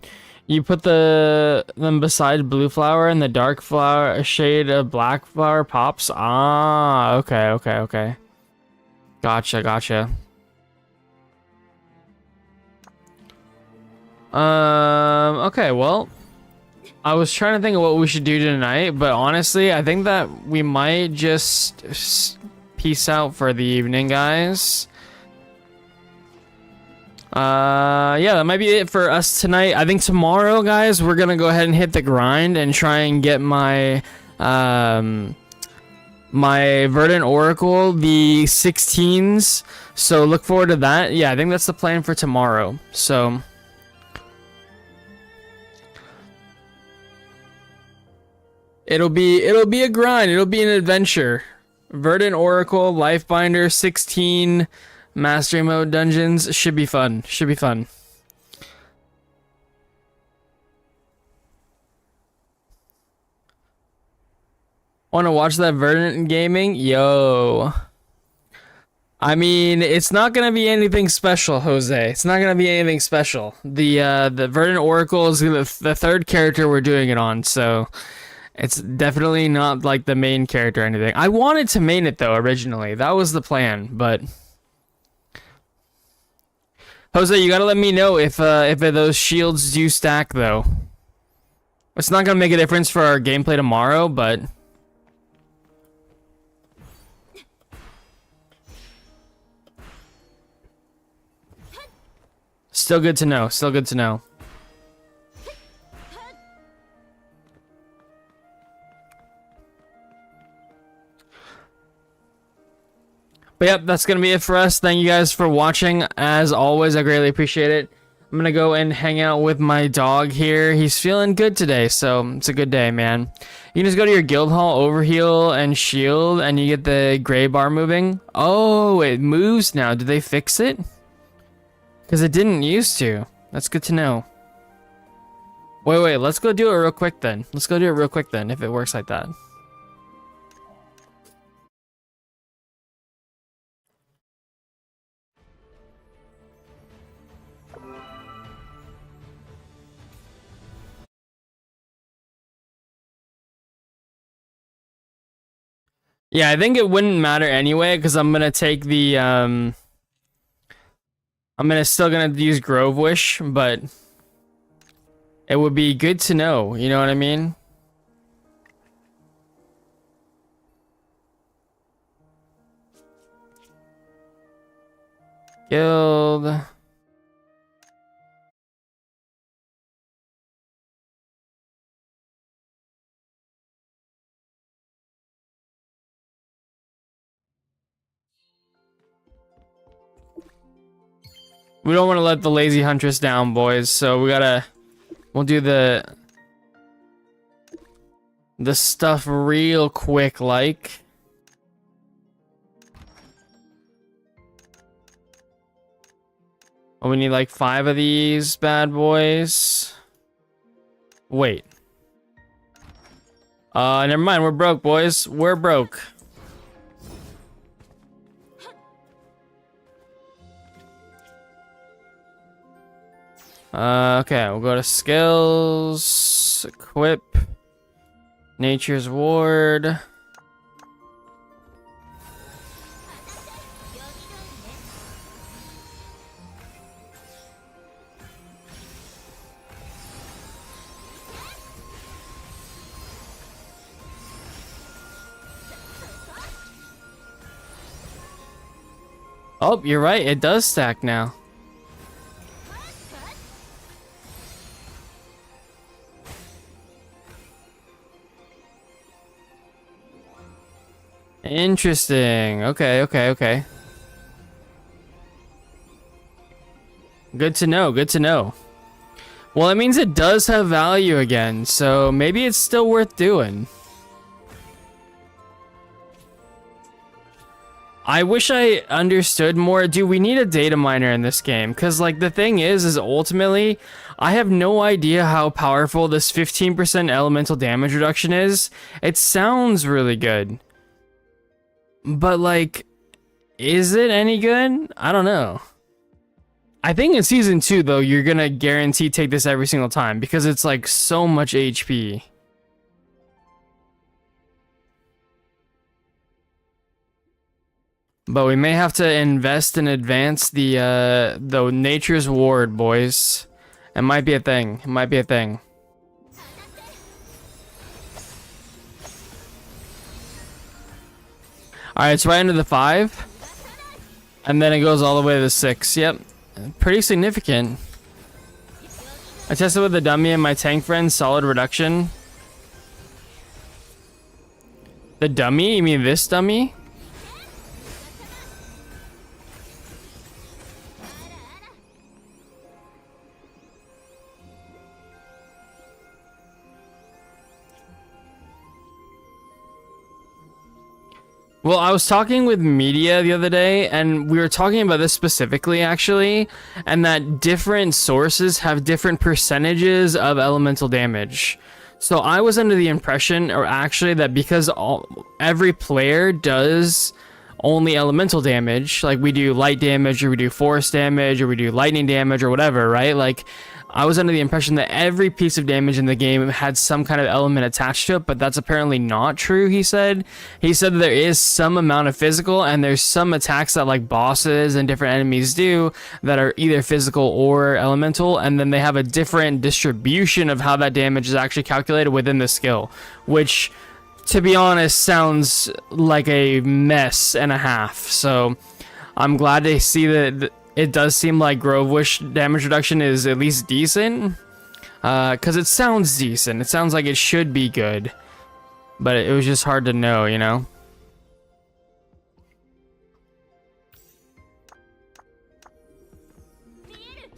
you put them beside blue flower and the dark flower shade of black flower pops. Ah, okay, okay, okay. Gotcha, gotcha. Okay, well, I was trying to think of what we should do tonight, but honestly, I think that we might just peace out for the evening, guys. Yeah, that might be it for us tonight. I think tomorrow, guys, we're gonna go ahead and hit the grind and try and get my my Verdant Oracle, the 16s. So look forward to that. Yeah, I think that's the plan for tomorrow. So it'll be a grind. It'll be an adventure. Verdant Oracle, Lifebinder, 16 Mastery Mode dungeons should be fun. Should be fun. Want to watch that Verdant Gaming? Yo. I mean, it's not gonna be anything special, Jose. It's not gonna be anything special. The Verdant Oracle is the third character we're doing it on, so it's definitely not like the main character or anything. I wanted to main it though originally. That was the plan, but Jose, you gotta let me know if those shields do stack though. It's not gonna make a difference for our gameplay tomorrow, but still good to know. Still good to know. But yep, that's going to be it for us. Thank you guys for watching. As always, I greatly appreciate it. I'm going to go and hang out with my dog here. He's feeling good today, so it's a good day, man. You can just go to your guild hall, overheal, and shield, and you get the gray bar moving. Oh, it moves now. Did they fix it? Because it didn't used to. That's good to know. Wait, let's go do it real quick then. Let's go do it real quick then, if it works like that. Yeah, I think it wouldn't matter anyway, because I'm gonna take the still gonna use Grove Wish, but it would be good to know, you know what I mean? Guild. We don't want to let the lazy huntress down, boys, so we'll do the stuff real quick, like. Oh, we need like 5 of these bad boys. Wait. Never mind, we're broke, boys. We're broke. Okay, we'll go to skills, equip, nature's ward. Oh, you're right, it does stack now. Interesting. Okay. Good to know, good to know. Well, it means it does have value again, so maybe it's still worth doing. I wish I understood more. Dude, we need a data miner in this game, because, like, the thing is ultimately, I have no idea how powerful this 15% elemental damage reduction is. It sounds really good. But, like, is it any good? I don't know. I think in Season 2, though, you're gonna guarantee take this every single time, because it's, like, so much HP. But we may have to invest and advance the Nature's Ward, boys. It might be a thing. It might be a thing. Alright, it's right into the 5. And then it goes all the way to the 6. Yep. Pretty significant. I tested with the dummy and my tank friend. Solid reduction. The dummy? You mean this dummy? Well, I was talking with media the other day, and we were talking about this specifically, actually, and that different sources have different percentages of elemental damage. So I was under the impression, or actually, that because every player does only elemental damage, like we do light damage, or we do force damage, or we do lightning damage, or whatever, right? Like, I was under the impression that every piece of damage in the game had some kind of element attached to it, but that's apparently not true, he said. He said that there is some amount of physical, and there's some attacks that like bosses and different enemies do that are either physical or elemental, and then they have a different distribution of how that damage is actually calculated within the skill, which, to be honest, sounds like a mess and a half. So I'm glad to see that it does seem like Grove Wish damage reduction is at least decent, because it sounds decent. It sounds like it should be good, but it was just hard to know, you know?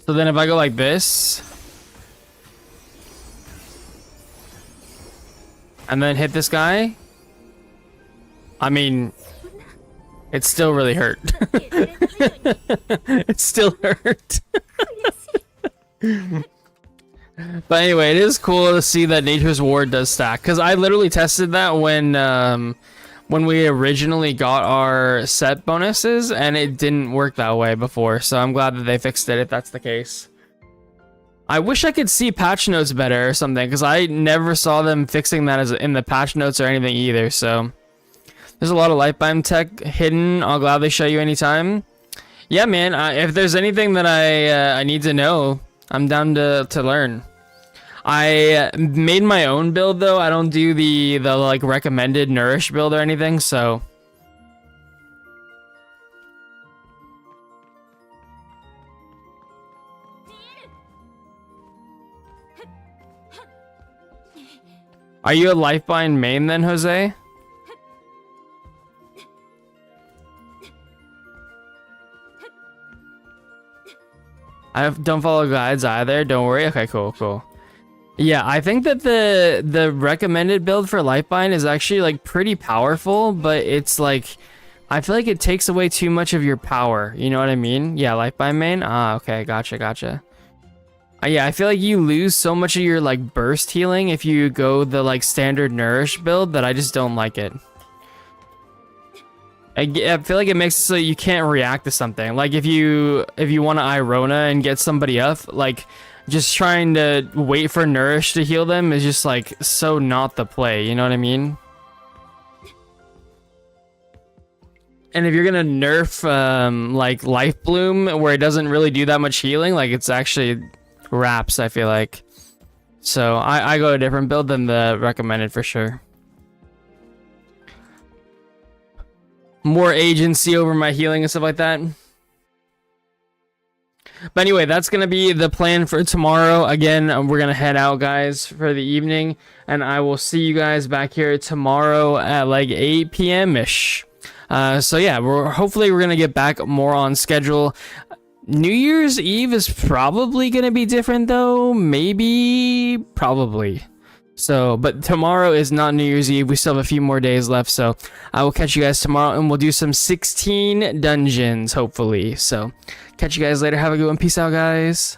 So then if I go like this, and then hit this guy, I mean, it still really hurt. It still hurt. But anyway, it is cool to see that Nature's Ward does stack, because I literally tested that when we originally got our set bonuses, and it didn't work that way before. So I'm glad that they fixed it if that's the case. I wish I could see patch notes better or something, because I never saw them fixing that as in the patch notes or anything either. So there's a lot of Lifebind tech hidden. I'll gladly show you anytime. Yeah, man. If there's anything that I need to know, I'm down to learn. I made my own build though. I don't do the like recommended Nourish build or anything. So are you a Lifebind main then, Jose? I don't follow guides either. Don't worry. Okay, cool. Yeah, I think that the recommended build for Lifebind is actually like pretty powerful, but it's like I feel like it takes away too much of your power. You know what I mean? Yeah, Lifebind main. Ah, okay, gotcha. Yeah, I feel like you lose so much of your like burst healing if you go the like standard Nourish build that I just don't like it. I feel like it makes it so you can't react to something. Like if you want to Irona and get somebody up, like just trying to wait for Nourish to heal them is just like so not the play. You know what I mean? And if you're gonna nerf like Life Bloom where it doesn't really do that much healing, like it's actually wraps, I feel like. So I go a different build than the recommended for sure. More agency over my healing and stuff like that. But anyway, that's gonna be the plan for tomorrow. Again, we're gonna head out, guys, for the evening, and I will see you guys back here tomorrow at like 8 p.m. ish. So yeah, hopefully we're gonna get back more on schedule. New Year's Eve is probably gonna be different though. Maybe, probably. So, but tomorrow is not New Year's Eve. We still have a few more days left. So I will catch you guys tomorrow and we'll do some 16 dungeons, hopefully. So catch you guys later. Have a good one. Peace out, guys.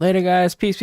Later, guys. Peace, peace.